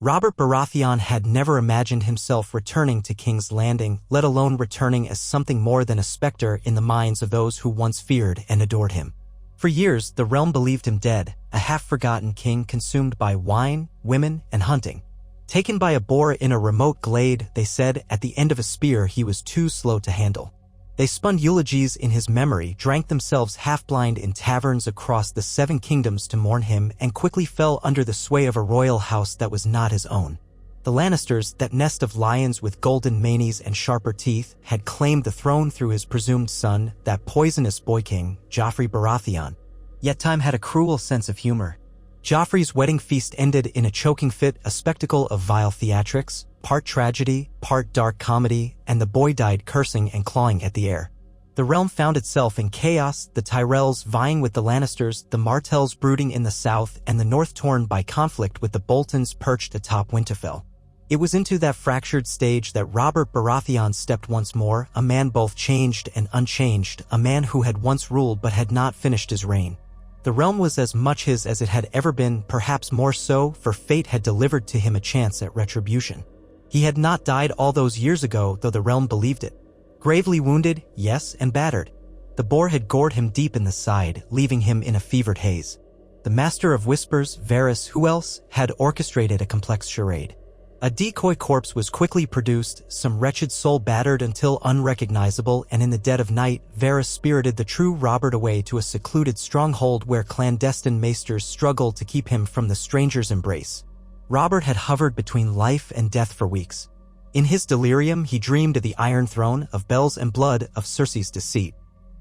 Robert Baratheon had never imagined himself returning to King's Landing, let alone returning as something more than a specter in the minds of those who once feared and adored him. For years, the realm believed him dead, a half-forgotten king consumed by wine, women, and hunting. Taken by a boar in a remote glade, they said, at the end of a spear he was too slow to handle. They spun eulogies in his memory, drank themselves half-blind in taverns across the 7 kingdoms to mourn him, and quickly fell under the sway of a royal house that was not his own. The Lannisters, that nest of lions with golden manes and sharper teeth, had claimed the throne through his presumed son, that poisonous boy-king, Joffrey Baratheon. Yet time had a cruel sense of humor. Joffrey's wedding feast ended in a choking fit, a spectacle of vile theatrics, part tragedy, part dark comedy, and the boy died cursing and clawing at the air. The realm found itself in chaos, the Tyrells vying with the Lannisters, the Martells brooding in the south, and the north torn by conflict with the Boltons perched atop Winterfell. It was into that fractured stage that Robert Baratheon stepped once more, a man both changed and unchanged, a man who had once ruled but had not finished his reign. The realm was as much his as it had ever been, perhaps more so, for fate had delivered to him a chance at retribution. He had not died all those years ago, though the realm believed it. Gravely wounded, yes, and battered. The boar had gored him deep in the side, leaving him in a fevered haze. The Master of Whispers, Varys, who else, had orchestrated a complex charade. A decoy corpse was quickly produced, some wretched soul battered until unrecognizable, and in the dead of night, Varys spirited the true Robert away to a secluded stronghold where clandestine maesters struggled to keep him from the stranger's embrace. Robert had hovered between life and death for weeks. In his delirium, he dreamed of the Iron Throne, of bells and blood, of Cersei's deceit.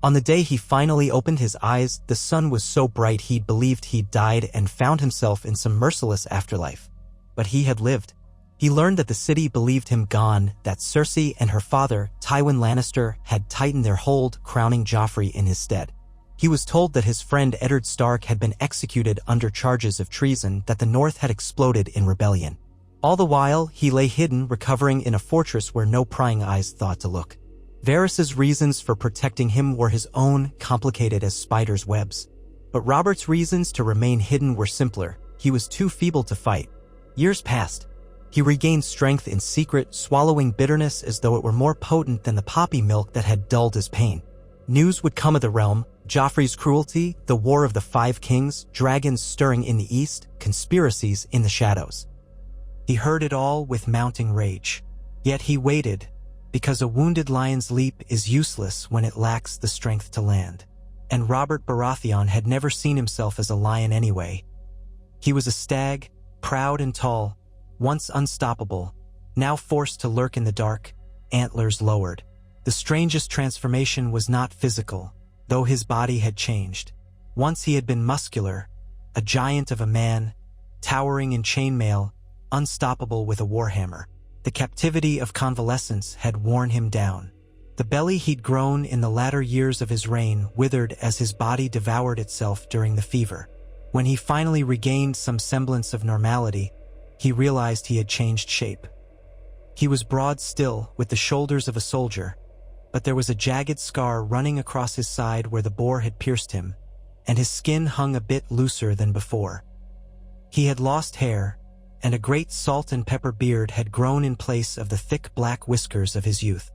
On the day he finally opened his eyes, the sun was so bright he'd believed he'd died and found himself in some merciless afterlife. But he had lived. He learned that the city believed him gone, that Cersei and her father, Tywin Lannister, had tightened their hold, crowning Joffrey in his stead. He was told that his friend Eddard Stark had been executed under charges of treason, that the North had exploded in rebellion. All the while, he lay hidden, recovering in a fortress where no prying eyes thought to look. Varys's reasons for protecting him were his own, complicated as spiders' webs. But Robert's reasons to remain hidden were simpler. He was too feeble to fight. Years passed. He regained strength in secret, swallowing bitterness as though it were more potent than the poppy milk that had dulled his pain. News would come of the realm, Joffrey's cruelty, the war of the 5 kings, dragons stirring in the east, conspiracies in the shadows. He heard it all with mounting rage. Yet he waited, because a wounded lion's leap is useless when it lacks the strength to land. And Robert Baratheon had never seen himself as a lion anyway. He was a stag, proud and tall, once unstoppable, now forced to lurk in the dark, antlers lowered. The strangest transformation was not physical, though his body had changed. Once he had been muscular, a giant of a man, towering in chainmail, unstoppable with a warhammer. The captivity of convalescence had worn him down. The belly he'd grown in the latter years of his reign withered as his body devoured itself during the fever. When he finally regained some semblance of normality, he realized he had changed shape. He was broad still, with the shoulders of a soldier, but there was a jagged scar running across his side where the boar had pierced him, and his skin hung a bit looser than before. He had lost hair, and a great salt and pepper beard had grown in place of the thick black whiskers of his youth.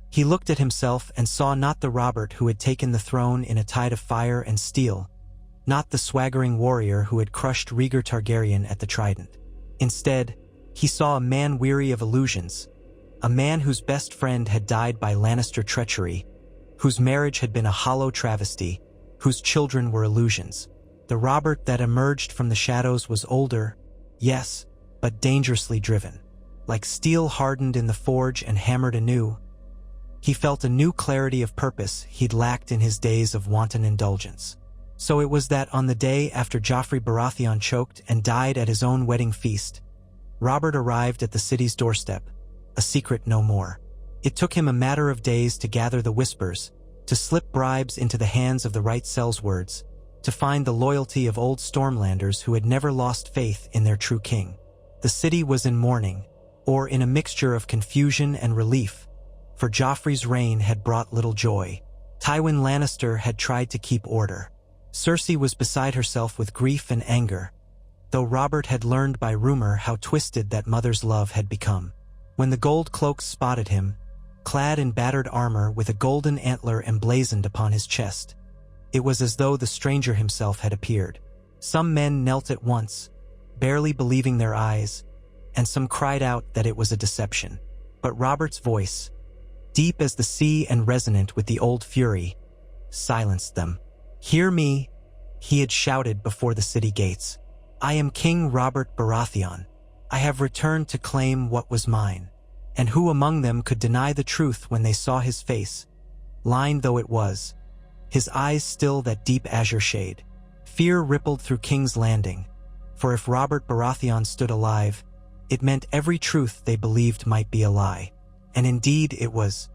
He looked at himself and saw not the Robert who had taken the throne in a tide of fire and steel, not the swaggering warrior who had crushed Rhaegar Targaryen at the Trident. Instead, he saw a man weary of illusions, a man whose best friend had died by Lannister treachery, whose marriage had been a hollow travesty, whose children were illusions. The Robert that emerged from the shadows was older, yes, but dangerously driven. Like steel hardened in the forge and hammered anew, he felt a new clarity of purpose he'd lacked in his days of wanton indulgence. So it was that on the day after Joffrey Baratheon choked and died at his own wedding feast, Robert arrived at the city's doorstep, a secret no more. It took him a matter of days to gather the whispers, to slip bribes into the hands of the right sellswords, to find the loyalty of old Stormlanders who had never lost faith in their true king. The city was in mourning, or in a mixture of confusion and relief, for Joffrey's reign had brought little joy. Tywin Lannister had tried to keep order. Cersei was beside herself with grief and anger. though Robert had learned by rumor how twisted that mother's love had become. When the gold cloaks spotted him, clad in battered armor with a golden antler emblazoned upon his chest, it was as though the stranger himself had appeared. Some men knelt at once, barely believing their eyes, and some cried out that it was a deception. But Robert's voice, deep as the sea and resonant with the old fury, silenced them. "Hear me," he had shouted before the city gates. "I am King Robert Baratheon. I have returned to claim what was mine." And who among them could deny the truth when they saw his face, lined though it was, his eyes still that deep azure shade? Fear rippled through King's Landing, for if Robert Baratheon stood alive, it meant every truth they believed might be a lie. And indeed it was.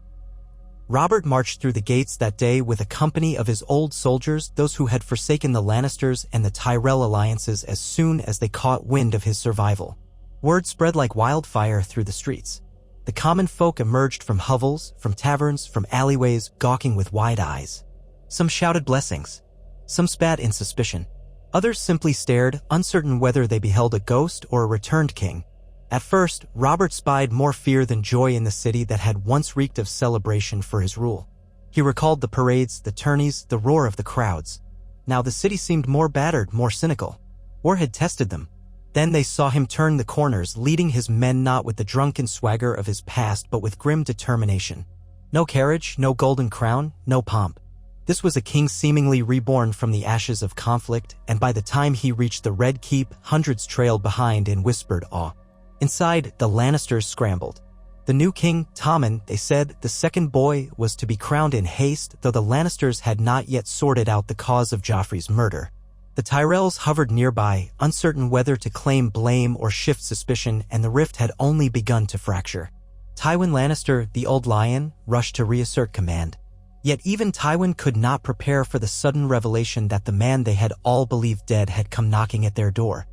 Robert marched through the gates that day with a company of his old soldiers, those who had forsaken the Lannisters and the Tyrell alliances as soon as they caught wind of his survival. Word spread like wildfire through the streets. The common folk emerged from hovels, from taverns, from alleyways, gawking with wide eyes. Some shouted blessings. Some spat in suspicion. Others simply stared, uncertain whether they beheld a ghost or a returned king. At first, Robert spied more fear than joy in the city that had once reeked of celebration for his rule. He recalled the parades, the tourneys, the roar of the crowds. Now the city seemed more battered, more cynical. War had tested them. Then they saw him turn the corners, leading his men not with the drunken swagger of his past but with grim determination. No carriage, no golden crown, no pomp. This was a king seemingly reborn from the ashes of conflict, and by the time he reached the Red Keep, hundreds trailed behind in whispered awe. Inside, the Lannisters scrambled. The new king, Tommen, they said, the second boy, was to be crowned in haste, though the Lannisters had not yet sorted out the cause of Joffrey's murder. The Tyrells hovered nearby, uncertain whether to claim blame or shift suspicion, and the rift had only begun to fracture. Tywin Lannister, the Old Lion, rushed to reassert command. Yet even Tywin could not prepare for the sudden revelation that the man they had all believed dead had come knocking at their door.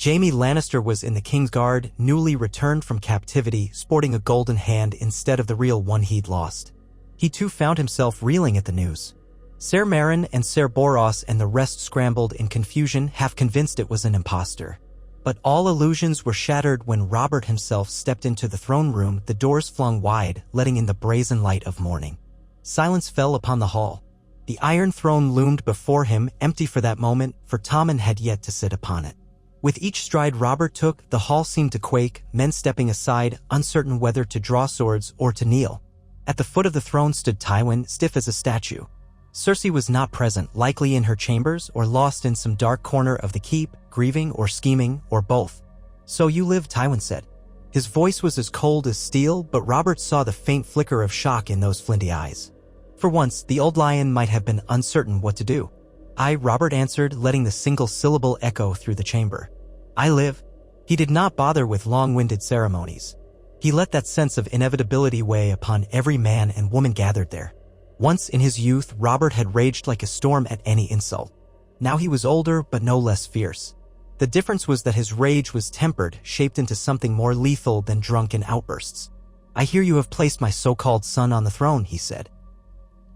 Jaime Lannister was in the King's Guard, newly returned from captivity, sporting a golden hand instead of the real one he'd lost. He too found himself reeling at the news. Ser Meryn and Ser Boros and the rest scrambled in confusion, half convinced it was an impostor. But all illusions were shattered when Robert himself stepped into the throne room, the doors flung wide, letting in the brazen light of morning. Silence fell upon the hall. The Iron Throne loomed before him, empty for that moment, for Tommen had yet to sit upon it. With each stride Robert took, the hall seemed to quake, men stepping aside, uncertain whether to draw swords or to kneel. At the foot of the throne stood Tywin, stiff as a statue. Cersei was not present, likely in her chambers or lost in some dark corner of the keep, grieving or scheming, or both. "So you live," Tywin said. His voice was as cold as steel, but Robert saw the faint flicker of shock in those flinty eyes. For once, the Old Lion might have been uncertain what to do. "I," Robert answered, letting the single syllable echo through the chamber. "I live." He did not bother with long-winded ceremonies. He let that sense of inevitability weigh upon every man and woman gathered there. Once in his youth, Robert had raged like a storm at any insult. Now he was older, but no less fierce. The difference was that his rage was tempered, shaped into something more lethal than drunken outbursts. "I hear you have placed my so-called son on the throne," he said.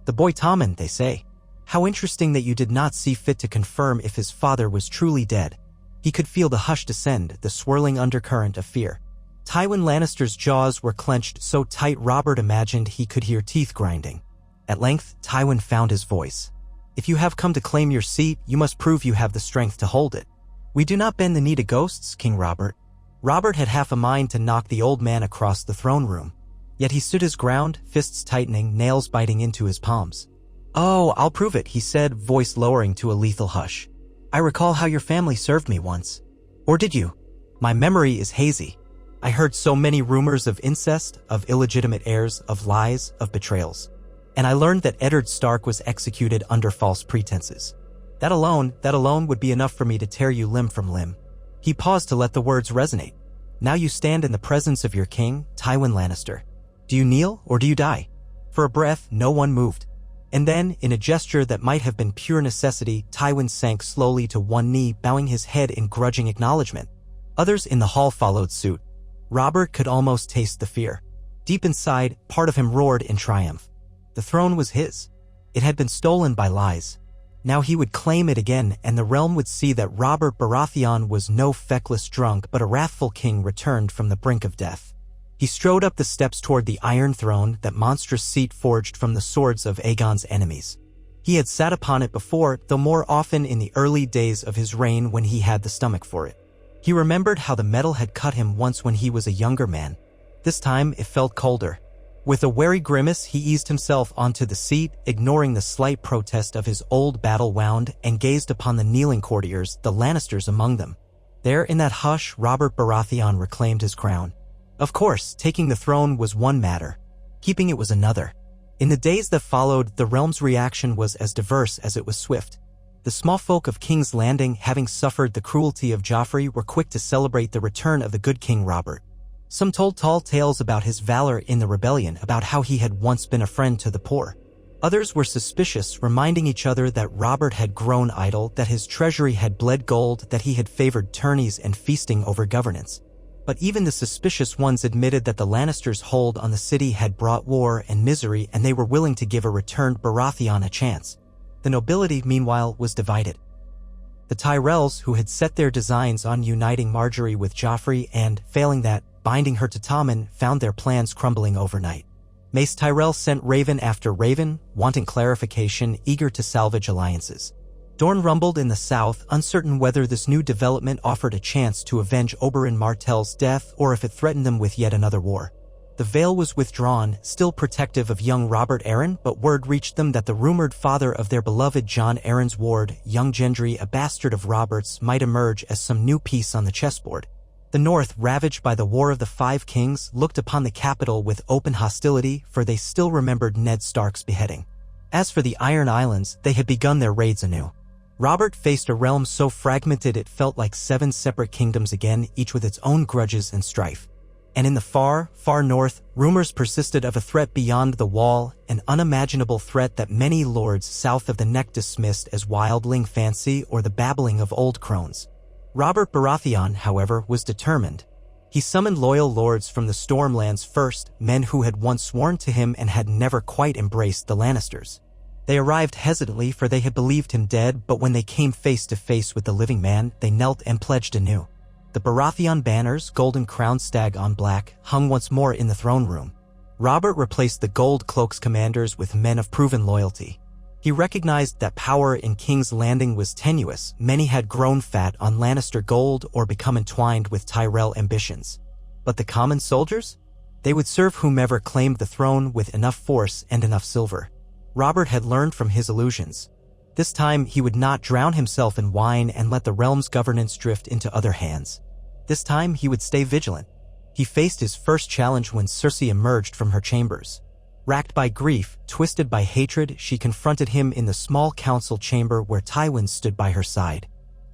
"The boy Tommen, they say. How interesting that you did not see fit to confirm if his father was truly dead." He could feel the hush descend, the swirling undercurrent of fear. Tywin Lannister's jaws were clenched so tight Robert imagined he could hear teeth grinding. At length, Tywin found his voice. "If you have come to claim your seat, you must prove you have the strength to hold it." "We do not bend the knee to ghosts, King Robert." Robert had half a mind to knock the old man across the throne room. Yet he stood his ground, fists tightening, nails biting into his palms. "Oh, I'll prove it," he said, voice lowering to a lethal hush. "I recall how your family served me once. Or did you? My memory is hazy. I heard so many rumors of incest, of illegitimate heirs, of lies, of betrayals. And I learned that Eddard Stark was executed under false pretenses. That alone would be enough for me to tear you limb from limb." He paused to let the words resonate. "Now you stand in the presence of your king, Tywin Lannister. Do you kneel or do you die?" For a breath, no one moved. And then, in a gesture that might have been pure necessity, Tywin sank slowly to one knee, bowing his head in grudging acknowledgement. Others in the hall followed suit. Robert could almost taste the fear. Deep inside, part of him roared in triumph. The throne was his. It had been stolen by lies. Now he would claim it again, and the realm would see that Robert Baratheon was no feckless drunk but a wrathful king returned from the brink of death. He strode up the steps toward the Iron Throne, that monstrous seat forged from the swords of Aegon's enemies. He had sat upon it before, though more often in the early days of his reign when he had the stomach for it. He remembered how the metal had cut him once when he was a younger man. This time it felt colder. With a wary grimace, he eased himself onto the seat, ignoring the slight protest of his old battle-wound, and gazed upon the kneeling courtiers, the Lannisters among them. There, in that hush, Robert Baratheon reclaimed his crown. Of course, taking the throne was one matter. Keeping it was another. In the days that followed, the realm's reaction was as diverse as it was swift. The small folk of King's Landing, having suffered the cruelty of Joffrey, were quick to celebrate the return of the good King Robert. Some told tall tales about his valor in the rebellion, about how he had once been a friend to the poor. Others were suspicious, reminding each other that Robert had grown idle, that his treasury had bled gold, that he had favored tourneys and feasting over governance. But even the suspicious ones admitted that the Lannisters' hold on the city had brought war and misery, and they were willing to give a returned Baratheon a chance. The nobility, meanwhile, was divided. The Tyrells, who had set their designs on uniting Margaery with Joffrey and, failing that, binding her to Tommen, found their plans crumbling overnight. Mace Tyrell sent raven after raven, wanting clarification, eager to salvage alliances. Dorne rumbled in the south, uncertain whether this new development offered a chance to avenge Oberyn Martell's death or if it threatened them with yet another war. The veil was withdrawn, still protective of young Robert Arryn, but word reached them that the rumored father of their beloved Jon Arryn's ward, young Gendry, a bastard of Robert's, might emerge as some new piece on the chessboard. The North, ravaged by the War of the Five Kings, looked upon the capital with open hostility, for they still remembered Ned Stark's beheading. As for the Iron Islands, they had begun their raids anew. Robert faced a realm so fragmented it felt like 7 separate kingdoms again, each with its own grudges and strife. And in the far, far north, rumors persisted of a threat beyond the wall, an unimaginable threat that many lords south of the Neck dismissed as wildling fancy or the babbling of old crones. Robert Baratheon, however, was determined. He summoned loyal lords from the Stormlands first, men who had once sworn to him and had never quite embraced the Lannisters. They arrived hesitantly, for they had believed him dead, but when they came face to face with the living man, they knelt and pledged anew. The Baratheon banners, golden crowned stag on black, hung once more in the throne room. Robert replaced the gold cloaks commanders with men of proven loyalty. He recognized that power in King's Landing was tenuous. Many had grown fat on Lannister gold or become entwined with Tyrell ambitions. But the common soldiers? They would serve whomever claimed the throne with enough force and enough silver. Robert had learned from his illusions. This time he would not drown himself in wine and let the realm's governance drift into other hands. This time he would stay vigilant. He faced his first challenge when Cersei emerged from her chambers. Racked by grief, twisted by hatred, she confronted him in the small council chamber where Tywin stood by her side.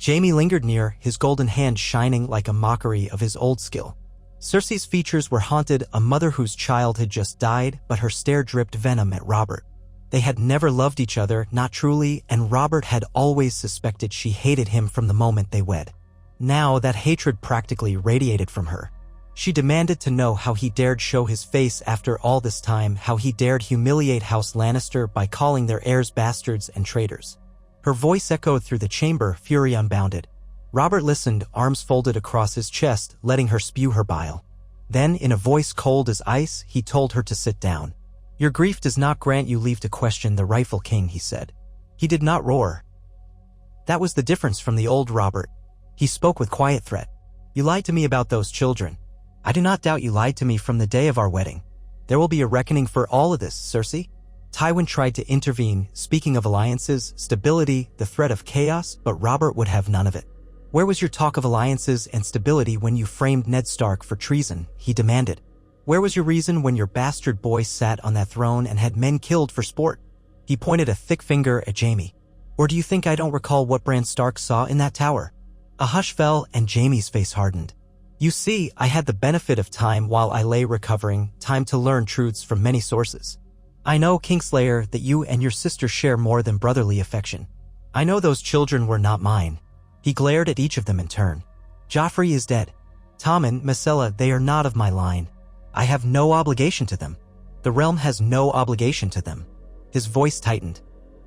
Jaime lingered near, his golden hand shining like a mockery of his old skill. Cersei's features were haunted, a mother whose child had just died, but her stare dripped venom at Robert. They had never loved each other, not truly, and Robert had always suspected she hated him from the moment they wed. Now that hatred practically radiated from her. She demanded to know how he dared show his face after all this time, how he dared humiliate House Lannister by calling their heirs bastards and traitors. Her voice echoed through the chamber, fury unbounded. Robert listened, arms folded across his chest, letting her spew her bile. Then, in a voice cold as ice, he told her to sit down. "Your grief does not grant you leave to question the rightful king," he said. He did not roar. That was the difference from the old Robert. He spoke with quiet threat. "You lied to me about those children. I do not doubt you lied to me from the day of our wedding. There will be a reckoning for all of this, Cersei." Tywin tried to intervene, speaking of alliances, stability, the threat of chaos, but Robert would have none of it. "Where was your talk of alliances and stability when you framed Ned Stark for treason?" he demanded. "Where was your reason when your bastard boy sat on that throne and had men killed for sport?" He pointed a thick finger at Jaime. "Or do you think I don't recall what Bran Stark saw in that tower?" A hush fell and Jaime's face hardened. "You see, I had the benefit of time while I lay recovering, time to learn truths from many sources. I know, Kingslayer, that you and your sister share more than brotherly affection. I know those children were not mine." He glared at each of them in turn. "Joffrey is dead. Tommen, Myrcella, they are not of my line. I have no obligation to them. The realm has no obligation to them." His voice tightened.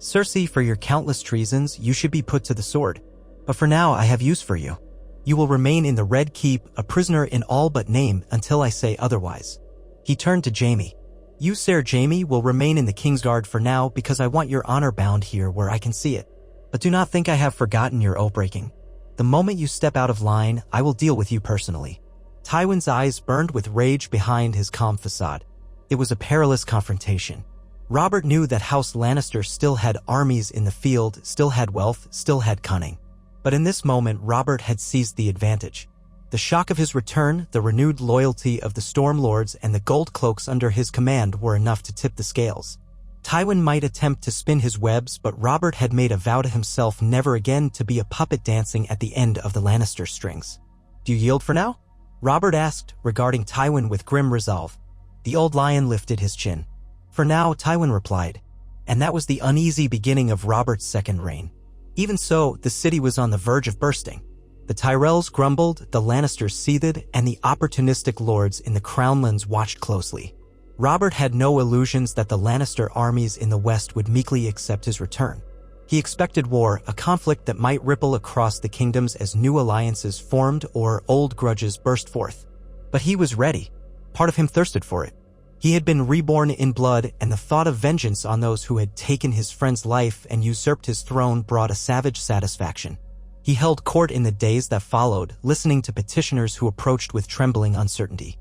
Cersei, for your countless treasons, you should be put to the sword. But for now, I have use for you. You will remain in the Red Keep, a prisoner in all but name, until I say otherwise." He turned to Jaime. "You, Sir Jaime, will remain in the Kingsguard for now because I want your honor bound here where I can see it. But do not think I have forgotten your oath-breaking. The moment you step out of line, I will deal with you personally." Tywin's eyes burned with rage behind his calm facade. It was a perilous confrontation. Robert knew that House Lannister still had armies in the field, still had wealth, still had cunning. But in this moment, Robert had seized the advantage. The shock of his return, the renewed loyalty of the Stormlords, and the gold cloaks under his command were enough to tip the scales. Tywin might attempt to spin his webs, but Robert had made a vow to himself never again to be a puppet dancing at the end of the Lannister strings. "Do you yield for now?" Robert asked, regarding Tywin with grim resolve. The old lion lifted his chin. "For now," Tywin replied. And that was the uneasy beginning of Robert's second reign. Even so, the city was on the verge of bursting. The Tyrells grumbled, the Lannisters seethed, and the opportunistic lords in the Crownlands watched closely. Robert had no illusions that the Lannister armies in the west would meekly accept his return. He expected war, a conflict that might ripple across the kingdoms as new alliances formed or old grudges burst forth. But he was ready. Part of him thirsted for it. He had been reborn in blood, and the thought of vengeance on those who had taken his friend's life and usurped his throne brought a savage satisfaction. He held court in the days that followed, listening to petitioners who approached with trembling uncertainty.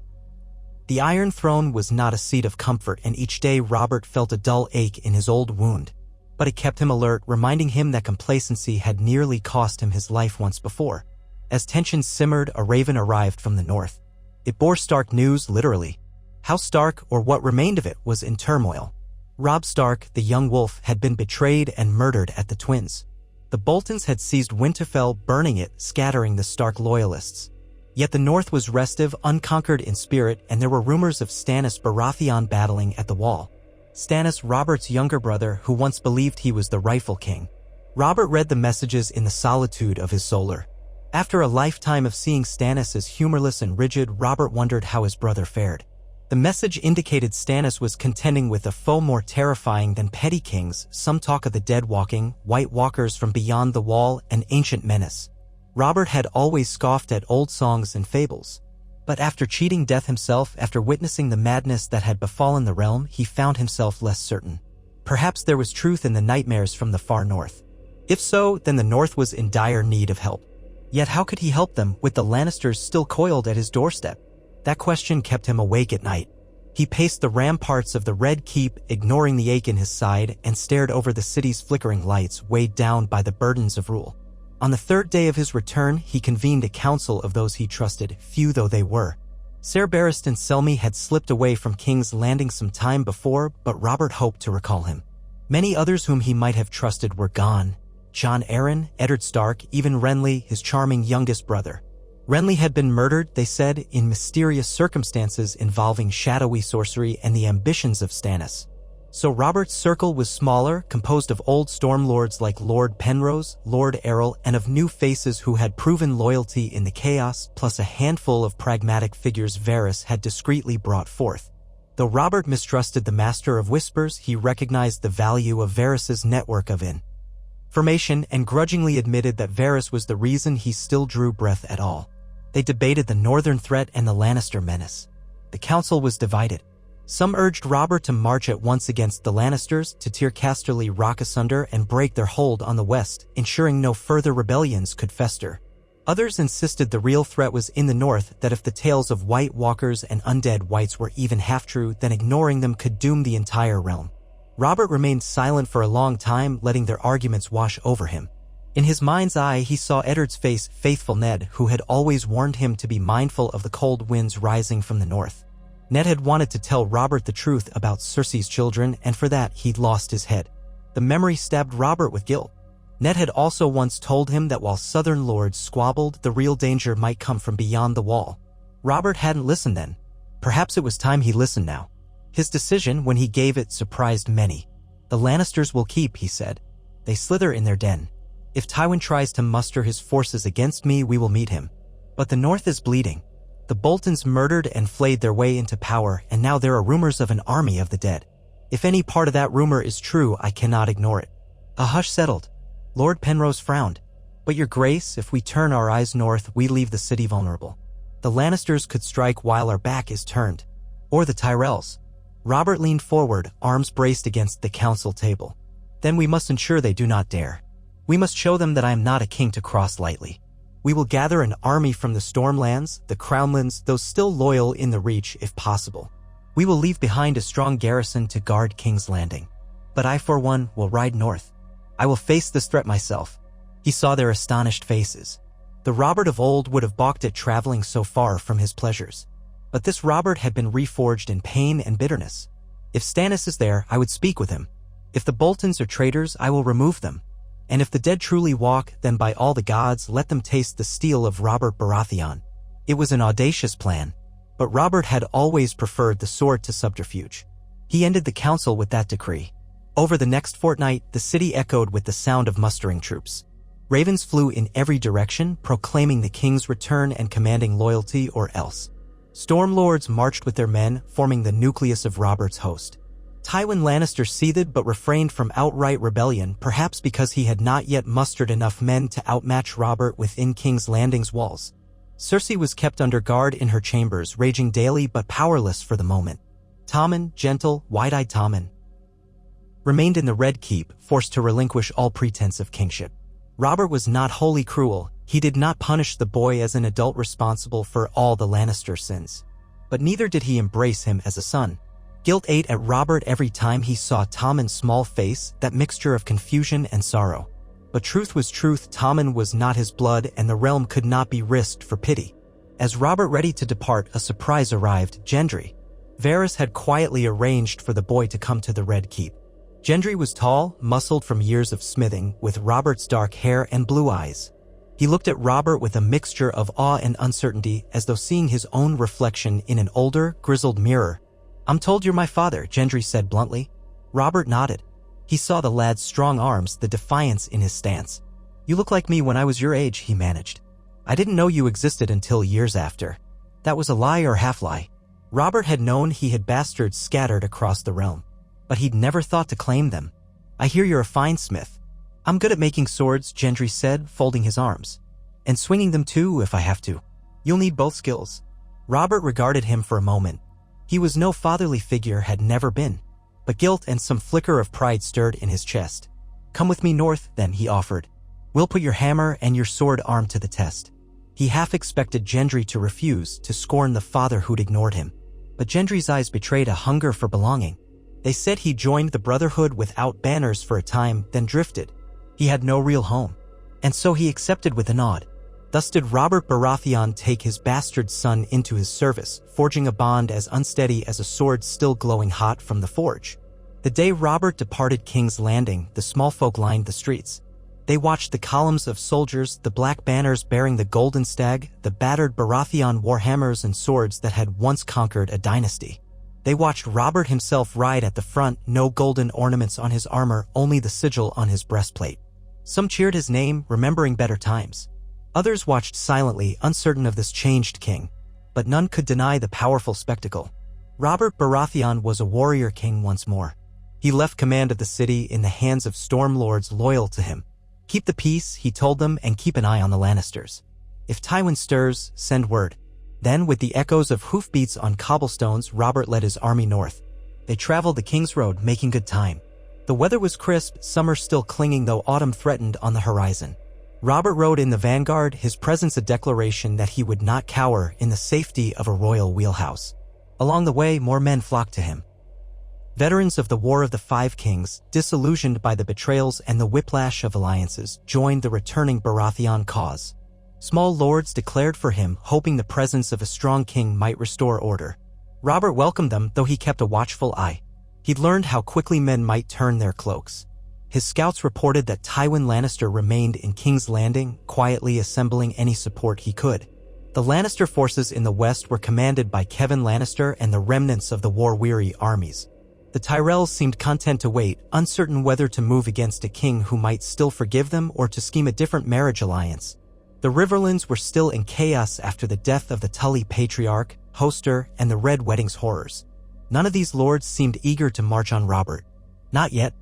The Iron Throne was not a seat of comfort, and each day Robert felt a dull ache in his old wound. But it kept him alert, reminding him that complacency had nearly cost him his life once before. As tensions simmered, a raven arrived from the north. It bore Stark news, literally. House Stark, or what remained of it, was in turmoil. Robb Stark, the young wolf, had been betrayed and murdered at the Twins. The Boltons had seized Winterfell, burning it, scattering the Stark loyalists. Yet the North was restive, unconquered in spirit, and there were rumors of Stannis Baratheon battling at the Wall. Stannis, Robert's younger brother, who once believed he was the rightful king. Robert read the messages in the solitude of his solar. After a lifetime of seeing Stannis as humorless and rigid, Robert wondered how his brother fared. The message indicated Stannis was contending with a foe more terrifying than petty kings, some talk of the dead walking, white walkers from beyond the wall, an ancient menace. Robert had always scoffed at old songs and fables. But after cheating death himself, after witnessing the madness that had befallen the realm, he found himself less certain. Perhaps there was truth in the nightmares from the far north. If so, then the North was in dire need of help. Yet how could he help them, with the Lannisters still coiled at his doorstep? That question kept him awake at night. He paced the ramparts of the Red Keep, ignoring the ache in his side, and stared over the city's flickering lights, weighed down by the burdens of rule. On the third day of his return, he convened a council of those he trusted, few though they were. Ser Barristan Selmy had slipped away from King's Landing some time before, but Robert hoped to recall him. Many others whom he might have trusted were gone. Jon Arryn, Eddard Stark, even Renly, his charming youngest brother. Renly had been murdered, they said, in mysterious circumstances involving shadowy sorcery and the ambitions of Stannis. So Robert's circle was smaller, composed of old Stormlords like Lord Penrose, Lord Errol, and of new faces who had proven loyalty in the chaos, plus a handful of pragmatic figures Varys had discreetly brought forth. Though Robert mistrusted the Master of Whispers, he recognized the value of Varys's network of information and grudgingly admitted that Varys was the reason he still drew breath at all. They debated the northern threat and the Lannister menace. The council was divided. Some urged Robert to march at once against the Lannisters, to tear Casterly Rock asunder and break their hold on the west, ensuring no further rebellions could fester. Others insisted the real threat was in the north, that if the tales of White Walkers and undead whites were even half true, then ignoring them could doom the entire realm. Robert remained silent for a long time, letting their arguments wash over him. In his mind's eye, he saw Eddard's face, faithful Ned, who had always warned him to be mindful of the cold winds rising from the north. Ned had wanted to tell Robert the truth about Cersei's children, and for that he'd lost his head. The memory stabbed Robert with guilt. Ned had also once told him that while southern lords squabbled, the real danger might come from beyond the wall. Robert hadn't listened then. Perhaps it was time he listened now. His decision, when he gave it, surprised many. The Lannisters will keep, he said. They slither in their den. If Tywin tries to muster his forces against me, we will meet him. But the north is bleeding. The Boltons murdered and flayed their way into power, and now there are rumors of an army of the dead. If any part of that rumor is true, I cannot ignore it. A hush settled. Lord Penrose frowned. "But your grace, if we turn our eyes north, we leave the city vulnerable. The Lannisters could strike while our back is turned. Or the Tyrells." Robert leaned forward, arms braced against the council table. "Then we must ensure they do not dare. We must show them that I am not a king to cross lightly. We will gather an army from the Stormlands, the Crownlands, those still loyal in the Reach if possible. We will leave behind a strong garrison to guard King's Landing. But I, for one, will ride north. I will face this threat myself." He saw their astonished faces. The Robert of old would have balked at traveling so far from his pleasures. But this Robert had been reforged in pain and bitterness. "If Stannis is there, I would speak with him. If the Boltons are traitors, I will remove them. And if the dead truly walk, then by all the gods, let them taste the steel of Robert Baratheon." It was an audacious plan, but Robert had always preferred the sword to subterfuge. He ended the council with that decree. Over the next fortnight, the city echoed with the sound of mustering troops. Ravens flew in every direction, proclaiming the king's return and commanding loyalty or else. Stormlords marched with their men, forming the nucleus of Robert's host. Tywin Lannister seethed but refrained from outright rebellion, perhaps because he had not yet mustered enough men to outmatch Robert within King's Landing's walls. Cersei was kept under guard in her chambers, raging daily but powerless for the moment. Tommen, gentle, wide-eyed Tommen, remained in the Red Keep, forced to relinquish all pretense of kingship. Robert was not wholly cruel. He did not punish the boy as an adult responsible for all the Lannister sins. But neither did he embrace him as a son. Guilt ate at Robert every time he saw Tommen's small face, that mixture of confusion and sorrow. But truth was truth. Tommen was not his blood, and the realm could not be risked for pity. As Robert ready to depart, a surprise arrived. Gendry. Varys had quietly arranged for the boy to come to the Red Keep. Gendry was tall, muscled from years of smithing, with Robert's dark hair and blue eyes. He looked at Robert with a mixture of awe and uncertainty, as though seeing his own reflection in an older, grizzled mirror. "I'm told you're my father," Gendry said bluntly. Robert nodded. He saw the lad's strong arms, the defiance in his stance. "You look like me when I was your age," he managed. "I didn't know you existed until years after." That was a lie or half-lie. Robert had known he had bastards scattered across the realm, but he'd never thought to claim them. "I hear you're a fine smith." "I'm good at making swords," Gendry said, folding his arms. "And swinging them too, if I have to. You'll need both skills." Robert regarded him for a moment. He was no fatherly figure, had never been. But guilt and some flicker of pride stirred in his chest. "Come with me north, then," he offered. "We'll put your hammer and your sword arm to the test." He half expected Gendry to refuse, to scorn the father who'd ignored him. But Gendry's eyes betrayed a hunger for belonging. They said he joined the Brotherhood without banners for a time, then drifted. He had no real home. And so he accepted with a nod. Thus did Robert Baratheon take his bastard son into his service, forging a bond as unsteady as a sword still glowing hot from the forge. The day Robert departed King's Landing, the small folk lined the streets. They watched the columns of soldiers, the black banners bearing the golden stag, the battered Baratheon warhammers and swords that had once conquered a dynasty. They watched Robert himself ride at the front, no golden ornaments on his armor, only the sigil on his breastplate. Some cheered his name, remembering better times. Others watched silently, uncertain of this changed king. But none could deny the powerful spectacle. Robert Baratheon was a warrior king once more. He left command of the city in the hands of stormlords loyal to him. "Keep the peace," he told them, "and keep an eye on the Lannisters. If Tywin stirs, send word." Then, with the echoes of hoofbeats on cobblestones, Robert led his army north. They traveled the King's Road, making good time. The weather was crisp, summer still clinging though autumn threatened on the horizon. Robert rode in the vanguard, his presence a declaration that he would not cower in the safety of a royal wheelhouse. Along the way, more men flocked to him. Veterans of the War of the Five Kings, disillusioned by the betrayals and the whiplash of alliances, joined the returning Baratheon cause. Small lords declared for him, hoping the presence of a strong king might restore order. Robert welcomed them, though he kept a watchful eye. He'd learned how quickly men might turn their cloaks. His scouts reported that Tywin Lannister remained in King's Landing, quietly assembling any support he could. The Lannister forces in the west were commanded by Kevan Lannister and the remnants of the war-weary armies. The Tyrells seemed content to wait, uncertain whether to move against a king who might still forgive them or to scheme a different marriage alliance. The Riverlands were still in chaos after the death of the Tully Patriarch, Hoster, and the Red Wedding's horrors. None of these lords seemed eager to march on Robert. Not yet.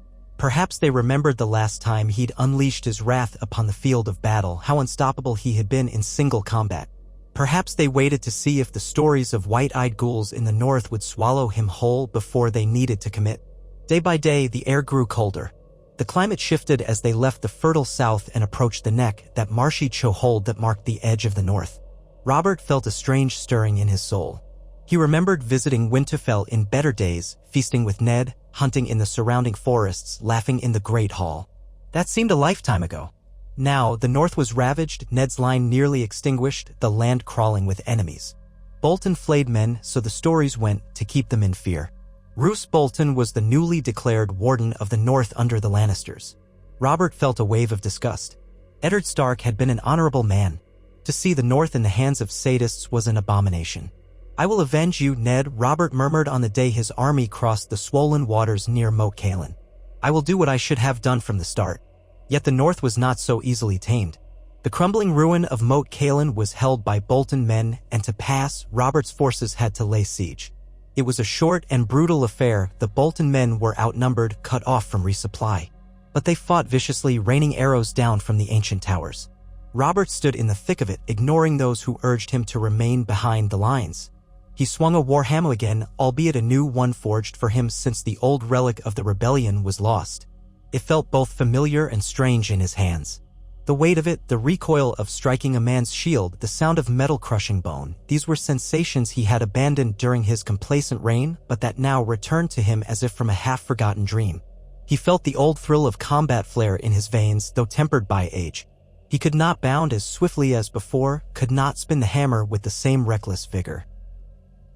Perhaps they remembered the last time he'd unleashed his wrath upon the field of battle, how unstoppable he had been in single combat. Perhaps they waited to see if the stories of white-eyed ghouls in the north would swallow him whole before they needed to commit. Day by day, the air grew colder. The climate shifted as they left the fertile south and approached the neck, that marshy chokehold that marked the edge of the north. Robert felt a strange stirring in his soul. He remembered visiting Winterfell in better days, feasting with Ned, hunting in the surrounding forests, laughing in the Great Hall. That seemed a lifetime ago. Now, the north was ravaged, Ned's line nearly extinguished, the land crawling with enemies. Bolton flayed men, so the stories went, to keep them in fear. Roose Bolton was the newly declared Warden of the North under the Lannisters. Robert felt a wave of disgust. Eddard Stark had been an honorable man. To see the North in the hands of sadists was an abomination. "I will avenge you, Ned," Robert murmured on the day his army crossed the swollen waters near Moat Cailin. "I will do what I should have done from the start." Yet the North was not so easily tamed. The crumbling ruin of Moat Cailin was held by Bolton men, and to pass, Robert's forces had to lay siege. It was a short and brutal affair. The Bolton men were outnumbered, cut off from resupply. But they fought viciously, raining arrows down from the ancient towers. Robert stood in the thick of it, ignoring those who urged him to remain behind the lines. He swung a warhammer again, albeit a new one forged for him since the old relic of the rebellion was lost. It felt both familiar and strange in his hands. The weight of it, the recoil of striking a man's shield, the sound of metal crushing bone, these were sensations he had abandoned during his complacent reign, but that now returned to him as if from a half-forgotten dream. He felt the old thrill of combat flare in his veins, though tempered by age. He could not bound as swiftly as before, could not spin the hammer with the same reckless vigor.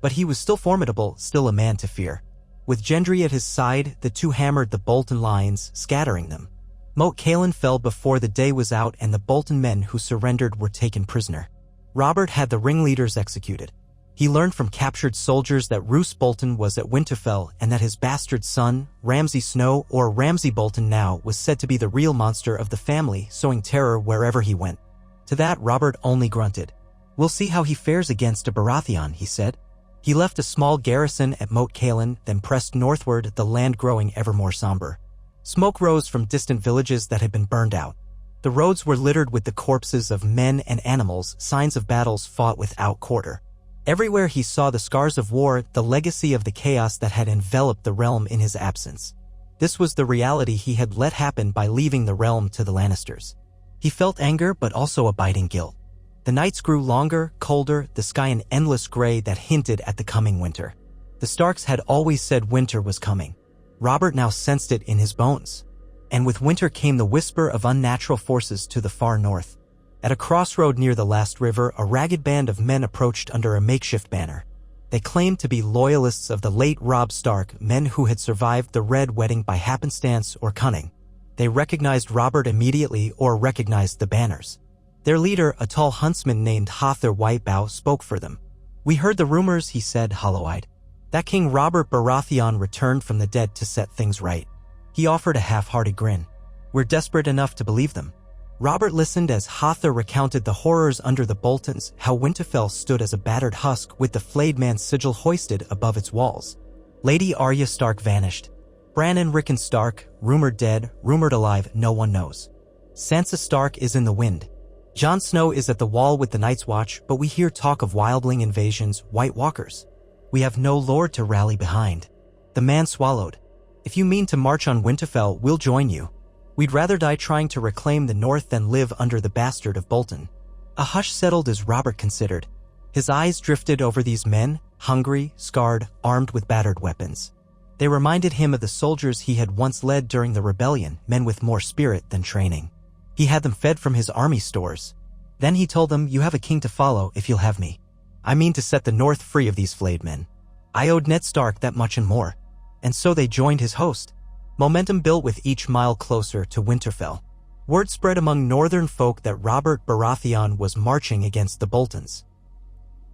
But he was still formidable, still a man to fear. With Gendry at his side, the two hammered the Bolton lines, scattering them. Moat Cailin fell before the day was out, and the Bolton men who surrendered were taken prisoner. Robert had the ringleaders executed. He learned from captured soldiers that Roose Bolton was at Winterfell, and that his bastard son, Ramsay Snow, or Ramsay Bolton now, was said to be the real monster of the family, sowing terror wherever he went. To that Robert only grunted. "We'll see how he fares against a Baratheon," he said. He left a small garrison at Moat Cailin, then pressed northward, the land growing ever more somber. Smoke rose from distant villages that had been burned out. The roads were littered with the corpses of men and animals, signs of battles fought without quarter. Everywhere he saw the scars of war, the legacy of the chaos that had enveloped the realm in his absence. This was the reality he had let happen by leaving the realm to the Lannisters. He felt anger, but also a biting guilt. The nights grew longer, colder, the sky an endless gray that hinted at the coming winter. The Starks had always said winter was coming. Robert now sensed it in his bones. And with winter came the whisper of unnatural forces to the far north. At a crossroad near the last river, a ragged band of men approached under a makeshift banner. They claimed to be loyalists of the late Robb Stark, men who had survived the Red Wedding by happenstance or cunning. They recognized Robert immediately, or recognized the banners. Their leader, a tall huntsman named Hother Whitebow, spoke for them. "We heard the rumors," he said, hollow-eyed. "That King Robert Baratheon returned from the dead to set things right." He offered a half-hearted grin. "We're desperate enough to believe them." Robert listened as Hother recounted the horrors under the Boltons, how Winterfell stood as a battered husk with the flayed man's sigil hoisted above its walls. Lady Arya Stark vanished. Bran and Rickon Stark, rumored dead, rumored alive, no one knows. Sansa Stark is in the wind. Jon Snow is at the wall with the Night's Watch, but we hear talk of wildling invasions, White Walkers. We have no lord to rally behind. The man swallowed. "If you mean to march on Winterfell, we'll join you. We'd rather die trying to reclaim the north than live under the bastard of Bolton." A hush settled as Robert considered. His eyes drifted over these men, hungry, scarred, armed with battered weapons. They reminded him of the soldiers he had once led during the rebellion, men with more spirit than training. He had them fed from his army stores. Then he told them, "You have a king to follow if you'll have me. I mean to set the north free of these flayed men. I owed Ned Stark that much and more." And so they joined his host. Momentum built with each mile closer to Winterfell. Word spread among northern folk that Robert Baratheon was marching against the Boltons.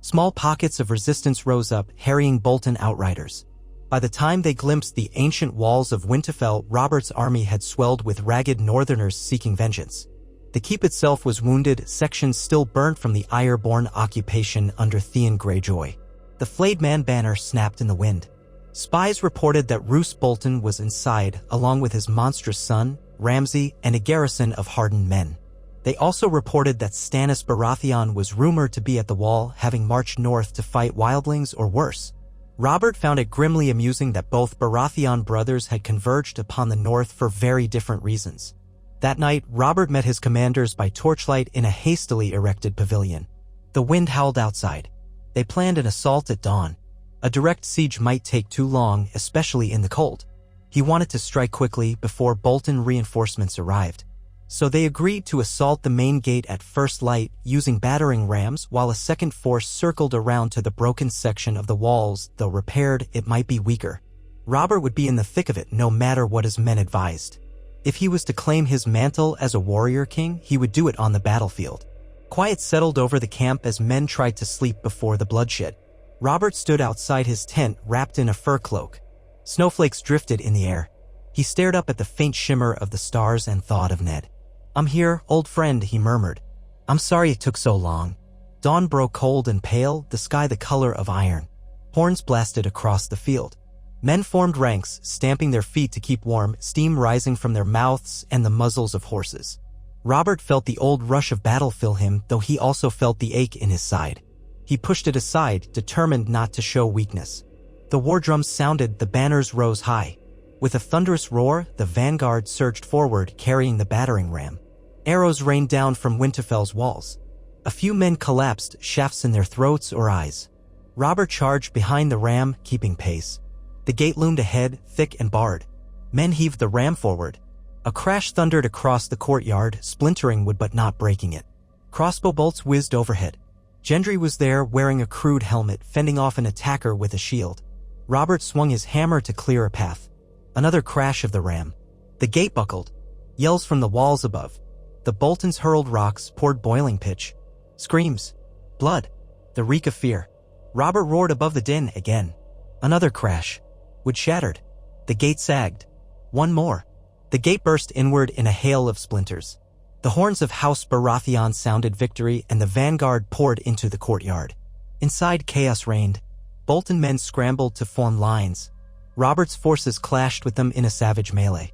Small pockets of resistance rose up, harrying Bolton outriders. By the time they glimpsed the ancient walls of Winterfell, Robert's army had swelled with ragged northerners seeking vengeance. The keep itself was wounded, sections still burnt from the Iron-born occupation under Theon Greyjoy. The flayed man banner snapped in the wind. Spies reported that Roose Bolton was inside, along with his monstrous son, Ramsay, and a garrison of hardened men. They also reported that Stannis Baratheon was rumored to be at the wall, having marched north to fight wildlings or worse. Robert found it grimly amusing that both Baratheon brothers had converged upon the north for very different reasons. That night, Robert met his commanders by torchlight in a hastily erected pavilion. The wind howled outside. They planned an assault at dawn. A direct siege might take too long, especially in the cold. He wanted to strike quickly before Bolton reinforcements arrived. So they agreed to assault the main gate at first light using battering rams while a second force circled around to the broken section of the walls. Though repaired, it might be weaker. Robert would be in the thick of it no matter what his men advised. If he was to claim his mantle as a warrior king, he would do it on the battlefield. Quiet settled over the camp as men tried to sleep before the bloodshed. Robert stood outside his tent wrapped in a fur cloak. Snowflakes drifted in the air. He stared up at the faint shimmer of the stars and thought of Ned. "I'm here, old friend," he murmured. "I'm sorry it took so long." Dawn broke cold and pale, the sky the color of iron. Horns blasted across the field. Men formed ranks, stamping their feet to keep warm, steam rising from their mouths and the muzzles of horses. Robert felt the old rush of battle fill him, though he also felt the ache in his side. He pushed it aside, determined not to show weakness. The war drums sounded, the banners rose high. With a thunderous roar, the vanguard surged forward, carrying the battering ram. Arrows rained down from Winterfell's walls. A few men collapsed, shafts in their throats or eyes. Robert charged behind the ram, keeping pace. The gate loomed ahead, thick and barred. Men heaved the ram forward. A crash thundered across the courtyard, splintering wood but not breaking it. Crossbow bolts whizzed overhead. Gendry was there, wearing a crude helmet, fending off an attacker with a shield. Robert swung his hammer to clear a path. Another crash of the ram. The gate buckled. Yells from the walls above. The Boltons hurled rocks, poured boiling pitch. Screams. Blood. The reek of fear. Robert roared above the din again. Another crash. Wood shattered. The gate sagged. One more. The gate burst inward in a hail of splinters. The horns of House Baratheon sounded victory, and the vanguard poured into the courtyard. Inside, chaos reigned. Bolton men scrambled to form lines. Robert's forces clashed with them in a savage melee.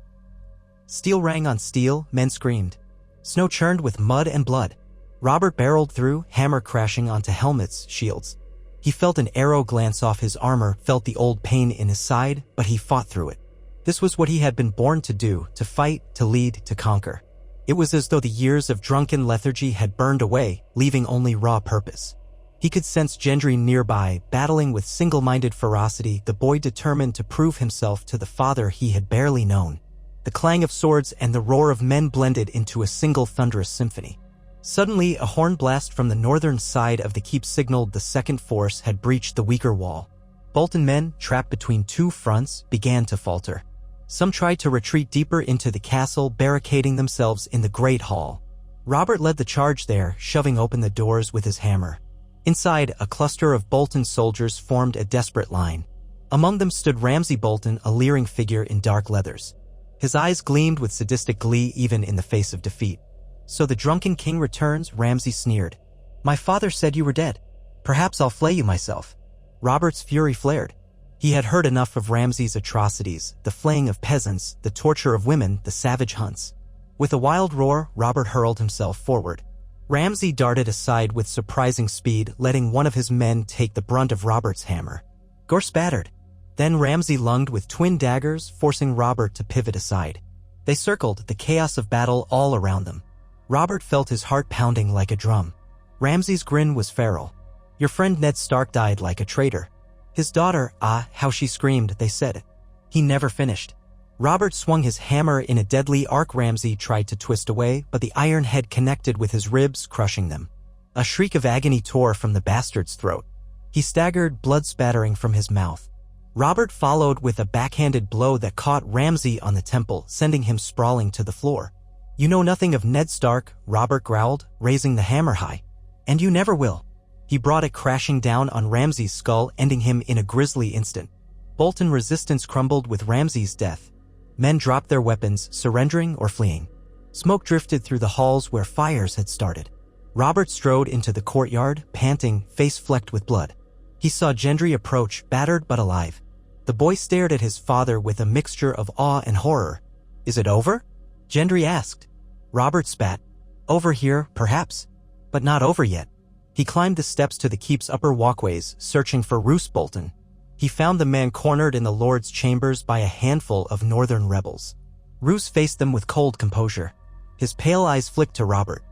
Steel rang on steel, men screamed. Snow churned with mud and blood. Robert barreled through, hammer crashing onto helmets, shields. He felt an arrow glance off his armor, felt the old pain in his side, but he fought through it. This was what he had been born to do, to fight, to lead, to conquer. It was as though the years of drunken lethargy had burned away, leaving only raw purpose. He could sense Gendry nearby, battling with single-minded ferocity, the boy determined to prove himself to the father he had barely known. The clang of swords and the roar of men blended into a single thunderous symphony. Suddenly, a horn blast from the northern side of the keep signaled the second force had breached the weaker wall. Bolton men, trapped between two fronts, began to falter. Some tried to retreat deeper into the castle, barricading themselves in the Great Hall. Robert led the charge there, shoving open the doors with his hammer. Inside, a cluster of Bolton soldiers formed a desperate line. Among them stood Ramsay Bolton, a leering figure in dark leathers. His eyes gleamed with sadistic glee even in the face of defeat. "So the drunken king returns," Ramsay sneered. "My father said you were dead. Perhaps I'll flay you myself." Robert's fury flared. He had heard enough of Ramsay's atrocities, the flaying of peasants, the torture of women, the savage hunts. With a wild roar, Robert hurled himself forward. Ramsay darted aside with surprising speed, letting one of his men take the brunt of Robert's hammer. Gore spattered. Then Ramsay lunged with twin daggers, forcing Robert to pivot aside. They circled, the chaos of battle all around them. Robert felt his heart pounding like a drum. Ramsay's grin was feral. "Your friend Ned Stark died like a traitor." His daughter, how she screamed, they said. He never finished. Robert swung his hammer in a deadly arc. Ramsay tried to twist away, but the iron head connected with his ribs, crushing them. A shriek of agony tore from the bastard's throat. He staggered, blood spattering from his mouth. Robert followed with a backhanded blow that caught Ramsay on the temple, sending him sprawling to the floor. "You know nothing of Ned Stark," Robert growled, raising the hammer high. "And you never will." He brought it crashing down on Ramsay's skull, ending him in a grisly instant. Bolton resistance crumbled with Ramsay's death. Men dropped their weapons, surrendering or fleeing. Smoke drifted through the halls where fires had started. Robert strode into the courtyard, panting, face flecked with blood. He saw Gendry approach, battered but alive. The boy stared at his father with a mixture of awe and horror. "Is it over?" Gendry asked. Robert spat. "Over here, perhaps. But not over yet." He climbed the steps to the keep's upper walkways, searching for Roose Bolton. He found the man cornered in the Lord's chambers by a handful of northern rebels. Roose faced them with cold composure. His pale eyes flicked to Robert.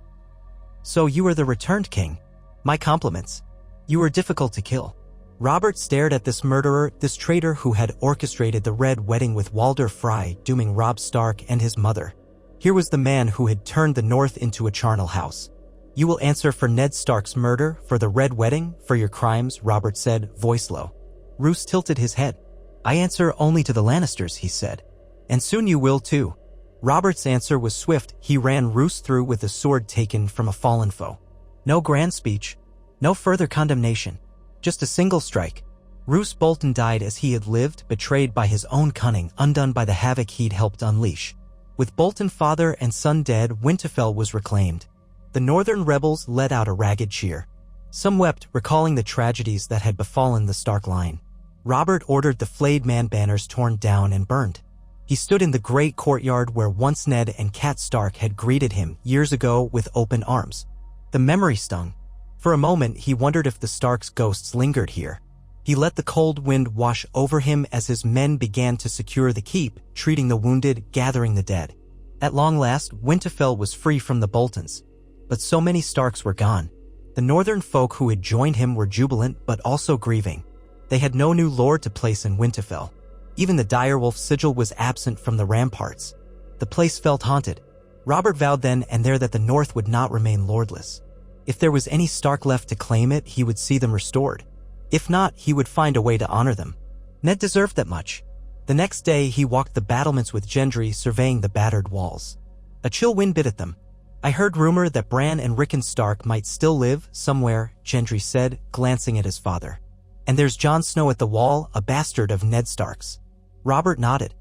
"So you are the returned king. My compliments. You were difficult to kill." Robert stared at this murderer, this traitor who had orchestrated the Red Wedding with Walder Frey, dooming Robb Stark and his mother. Here was the man who had turned the North into a charnel house. "You will answer for Ned Stark's murder, for the Red Wedding, for your crimes," Robert said, voice low. Roose tilted his head. "I answer only to the Lannisters," he said. "And soon you will too." Robert's answer was swift. He ran Roose through with a sword taken from a fallen foe. No grand speech. No further condemnation. Just a single strike. Roose Bolton died as he had lived, betrayed by his own cunning, undone by the havoc he'd helped unleash. With Bolton father and son dead, Winterfell was reclaimed. The northern rebels let out a ragged cheer. Some wept, recalling the tragedies that had befallen the Stark line. Robert ordered the flayed man banners torn down and burned. He stood in the great courtyard where once Ned and Cat Stark had greeted him years ago with open arms. The memory stung. For a moment, he wondered if the Starks' ghosts lingered here. He let the cold wind wash over him as his men began to secure the keep, treating the wounded, gathering the dead. At long last, Winterfell was free from the Boltons. But so many Starks were gone. The northern folk who had joined him were jubilant but also grieving. They had no new lord to place in Winterfell. Even the direwolf sigil was absent from the ramparts. The place felt haunted. Robert vowed then and there that the North would not remain lordless. If there was any Stark left to claim it, he would see them restored. If not, he would find a way to honor them. Ned deserved that much. The next day, he walked the battlements with Gendry, surveying the battered walls. A chill wind bit at them. "I heard rumor that Bran and Rickon Stark might still live somewhere," Gendry said, glancing at his father. "And there's Jon Snow at the Wall, a bastard of Ned Stark's." Robert nodded.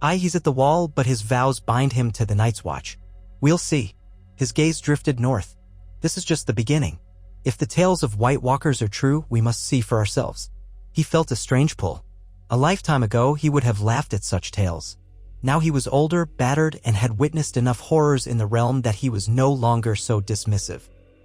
"Aye, he's at the Wall, but his vows bind him to the Night's Watch. We'll see." His gaze drifted north. "This is just the beginning. If the tales of White Walkers are true, we must see for ourselves." He felt a strange pull. A lifetime ago, he would have laughed at such tales. Now he was older, battered, and had witnessed enough horrors in the realm that he was no longer so dismissive.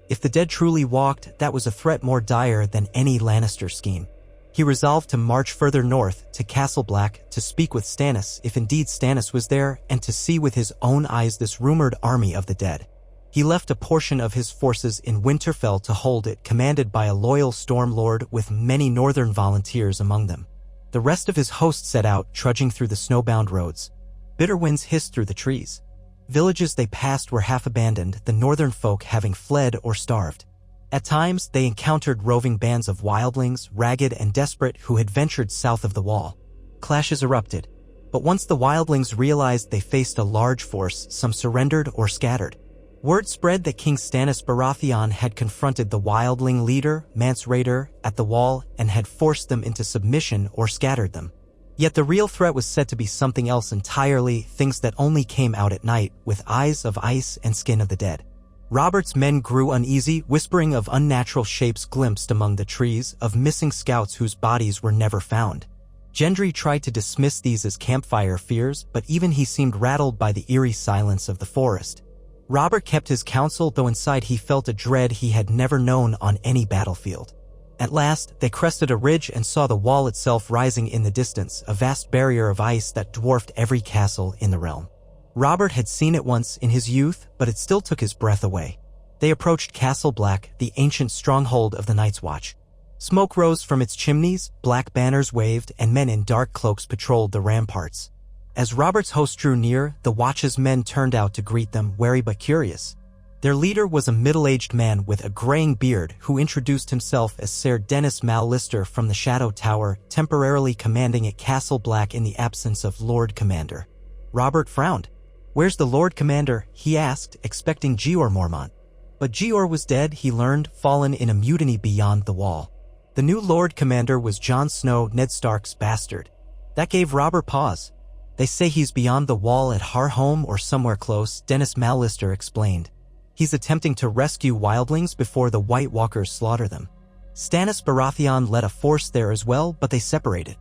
If the dead truly walked, that was a threat more dire than any Lannister scheme. He resolved to march further north, to Castle Black, to speak with Stannis, if indeed Stannis was there, and to see with his own eyes this rumored army of the dead. He left a portion of his forces in Winterfell to hold it, commanded by a loyal Stormlord with many northern volunteers among them. The rest of his host set out, trudging through the snowbound roads. Bitter winds hissed through the trees. Villages they passed were half abandoned, the northern folk having fled or starved. At times, they encountered roving bands of wildlings, ragged and desperate, who had ventured south of the wall. Clashes erupted. But once the wildlings realized they faced a large force, some surrendered or scattered. Word spread that King Stannis Baratheon had confronted the wildling leader, Mance Rayder, at the wall and had forced them into submission or scattered them. Yet the real threat was said to be something else entirely, things that only came out at night, with eyes of ice and skin of the dead. Robert's men grew uneasy, whispering of unnatural shapes glimpsed among the trees, of missing scouts whose bodies were never found. Gendry tried to dismiss these as campfire fears, but even he seemed rattled by the eerie silence of the forest. Robert kept his counsel, though inside he felt a dread he had never known on any battlefield. At last, they crested a ridge and saw the wall itself rising in the distance, a vast barrier of ice that dwarfed every castle in the realm. Robert had seen it once in his youth, but it still took his breath away. They approached Castle Black, the ancient stronghold of the Night's Watch. Smoke rose from its chimneys, black banners waved, and men in dark cloaks patrolled the ramparts. As Robert's host drew near, the Watch's men turned out to greet them, wary but curious. Their leader was a middle-aged man with a graying beard who introduced himself as Ser Dennis Mallister from the Shadow Tower, temporarily commanding at Castle Black in the absence of Lord Commander. Robert frowned. "Where's the Lord Commander?" he asked, expecting Jeor Mormont. But Jeor was dead, he learned, fallen in a mutiny beyond the wall. The new Lord Commander was Jon Snow, Ned Stark's bastard. That gave Robert pause. "They say he's beyond the wall at Harhome or somewhere close," Dennis Mallister explained. "He's attempting to rescue wildlings before the White Walkers slaughter them. Stannis Baratheon led a force there as well, but they separated."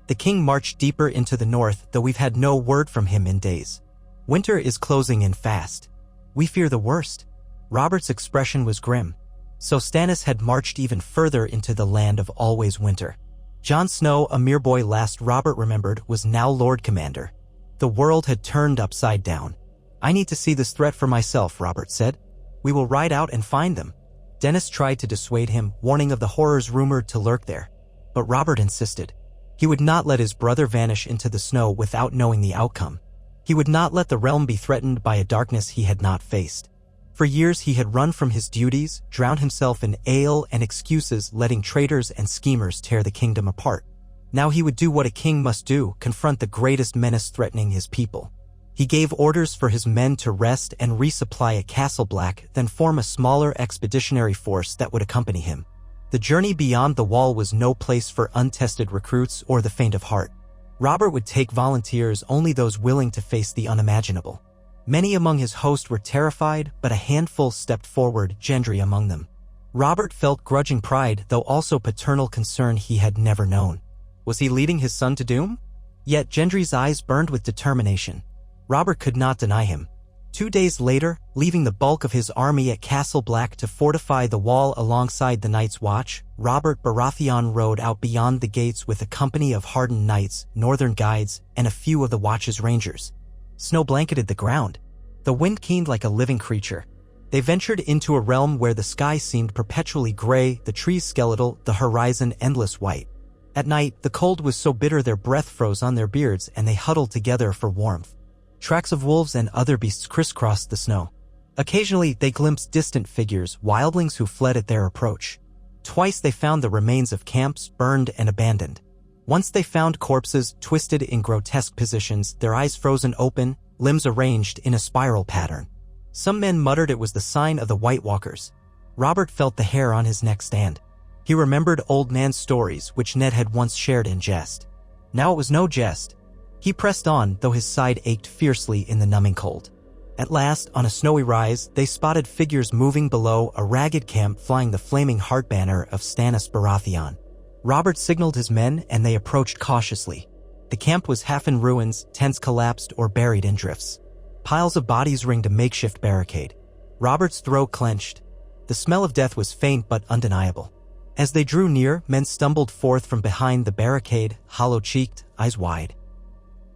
The king marched deeper into the north, though we've had no word from him in days. Winter is closing in fast. We fear the worst. Robert's expression was grim. So Stannis had marched even further into the land of always winter. Jon Snow, a mere boy last Robert remembered, was now Lord Commander. The world had turned upside down. I need to see this threat for myself, Robert said. We will ride out and find them. Dennis tried to dissuade him, warning of the horrors rumored to lurk there. But Robert insisted. He would not let his brother vanish into the snow without knowing the outcome. He would not let the realm be threatened by a darkness he had not faced. For years he had run from his duties, drowned himself in ale and excuses, letting traitors and schemers tear the kingdom apart. Now he would do what a king must do, confront the greatest menace threatening his people. He gave orders for his men to rest and resupply at Castle Black, then form a smaller expeditionary force that would accompany him. The journey beyond the wall was no place for untested recruits or the faint of heart. Robert would take volunteers, only those willing to face the unimaginable. Many among his host were terrified, but a handful stepped forward, Gendry among them. Robert felt grudging pride, though also paternal concern he had never known. Was he leading his son to doom? Yet Gendry's eyes burned with determination. Robert could not deny him. 2 days later, leaving the bulk of his army at Castle Black to fortify the wall alongside the Night's Watch, Robert Baratheon rode out beyond the gates with a company of hardened knights, northern guides, and a few of the Watch's rangers. Snow blanketed the ground. The wind keened like a living creature. They ventured into a realm where the sky seemed perpetually gray, the trees skeletal, the horizon endless white. At night, the cold was so bitter their breath froze on their beards and they huddled together for warmth. Tracks of wolves and other beasts crisscrossed the snow. Occasionally, they glimpsed distant figures, wildlings who fled at their approach. Twice they found the remains of camps burned and abandoned. Once they found corpses twisted in grotesque positions, their eyes frozen open, limbs arranged in a spiral pattern. Some men muttered it was the sign of the White Walkers. Robert felt the hair on his neck stand. He remembered old man's stories, which Ned had once shared in jest. Now it was no jest. He pressed on, though his side ached fiercely in the numbing cold. At last, on a snowy rise, they spotted figures moving below, a ragged camp flying the flaming heart banner of Stannis Baratheon. Robert signaled his men, and they approached cautiously. The camp was half in ruins, tents collapsed or buried in drifts. Piles of bodies ringed a makeshift barricade. Robert's throat clenched. The smell of death was faint but undeniable. As they drew near, men stumbled forth from behind the barricade, hollow-cheeked, eyes wide.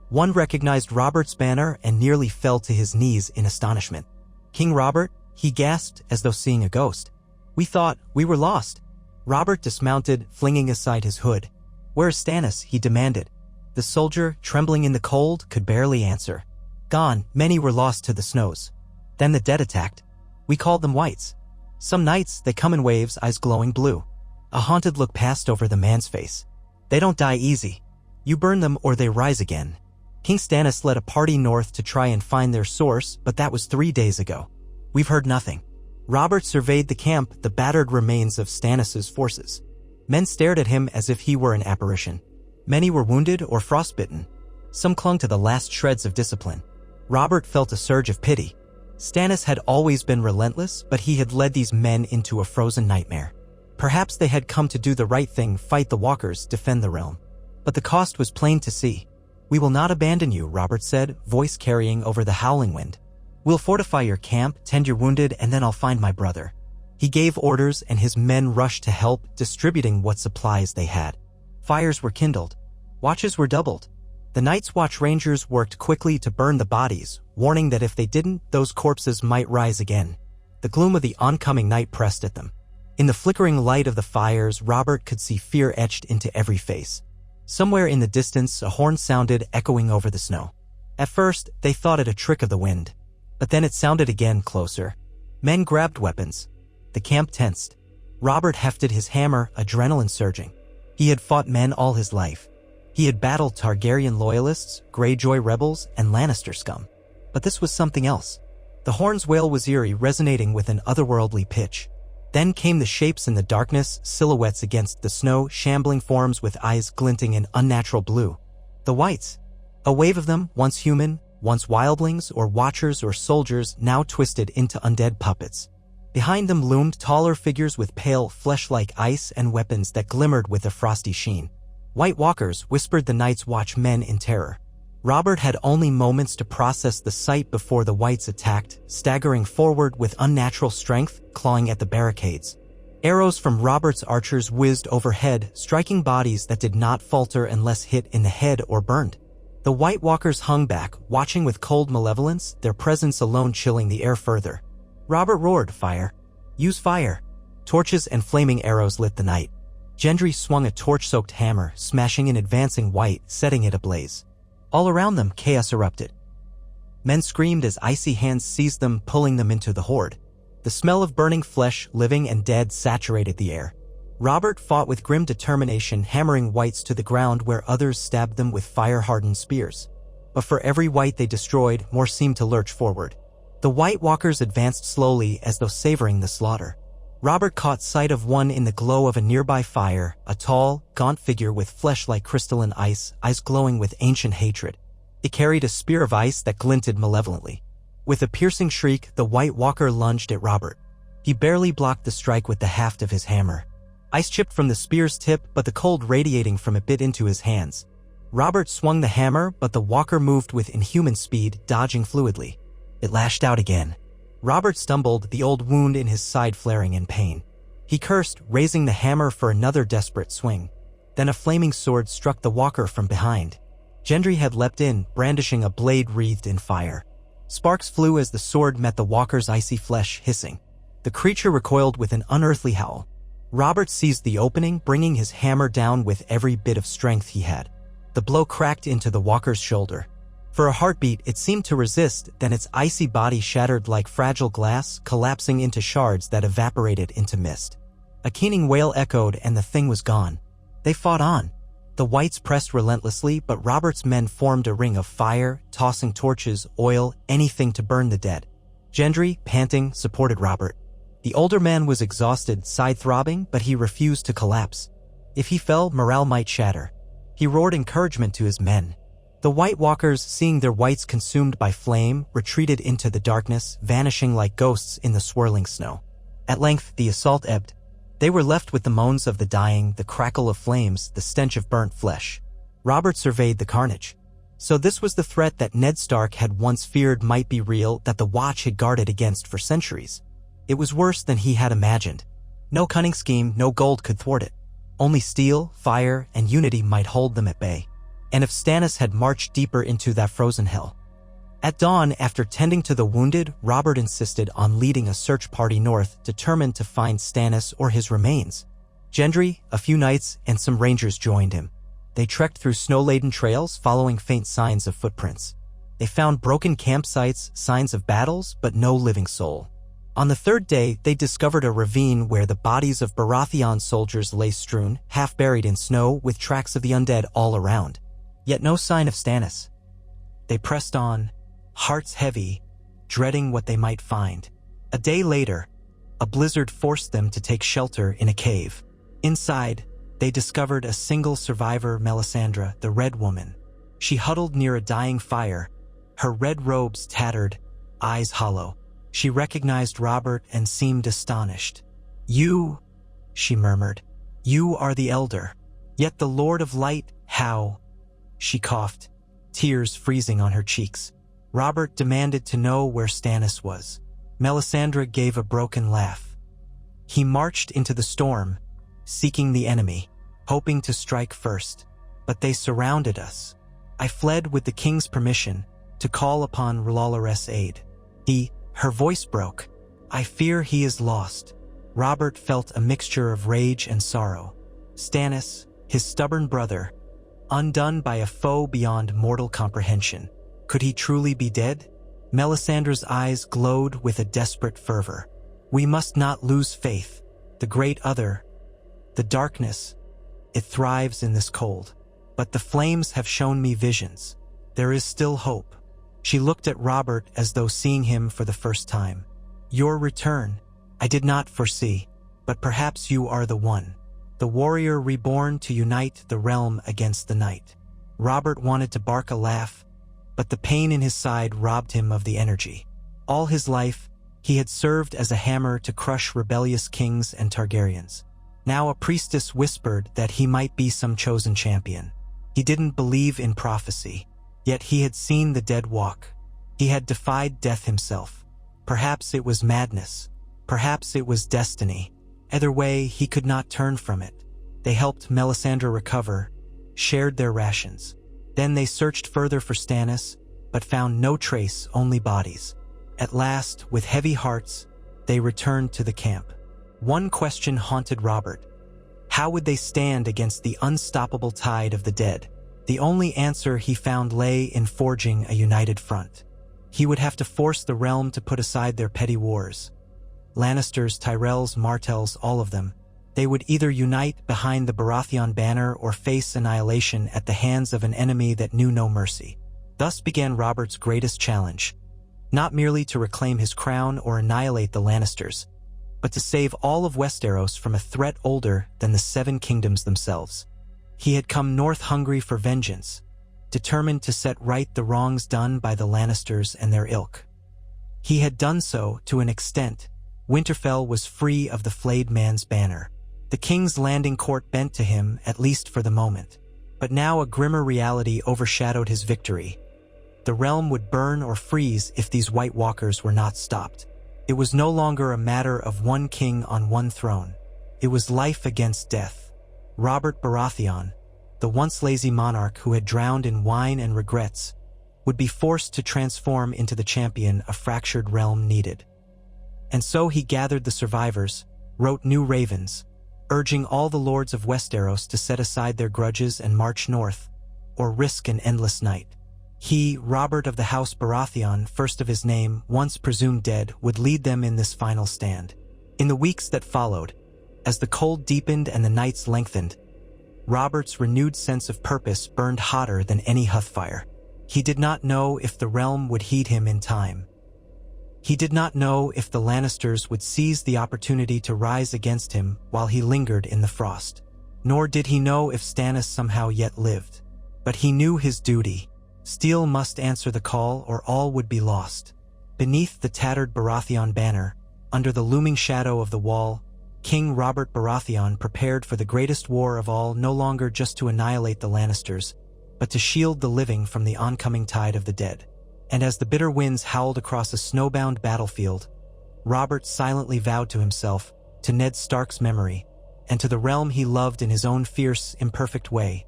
One recognized Robert's banner and nearly fell to his knees in astonishment. "King Robert," he gasped as though seeing a ghost. "We thought we were lost." Robert dismounted, flinging aside his hood. "Where is Stannis?" he demanded. The soldier, trembling in the cold, could barely answer. "Gone, many were lost to the snows. Then the dead attacked. We called them whites. Some nights they come in waves, eyes glowing blue." A haunted look passed over the man's face. "They don't die easy. You burn them or they rise again." King Stannis led a party north to try and find their source, but that was 3 days ago. "We've heard nothing." Robert surveyed the camp, the battered remains of Stannis's forces. Men stared at him as if he were an apparition. Many were wounded or frostbitten. Some clung to the last shreds of discipline. Robert felt a surge of pity. Stannis had always been relentless, but he had led these men into a frozen nightmare. Perhaps they had come to do the right thing, fight the walkers, defend the realm. But the cost was plain to see. "We will not abandon you," Robert said, voice carrying over the howling wind. "We'll fortify your camp, tend your wounded, and then I'll find my brother." He gave orders and his men rushed to help, distributing what supplies they had. Fires were kindled. Watches were doubled. The Night's Watch Rangers worked quickly to burn the bodies, warning that if they didn't, those corpses might rise again. The gloom of the oncoming night pressed at them. In the flickering light of the fires, Robert could see fear etched into every face. Somewhere in the distance, a horn sounded, echoing over the snow. At first, they thought it a trick of the wind. But then it sounded again, closer. Men grabbed weapons. The camp tensed. Robert hefted his hammer, adrenaline surging. He had fought men all his life. He had battled Targaryen loyalists, Greyjoy rebels, and Lannister scum. But this was something else. The horn's wail was eerie, resonating with an otherworldly pitch. Then came the shapes in the darkness, silhouettes against the snow, shambling forms with eyes glinting in unnatural blue. The whites. A wave of them, once human, once wildlings or watchers or soldiers, now twisted into undead puppets. Behind them loomed taller figures with pale, flesh-like ice and weapons that glimmered with a frosty sheen. "White Walkers," whispered the Night's Watch men in terror. Robert had only moments to process the sight before the Whites attacked, staggering forward with unnatural strength, clawing at the barricades. Arrows from Robert's archers whizzed overhead, striking bodies that did not falter unless hit in the head or burned. The White Walkers hung back, watching with cold malevolence, their presence alone chilling the air further. Robert roared, "Fire! Use fire!" Torches and flaming arrows lit the night. Gendry swung a torch-soaked hammer, smashing an advancing White, setting it ablaze. All around them, chaos erupted. Men screamed as icy hands seized them, pulling them into the horde. The smell of burning flesh, living and dead, saturated the air. Robert fought with grim determination, hammering Whites to the ground where others stabbed them with fire-hardened spears. But for every White they destroyed, more seemed to lurch forward. The White Walkers advanced slowly, as though savoring the slaughter. Robert caught sight of one in the glow of a nearby fire, a tall, gaunt figure with flesh like crystalline ice, eyes glowing with ancient hatred. It carried a spear of ice that glinted malevolently. With a piercing shriek, the White Walker lunged at Robert. He barely blocked the strike with the haft of his hammer. Ice chipped from the spear's tip, but the cold radiating from it bit into his hands. Robert swung the hammer, but the walker moved with inhuman speed, dodging fluidly. It lashed out again. Robert stumbled, the old wound in his side flaring in pain. He cursed, raising the hammer for another desperate swing. Then a flaming sword struck the walker from behind. Gendry had leapt in, brandishing a blade wreathed in fire. Sparks flew as the sword met the walker's icy flesh, hissing. The creature recoiled with an unearthly howl. Robert seized the opening, bringing his hammer down with every bit of strength he had. The blow cracked into the walker's shoulder. For a heartbeat, it seemed to resist, then its icy body shattered like fragile glass, collapsing into shards that evaporated into mist. A keening wail echoed, and the thing was gone. They fought on. The Whites pressed relentlessly, but Robert's men formed a ring of fire, tossing torches, oil, anything to burn the dead. Gendry, panting, supported Robert. The older man was exhausted, side-throbbing, but he refused to collapse. If he fell, morale might shatter. He roared encouragement to his men. The White Walkers, seeing their Whites consumed by flame, retreated into the darkness, vanishing like ghosts in the swirling snow. At length, the assault ebbed. They were left with the moans of the dying, the crackle of flames, the stench of burnt flesh. Robert surveyed the carnage. So this was the threat that Ned Stark had once feared might be real, that the Watch had guarded against for centuries. It was worse than he had imagined. No cunning scheme, no gold could thwart it. Only steel, fire, and unity might hold them at bay. And if Stannis had marched deeper into that frozen hell. At dawn, after tending to the wounded, Robert insisted on leading a search party north, determined to find Stannis or his remains. Gendry, a few knights, and some rangers joined him. They trekked through snow-laden trails, following faint signs of footprints. They found broken campsites, signs of battles, but no living soul. On the third day, they discovered a ravine where the bodies of Baratheon soldiers lay strewn, half buried in snow, with tracks of the undead all around. Yet no sign of Stannis. They pressed on, hearts heavy, dreading what they might find. A day later, a blizzard forced them to take shelter in a cave. Inside, they discovered a single survivor, Melisandre, the Red Woman. She huddled near a dying fire, her red robes tattered, eyes hollow. She recognized Robert and seemed astonished. "You," she murmured, "you are the Elder. Yet the Lord of Light, how?" She coughed, tears freezing on her cheeks. Robert demanded to know where Stannis was. Melisandre gave a broken laugh. "He marched into the storm, seeking the enemy, hoping to strike first. But they surrounded us. I fled with the king's permission to call upon R'hlloreth's aid. Her voice broke. "I fear he is lost." Robert felt a mixture of rage and sorrow. Stannis, his stubborn brother, undone by a foe beyond mortal comprehension. Could he truly be dead? Melisandre's eyes glowed with a desperate fervor. "We must not lose faith. The great other, the darkness, it thrives in this cold. But the flames have shown me visions. There is still hope." She looked at Robert as though seeing him for the first time. "Your return, I did not foresee, but perhaps you are the one. The warrior reborn to unite the realm against the night." Robert wanted to bark a laugh, but the pain in his side robbed him of the energy. All his life, he had served as a hammer to crush rebellious kings and Targaryens. Now a priestess whispered that he might be some chosen champion. He didn't believe in prophecy, yet he had seen the dead walk. He had defied death himself. Perhaps it was madness. Perhaps it was destiny. Either way, he could not turn from it. They helped Melisandre recover, shared their rations. Then they searched further for Stannis, but found no trace, only bodies. At last, with heavy hearts, they returned to the camp. One question haunted Robert. How would they stand against the unstoppable tide of the dead? The only answer he found lay in forging a united front. He would have to force the realm to put aside their petty wars. Lannisters, Tyrells, Martells, all of them. They would either unite behind the Baratheon banner or face annihilation at the hands of an enemy that knew no mercy. Thus began Robert's greatest challenge. Not merely to reclaim his crown or annihilate the Lannisters, but to save all of Westeros from a threat older than the Seven Kingdoms themselves. He had come north hungry for vengeance, determined to set right the wrongs done by the Lannisters and their ilk. He had done so to an extent. Winterfell was free of the flayed man's banner. The King's Landing court bent to him, at least for the moment. But now a grimmer reality overshadowed his victory. The realm would burn or freeze if these White Walkers were not stopped. It was no longer a matter of one king on one throne. It was life against death. Robert Baratheon, the once lazy monarch who had drowned in wine and regrets, would be forced to transform into the champion a fractured realm needed. And so he gathered the survivors, wrote new ravens, urging all the lords of Westeros to set aside their grudges and march north, or risk an endless night. He, Robert of the House Baratheon, first of his name, once presumed dead, would lead them in this final stand. In the weeks that followed, as the cold deepened and the nights lengthened, Robert's renewed sense of purpose burned hotter than any hearthfire. He did not know if the realm would heed him in time. He did not know if the Lannisters would seize the opportunity to rise against him while he lingered in the frost. Nor did he know if Stannis somehow yet lived. But he knew his duty. Steel must answer the call or all would be lost. Beneath the tattered Baratheon banner, under the looming shadow of the wall, King Robert Baratheon prepared for the greatest war of all, no longer just to annihilate the Lannisters, but to shield the living from the oncoming tide of the dead. And as the bitter winds howled across a snowbound battlefield, Robert silently vowed to himself, to Ned Stark's memory, and to the realm he loved in his own fierce, imperfect way,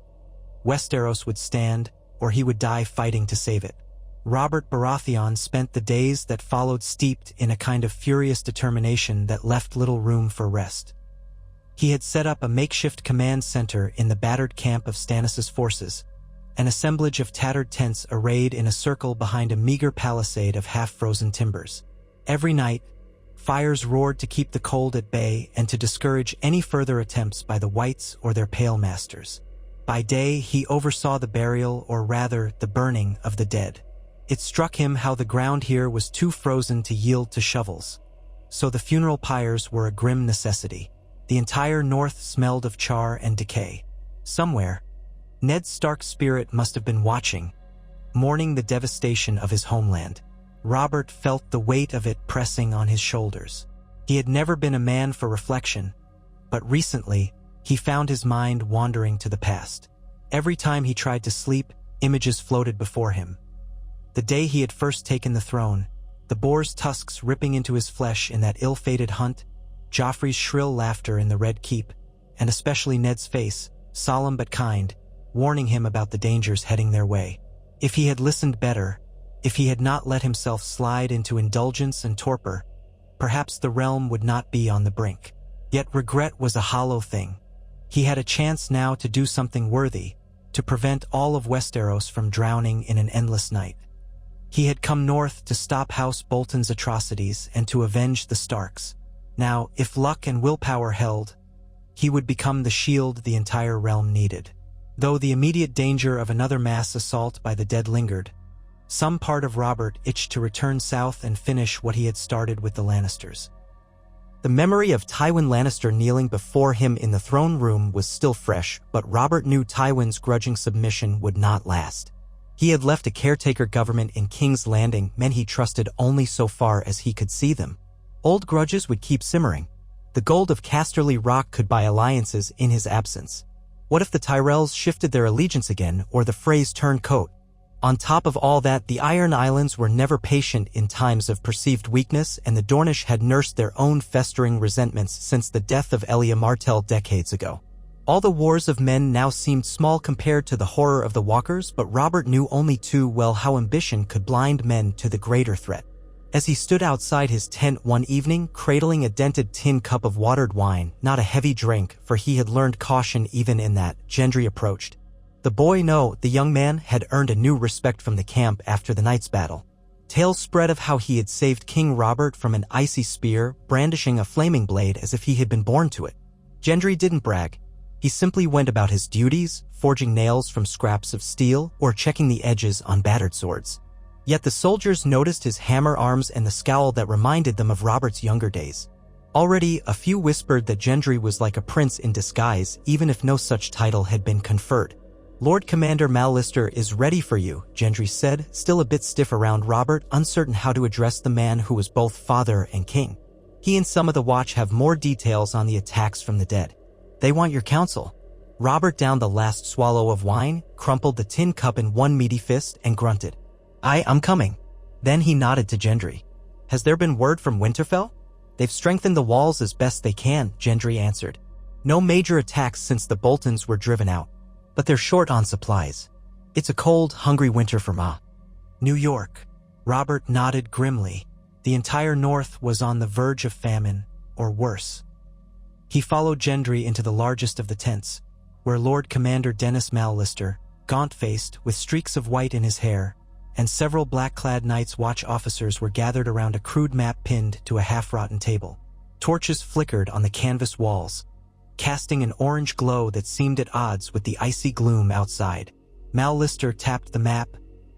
Westeros would stand, or he would die fighting to save it. Robert Baratheon spent the days that followed steeped in a kind of furious determination that left little room for rest. He had set up a makeshift command center in the battered camp of Stannis' forces, an assemblage of tattered tents arrayed in a circle behind a meager palisade of half-frozen timbers. Every night, fires roared to keep the cold at bay and to discourage any further attempts by the Whites or their Pale Masters. By day, he oversaw the burial, or rather, the burning of the dead. It struck him how the ground here was too frozen to yield to shovels. So the funeral pyres were a grim necessity. The entire north smelled of char and decay. Somewhere, Ned Stark's spirit must have been watching, mourning the devastation of his homeland. Robert felt the weight of it pressing on his shoulders. He had never been a man for reflection, but recently, he found his mind wandering to the past. Every time he tried to sleep, images floated before him. The day he had first taken the throne, the boar's tusks ripping into his flesh in that ill-fated hunt, Joffrey's shrill laughter in the Red Keep, and especially Ned's face, solemn but kind, warning him about the dangers heading their way. If he had listened better, if he had not let himself slide into indulgence and torpor, perhaps the realm would not be on the brink. Yet regret was a hollow thing. He had a chance now to do something worthy, to prevent all of Westeros from drowning in an endless night. He had come north to stop House Bolton's atrocities and to avenge the Starks. Now, if luck and willpower held, he would become the shield the entire realm needed. Though the immediate danger of another mass assault by the dead lingered, some part of Robert itched to return south and finish what he had started with the Lannisters. The memory of Tywin Lannister kneeling before him in the throne room was still fresh, but Robert knew Tywin's grudging submission would not last. He had left a caretaker government in King's Landing, men he trusted only so far as he could see them. Old grudges would keep simmering. The gold of Casterly Rock could buy alliances in his absence. What if the Tyrells shifted their allegiance again, or the Freys turned coat? On top of all that, the Iron Islands were never patient in times of perceived weakness, and the Dornish had nursed their own festering resentments since the death of Elia Martell decades ago. All the wars of men now seemed small compared to the horror of the Walkers, but Robert knew only too well how ambition could blind men to the greater threat. As he stood outside his tent one evening, cradling a dented tin cup of watered wine, not a heavy drink, for he had learned caution even in that, Gendry approached. The young man had earned a new respect from the camp after the night's battle. Tales spread of how he had saved King Robert from an icy spear, brandishing a flaming blade as if he had been born to it. Gendry didn't brag. He simply went about his duties, forging nails from scraps of steel or checking the edges on battered swords. Yet the soldiers noticed his hammer arms and the scowl that reminded them of Robert's younger days. Already, a few whispered that Gendry was like a prince in disguise, even if no such title had been conferred. "Lord Commander Mallister is ready for you," Gendry said, still a bit stiff around Robert, uncertain how to address the man who was both father and king. "He and some of the Watch have more details on the attacks from the dead. They want your counsel." Robert downed the last swallow of wine, crumpled the tin cup in one meaty fist, and grunted. I'm coming." Then he nodded to Gendry. "Has there been word from Winterfell?" "They've strengthened the walls as best they can," Gendry answered. "No major attacks since the Boltons were driven out. But they're short on supplies. It's a cold, hungry winter for New York." Robert nodded grimly. The entire North was on the verge of famine, or worse. He followed Gendry into the largest of the tents, where Lord Commander Dennis Mallister, gaunt-faced, with streaks of white in his hair, and several black-clad Night's Watch officers were gathered around a crude map pinned to a half-rotten table. Torches flickered on the canvas walls, casting an orange glow that seemed at odds with the icy gloom outside. Mallister tapped the map,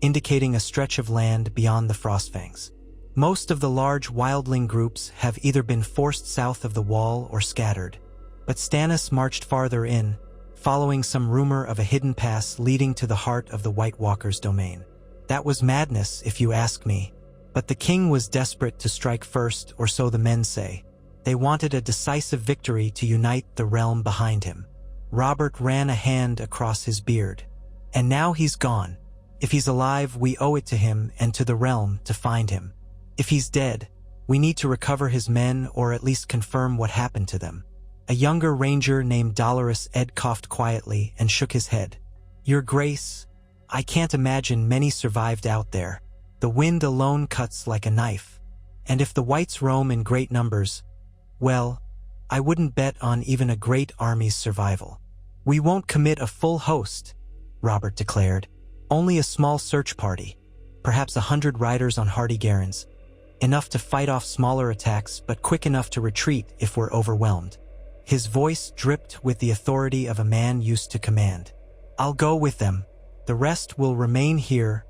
indicating a stretch of land beyond the Frostfangs. Most of the large wildling groups have either been forced south of the wall or scattered, but Stannis marched farther in, following some rumor of a hidden pass leading to the heart of the White Walkers' domain. That was madness, if you ask me, but the king was desperate to strike first, or so the men say. They wanted a decisive victory to unite the realm behind him. Robert ran a hand across his beard. "And now he's gone. If he's alive, we owe it to him and to the realm to find him. If he's dead, we need to recover his men or at least confirm what happened to them." A younger ranger named Dolorous Ed coughed quietly and shook his head. "Your Grace, I can't imagine many survived out there. The wind alone cuts like a knife. And if the whites roam in great numbers, well, I wouldn't bet on even a great army's survival." "We won't commit a full host," Robert declared. "Only a small search party, perhaps 100 riders on hardy Garrons, enough to fight off smaller attacks but quick enough to retreat if we're overwhelmed." His voice dripped with the authority of a man used to command. "I'll go with them. The rest will remain here,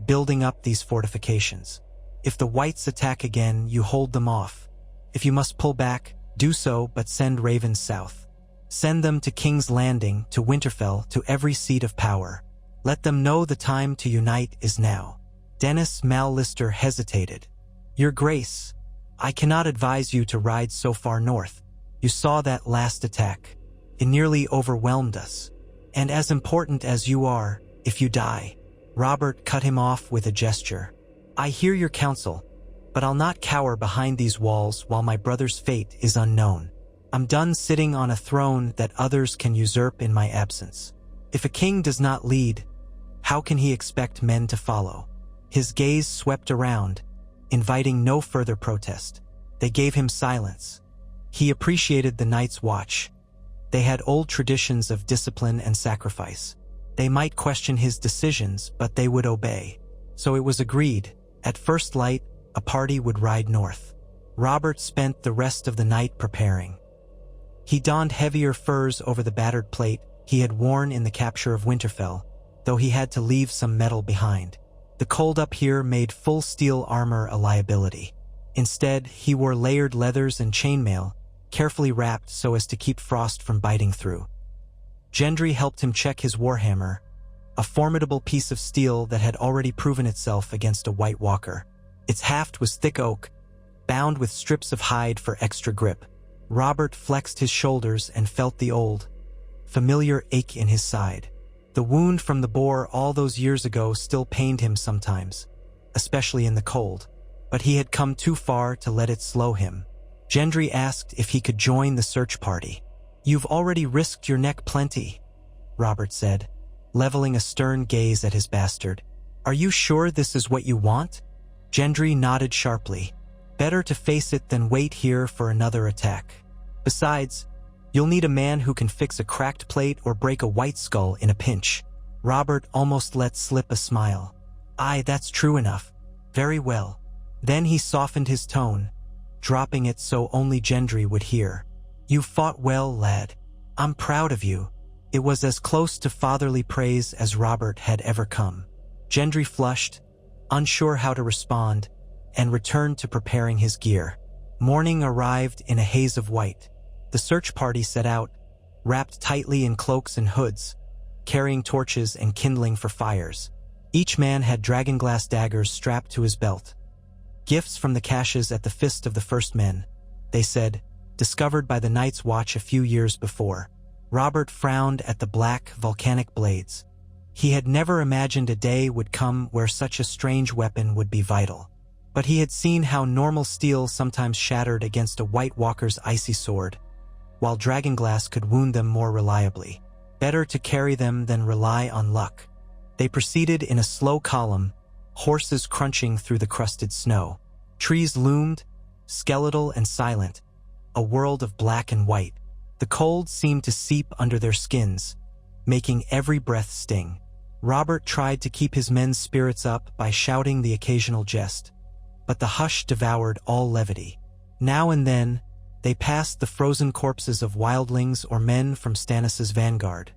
building up these fortifications. If the whites attack again, you hold them off. If you must pull back, do so, but send ravens south. Send them to King's Landing, to Winterfell, to every seat of power. Let them know the time to unite is now." Dennis Mallister hesitated. "Your Grace, I cannot advise you to ride so far north. You saw that last attack. It nearly overwhelmed us. And as important as you are, if you die." Robert cut him off with a gesture. "I hear your counsel, but I'll not cower behind these walls while my brother's fate is unknown. I'm done sitting on a throne that others can usurp in my absence. If a king does not lead, how can he expect men to follow?" His gaze swept around, inviting no further protest. They gave him silence. He appreciated the Night's Watch. They had old traditions of discipline and sacrifice. They might question his decisions, but they would obey. So it was agreed, at first light, a party would ride north. Robert spent the rest of the night preparing. He donned heavier furs over the battered plate he had worn in the capture of Winterfell, though he had to leave some metal behind. The cold up here made full steel armor a liability. Instead, he wore layered leathers and chainmail, carefully wrapped so as to keep frost from biting through. Gendry helped him check his warhammer, a formidable piece of steel that had already proven itself against a White Walker. Its haft was thick oak, bound with strips of hide for extra grip. Robert flexed his shoulders and felt the old, familiar ache in his side. The wound from the boar all those years ago still pained him sometimes, especially in the cold, but he had come too far to let it slow him. Gendry asked if he could join the search party. "You've already risked your neck plenty," Robert said, leveling a stern gaze at his bastard. "Are you sure this is what you want?" Gendry nodded sharply. "Better to face it than wait here for another attack. Besides, you'll need a man who can fix a cracked plate or break a white skull in a pinch." Robert almost let slip a smile. "Aye, that's true enough. Very well." Then he softened his tone, dropping it so only Gendry would hear. "You fought well, lad. I'm proud of you." It was as close to fatherly praise as Robert had ever come. Gendry flushed, unsure how to respond, and returned to preparing his gear. Morning arrived in a haze of white. The search party set out, wrapped tightly in cloaks and hoods, carrying torches and kindling for fires. Each man had dragonglass daggers strapped to his belt. Gifts from the caches at the Fist of the First Men, they said, discovered by the Night's Watch a few years before. Robert frowned at the black, volcanic blades. He had never imagined a day would come where such a strange weapon would be vital. But he had seen how normal steel sometimes shattered against a White Walker's icy sword, while dragonglass could wound them more reliably. Better to carry them than rely on luck. They proceeded in a slow column, horses crunching through the crusted snow. Trees loomed, skeletal and silent, a world of black and white. The cold seemed to seep under their skins, making every breath sting. Robert tried to keep his men's spirits up by shouting the occasional jest, but the hush devoured all levity. Now and then, they passed the frozen corpses of wildlings or men from Stannis' vanguard,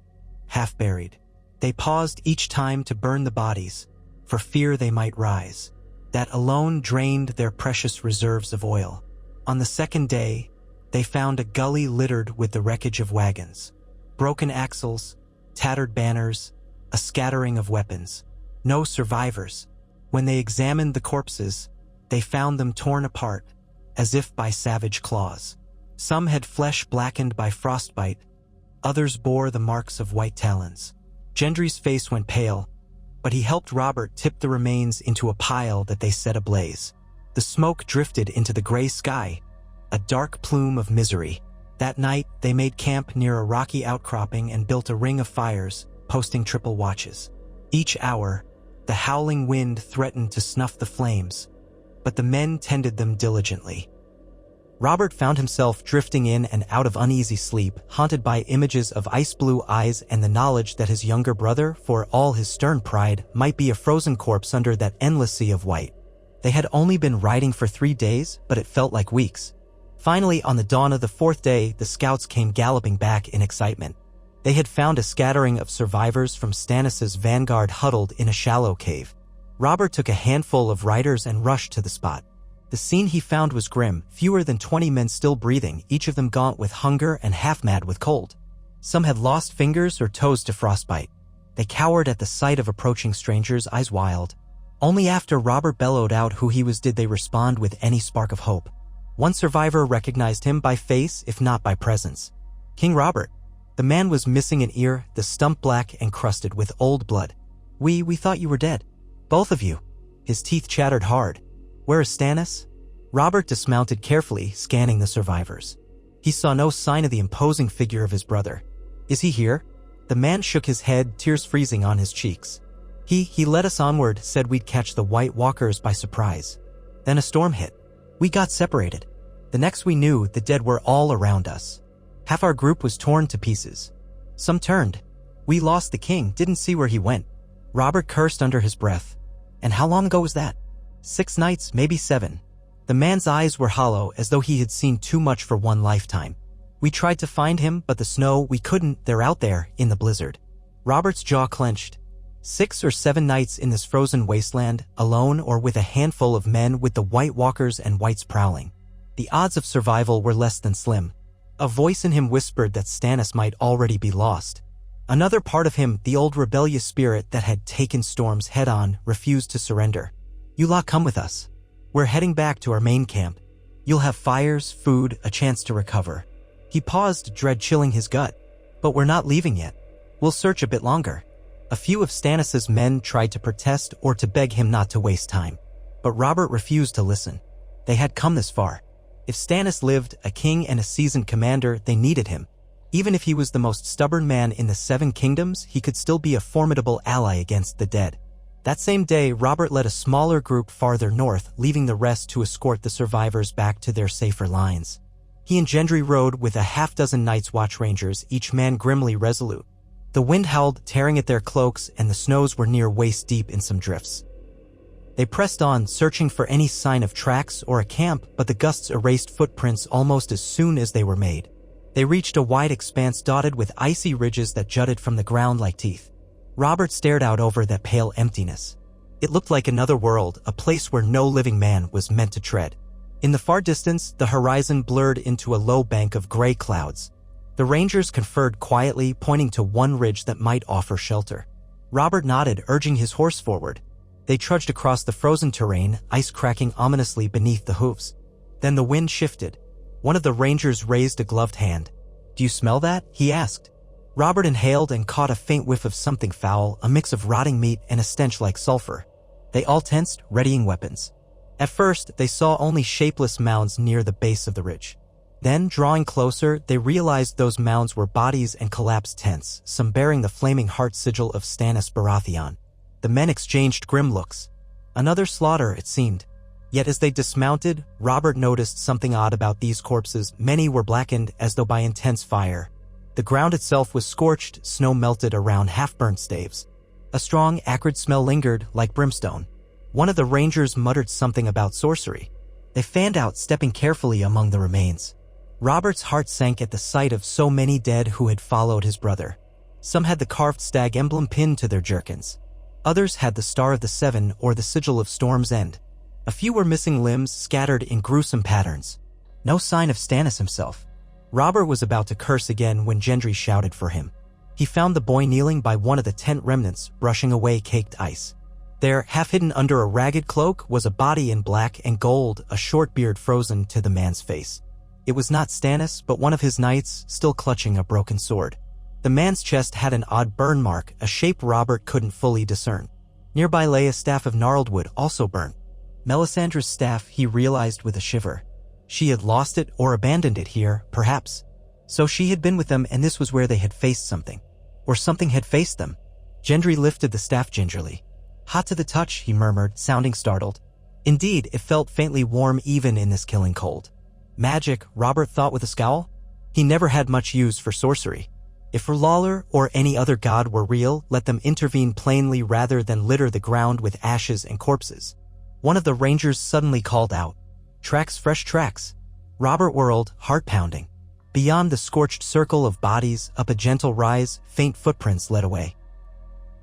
half buried. They paused each time to burn the bodies, for fear they might rise. That alone drained their precious reserves of oil. On the second day, they found a gully littered with the wreckage of wagons, broken axles, tattered banners, a scattering of weapons. No survivors. When they examined the corpses, they found them torn apart, as if by savage claws. Some had flesh blackened by frostbite, others bore the marks of white talons. Gendry's face went pale, but he helped Robert tip the remains into a pile that they set ablaze. The smoke drifted into the gray sky, a dark plume of misery. That night, they made camp near a rocky outcropping and built a ring of fires, posting triple watches. Each hour, the howling wind threatened to snuff the flames, but the men tended them diligently. Robert found himself drifting in and out of uneasy sleep, haunted by images of ice-blue eyes and the knowledge that his younger brother, for all his stern pride, might be a frozen corpse under that endless sea of white. They had only been riding for 3 days, but it felt like weeks. Finally, on the dawn of the 4th day, the scouts came galloping back in excitement. They had found a scattering of survivors from Stannis' vanguard huddled in a shallow cave. Robert took a handful of riders and rushed to the spot. The scene he found was grim, fewer than 20 men still breathing, each of them gaunt with hunger and half-mad with cold. Some had lost fingers or toes to frostbite. They cowered at the sight of approaching strangers, eyes wild. Only after Robert bellowed out who he was did they respond with any spark of hope. One survivor recognized him by face, if not by presence. King Robert. The man was missing an ear, the stump black and crusted with old blood. We thought you were dead. Both of you." His teeth chattered hard. "Where is Stannis?" Robert dismounted carefully, scanning the survivors. He saw no sign of the imposing figure of his brother. "Is he here?" The man shook his head, tears freezing on his cheeks. He led us onward, said we'd catch the White Walkers by surprise. Then a storm hit. We got separated. The next we knew, the dead were all around us. Half our group was torn to pieces. Some turned. We lost the king, didn't see where he went." Robert cursed under his breath. "And how long ago was that?" 6 nights, maybe 7. The man's eyes were hollow, as though he had seen too much for one lifetime. "We tried to find him, but the snow, we couldn't. They're out there, in the blizzard." Robert's jaw clenched. 6 or 7 nights in this frozen wasteland, alone or with a handful of men with the White Walkers and Whites prowling. The odds of survival were less than slim. A voice in him whispered that Stannis might already be lost. Another part of him, the old rebellious spirit that had taken storms head-on, refused to surrender. "You lot come with us. We're heading back to our main camp. You'll have fires, food, a chance to recover. He paused, dread chilling his gut. But we're not leaving yet. We'll search a bit longer. A few of Stannis's men tried to protest or to beg him not to waste time. But Robert refused to listen. They had come this far. If Stannis lived, a king and a seasoned commander, they needed him. Even if he was the most stubborn man in the Seven Kingdoms, he could still be a formidable ally against the dead. That same day, Robert led a smaller group farther north, leaving the rest to escort the survivors back to their safer lines. He and Gendry rode with a half-dozen Night's Watch Rangers, each man grimly resolute. The wind howled, tearing at their cloaks, and the snows were near waist-deep in some drifts. They pressed on, searching for any sign of tracks or a camp, but the gusts erased footprints almost as soon as they were made. They reached a wide expanse dotted with icy ridges that jutted from the ground like teeth. Robert stared out over that pale emptiness. It looked like another world, a place where no living man was meant to tread. In the far distance, the horizon blurred into a low bank of gray clouds. The Rangers conferred quietly, pointing to one ridge that might offer shelter. Robert nodded, urging his horse forward. They trudged across the frozen terrain, ice cracking ominously beneath the hooves. Then the wind shifted. One of the Rangers raised a gloved hand. "Do you smell that?" he asked. Robert inhaled and caught a faint whiff of something foul, a mix of rotting meat and a stench like sulfur. They all tensed, readying weapons. At first, they saw only shapeless mounds near the base of the ridge. Then, drawing closer, they realized those mounds were bodies and collapsed tents, some bearing the flaming heart sigil of Stannis Baratheon. The men exchanged grim looks. Another slaughter, it seemed. Yet as they dismounted, Robert noticed something odd about these corpses. Many were blackened as though by intense fire. The ground itself was scorched, snow melted around half-burnt staves. A strong, acrid smell lingered, like brimstone. One of the Rangers muttered something about sorcery. They fanned out, stepping carefully among the remains. Robert's heart sank at the sight of so many dead who had followed his brother. Some had the carved stag emblem pinned to their jerkins. Others had the Star of the Seven or the sigil of Storm's End. A few were missing limbs, scattered in gruesome patterns. No sign of Stannis himself. Robert was about to curse again when Gendry shouted for him. He found the boy kneeling by one of the tent remnants, brushing away caked ice. There, half hidden under a ragged cloak, was a body in black and gold, a short beard frozen to the man's face. It was not Stannis, but one of his knights, still clutching a broken sword. The man's chest had an odd burn mark, a shape Robert couldn't fully discern. Nearby lay a staff of gnarled wood, also burnt. Melisandre's staff, he realized with a shiver. She had lost it or abandoned it here, perhaps. So she had been with them, and this was where they had faced something. Or something had faced them. Gendry lifted the staff gingerly. "Hot to the touch," he murmured, sounding startled. Indeed, it felt faintly warm even in this killing cold. Magic, Robert thought with a scowl. He never had much use for sorcery. If Lawler or any other god were real, let them intervene plainly rather than litter the ground with ashes and corpses. One of the Rangers suddenly called out. "Tracks, fresh tracks." Robert whirled, heart pounding. Beyond the scorched circle of bodies, up a gentle rise, faint footprints led away.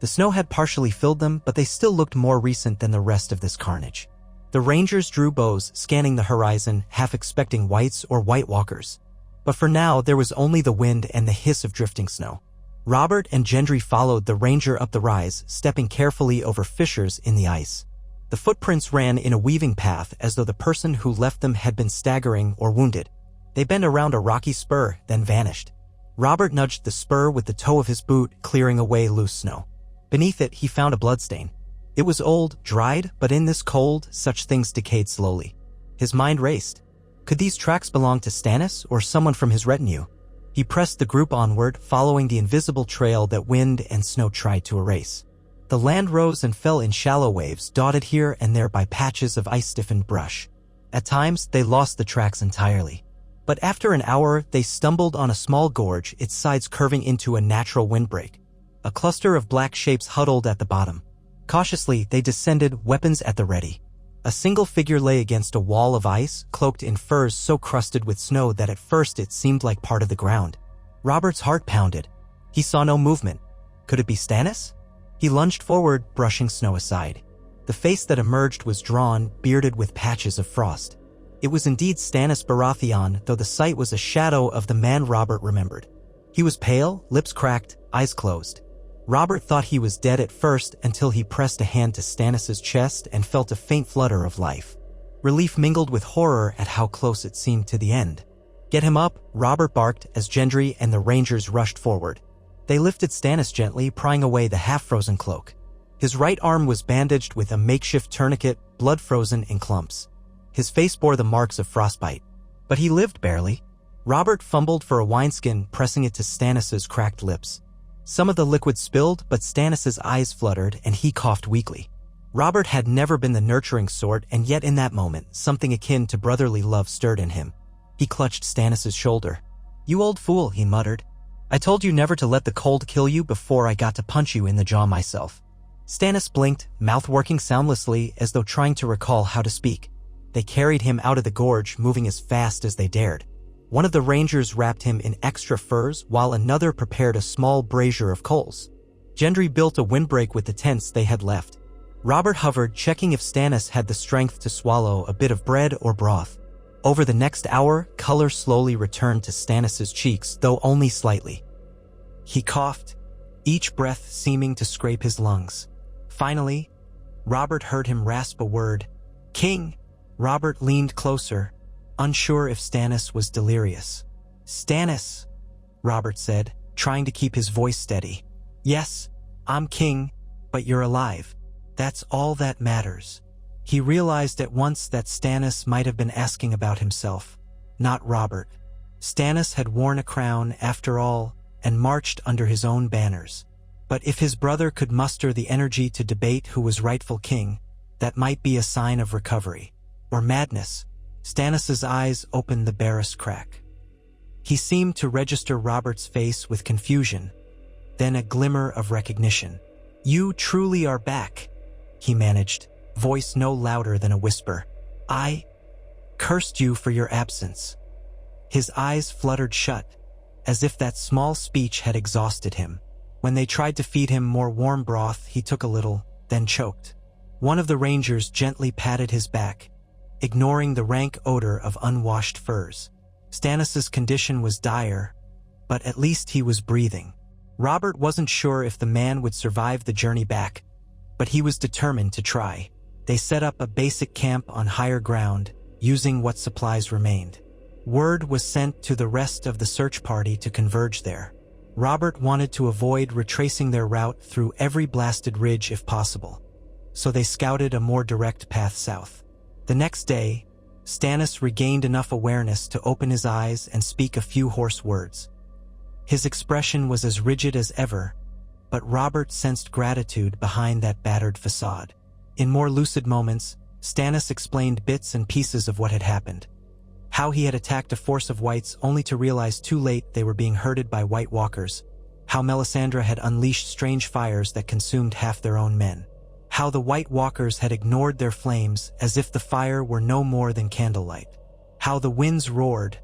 The snow had partially filled them, but they still looked more recent than the rest of this carnage. The Rangers drew bows, scanning the horizon, half expecting whites or white walkers. But for now, there was only the wind and the hiss of drifting snow. Robert and Gendry followed the Ranger up the rise, stepping carefully over fissures in the ice. The footprints ran in a weaving path as though the person who left them had been staggering or wounded. They bent around a rocky spur, then vanished. Robert nudged the spur with the toe of his boot, clearing away loose snow. Beneath it, he found a bloodstain. It was old, dried, but in this cold, such things decayed slowly. His mind raced. Could these tracks belong to Stannis or someone from his retinue? He pressed the group onward, following the invisible trail that wind and snow tried to erase. The land rose and fell in shallow waves, dotted here and there by patches of ice-stiffened brush. At times, they lost the tracks entirely. But after an hour, they stumbled on a small gorge, its sides curving into a natural windbreak. A cluster of black shapes huddled at the bottom. Cautiously, they descended, weapons at the ready. A single figure lay against a wall of ice, cloaked in furs so crusted with snow that at first it seemed like part of the ground. Robert's heart pounded. He saw no movement. Could it be Stannis? He lunged forward, brushing snow aside. The face that emerged was drawn, bearded with patches of frost. It was indeed Stannis Baratheon, though the sight was a shadow of the man Robert remembered. He was pale, lips cracked, eyes closed. Robert thought he was dead at first until he pressed a hand to Stannis's chest and felt a faint flutter of life. relief mingled with horror at how close it seemed to the end. "Get him up," Robert barked as Gendry and the Rangers rushed forward. They lifted Stannis gently, prying away the half-frozen cloak. His right arm was bandaged with a makeshift tourniquet, blood frozen in clumps. His face bore the marks of frostbite. But he lived barely. Robert fumbled for a wineskin, pressing it to Stannis's cracked lips. Some of the liquid spilled, but Stannis's eyes fluttered and he coughed weakly. Robert had never been the nurturing sort, and yet in that moment, something akin to brotherly love stirred in him. He clutched Stannis's shoulder. "You old fool," he muttered. "I told you never to let the cold kill you before I got to punch you in the jaw myself." Stannis blinked, mouth working soundlessly as though trying to recall how to speak. They carried him out of the gorge, moving as fast as they dared. One of the Rangers wrapped him in extra furs, while another prepared a small brazier of coals. Gendry built a windbreak with the tents they had left. Robert hovered, checking if Stannis had the strength to swallow a bit of bread or broth. Over the next hour, color slowly returned to Stannis's cheeks, though only slightly. He coughed, each breath seeming to scrape his lungs. Finally, Robert heard him rasp a word. "King!" Robert leaned closer, unsure if Stannis was delirious. "Stannis," Robert said, trying to keep his voice steady. "Yes, I'm king, but you're alive. That's all that matters." He realized at once that Stannis might have been asking about himself, not Robert. Stannis had worn a crown, after all, and marched under his own banners. But if his brother could muster the energy to debate who was rightful king, that might be a sign of recovery. Or madness. Stannis's eyes opened the barest crack. He seemed to register Robert's face with confusion, then a glimmer of recognition. "You truly are back," he managed, voice no louder than a whisper. "I cursed you for your absence." His eyes fluttered shut, as if that small speech had exhausted him. When they tried to feed him more warm broth, he took a little, then choked. One of the Rangers gently patted his back, ignoring the rank odor of unwashed furs. Stannis's condition was dire, but at least he was breathing. Robert wasn't sure if the man would survive the journey back, but he was determined to try. They set up a basic camp on higher ground, using what supplies remained. Word was sent to the rest of the search party to converge there. Robert wanted to avoid retracing their route through every blasted ridge if possible, so they scouted a more direct path south. The next day, Stannis regained enough awareness to open his eyes and speak a few hoarse words. His expression was as rigid as ever, but Robert sensed gratitude behind that battered facade. In more lucid moments, Stannis explained bits and pieces of what had happened. How he had attacked a force of whites only to realize too late they were being herded by White Walkers. How Melisandre had unleashed strange fires that consumed half their own men. How the White Walkers had ignored their flames as if the fire were no more than candlelight. How the winds roared,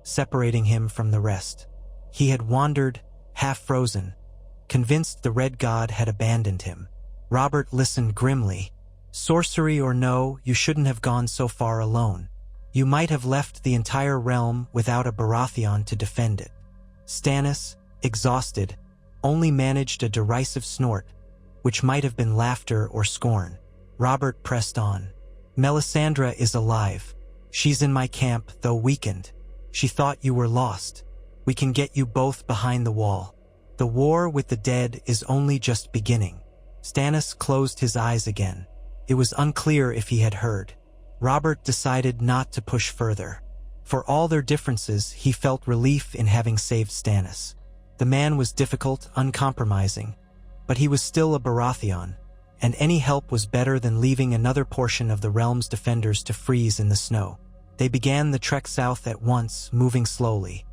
separating him from the rest. He had wandered, half frozen, convinced the Red God had abandoned him. Robert listened grimly. "Sorcery or no, you shouldn't have gone so far alone. You might have left the entire realm without a Baratheon to defend it." Stannis, exhausted, only managed a derisive snort, which might have been laughter or scorn. Robert pressed on. "Melisandre is alive. She's in my camp, though weakened. She thought you were lost. We can get you both behind the wall. The war with the dead is only just beginning." Stannis closed his eyes again. It was unclear if he had heard. Robert decided not to push further. For all their differences, he felt relief in having saved Stannis. The man was difficult, uncompromising, but he was still a Baratheon, and any help was better than leaving another portion of the realm's defenders to freeze in the snow. They began the trek south at once, moving slowly.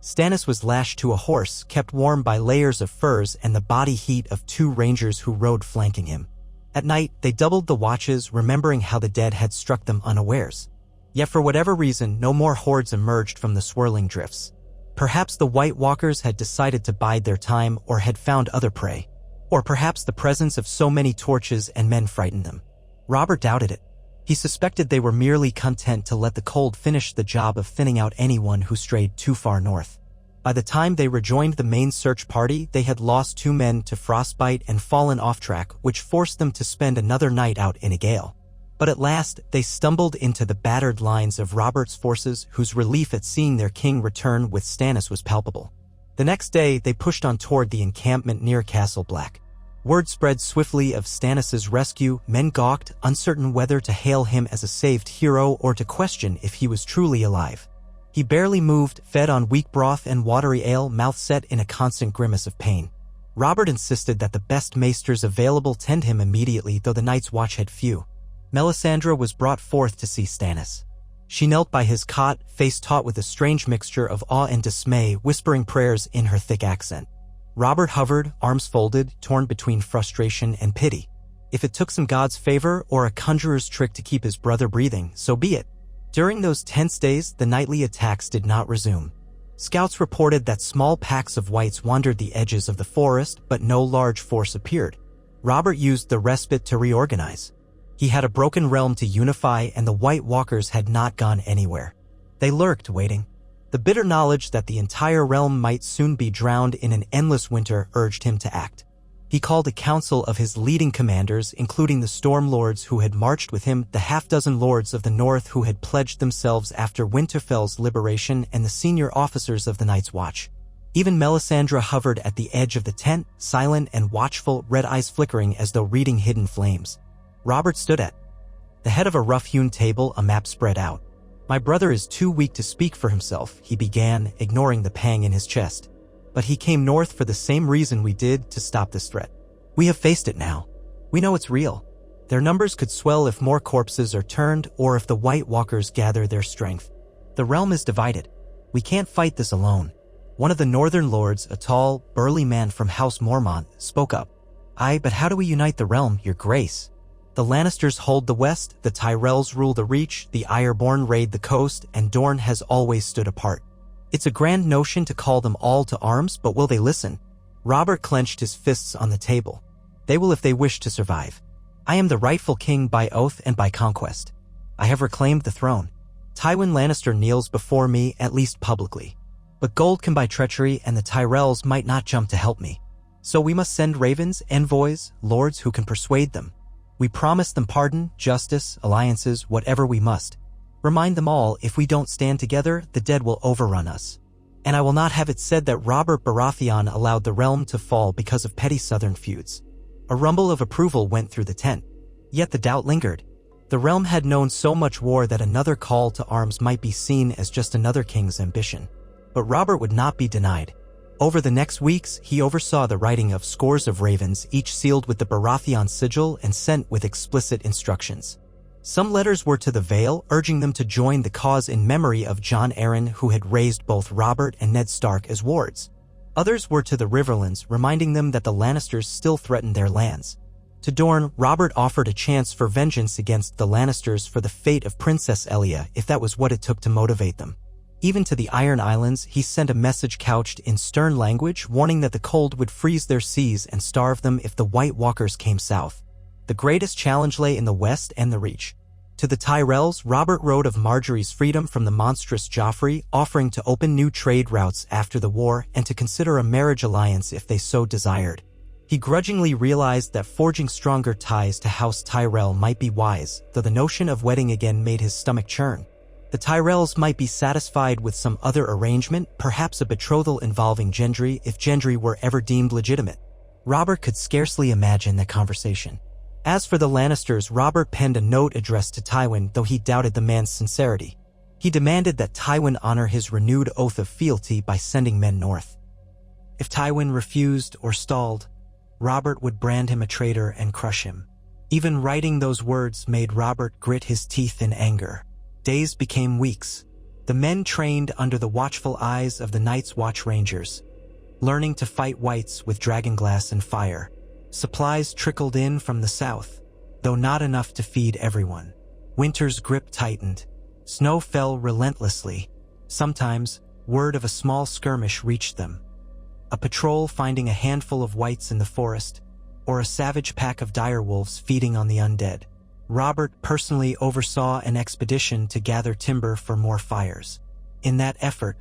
Stannis was lashed to a horse, kept warm by layers of furs and the body heat of 2 rangers who rode flanking him. At night, they doubled the watches, remembering how the dead had struck them unawares. Yet for whatever reason, no more hordes emerged from the swirling drifts. Perhaps the White Walkers had decided to bide their time or had found other prey. Or perhaps the presence of so many torches and men frightened them. Robert doubted it. He suspected they were merely content to let the cold finish the job of thinning out anyone who strayed too far north. By the time they rejoined the main search party, they had lost 2 men to frostbite and fallen off track, which forced them to spend another night out in a gale. But at last, they stumbled into the battered lines of Robert's forces, whose relief at seeing their king return with Stannis was palpable. The next day, they pushed on toward the encampment near Castle Black. Word spread swiftly of Stannis' rescue. Men gawked, uncertain whether to hail him as a saved hero or to question if he was truly alive. He barely moved, fed on weak broth and watery ale, mouth set in a constant grimace of pain. Robert insisted that the best maesters available tend him immediately, though the Night's Watch had few. Melisandre was brought forth to see Stannis. She knelt by his cot, face taut with a strange mixture of awe and dismay, whispering prayers in her thick accent. Robert hovered, arms folded, torn between frustration and pity. If it took some god's favor or a conjurer's trick to keep his brother breathing, so be it. During those tense days, the nightly attacks did not resume. Scouts reported that small packs of whites wandered the edges of the forest, but no large force appeared. Robert used the respite to reorganize. He had a broken realm to unify, and the White Walkers had not gone anywhere. They lurked, waiting. The bitter knowledge that the entire realm might soon be drowned in an endless winter urged him to act. He called a council of his leading commanders, including the Storm Lords who had marched with him, the half-dozen lords of the north who had pledged themselves after Winterfell's liberation, and the senior officers of the Night's Watch. Even Melisandre hovered at the edge of the tent, silent and watchful, red eyes flickering as though reading hidden flames. Robert stood at the head of a rough-hewn table, a map spread out. "My brother is too weak to speak for himself," he began, ignoring the pang in his chest. "But he came north for the same reason we did, to stop this threat. We have faced it now. We know it's real. Their numbers could swell if more corpses are turned, or if the White Walkers gather their strength. The realm is divided. We can't fight this alone." One of the northern lords, a tall, burly man from House Mormont, spoke up. "Aye, but how do we unite the realm, your grace? The Lannisters hold the west, the Tyrells rule the Reach, the Ironborn raid the coast, and Dorne has always stood apart. It's a grand notion to call them all to arms, but will they listen?" Robert clenched his fists on the table. "They will if they wish to survive. I am the rightful king by oath and by conquest. I have reclaimed the throne. Tywin Lannister kneels before me, at least publicly. But gold can buy treachery, and the Tyrells might not jump to help me. So we must send ravens, envoys, lords who can persuade them. We promise them pardon, justice, alliances, whatever we must. Remind them all, if we don't stand together, the dead will overrun us. And I will not have it said that Robert Baratheon allowed the realm to fall because of petty southern feuds." A rumble of approval went through the tent. Yet the doubt lingered. The realm had known so much war that another call to arms might be seen as just another king's ambition. But Robert would not be denied. Over the next weeks, he oversaw the writing of scores of ravens, each sealed with the Baratheon sigil and sent with explicit instructions. Some letters were to the Vale, urging them to join the cause in memory of Jon Arryn, who had raised both Robert and Ned Stark as wards. Others were to the Riverlands, reminding them that the Lannisters still threatened their lands. To Dorne, Robert offered a chance for vengeance against the Lannisters for the fate of Princess Elia, if that was what it took to motivate them. Even to the Iron Islands, he sent a message couched in stern language, warning that the cold would freeze their seas and starve them if the White Walkers came south. The greatest challenge lay in the west and the Reach. To the Tyrells, Robert wrote of Marjorie's freedom from the monstrous Joffrey, offering to open new trade routes after the war and to consider a marriage alliance if they so desired. He grudgingly realized that forging stronger ties to House Tyrell might be wise, though the notion of wedding again made his stomach churn. The Tyrells might be satisfied with some other arrangement, perhaps a betrothal involving Gendry if Gendry were ever deemed legitimate. Robert could scarcely imagine that conversation. As for the Lannisters, Robert penned a note addressed to Tywin, though he doubted the man's sincerity. He demanded that Tywin honor his renewed oath of fealty by sending men north. If Tywin refused or stalled, Robert would brand him a traitor and crush him. Even writing those words made Robert grit his teeth in anger. Days became weeks. The men trained under the watchful eyes of the Night's Watch Rangers, learning to fight whites with dragonglass and fire. Supplies trickled in from the south, though not enough to feed everyone. Winter's grip tightened. Snow fell relentlessly. Sometimes, word of a small skirmish reached them. A patrol finding a handful of whites in the forest, or a savage pack of direwolves feeding on the undead. Robert personally oversaw an expedition to gather timber for more fires. In that effort,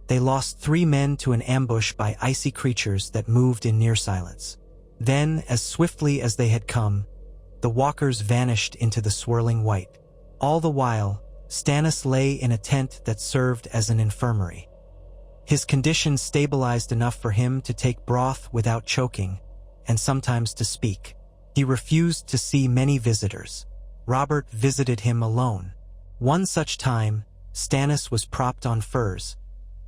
they lost 3 men to an ambush by icy creatures that moved in near silence. Then, as swiftly as they had come, The walkers vanished into the swirling white. All the while, Stannis lay in a tent that served as an infirmary. His condition stabilized enough for him to take broth without choking, and sometimes to speak. He refused to see many visitors. Robert visited him alone. One such time, Stannis was propped on furs,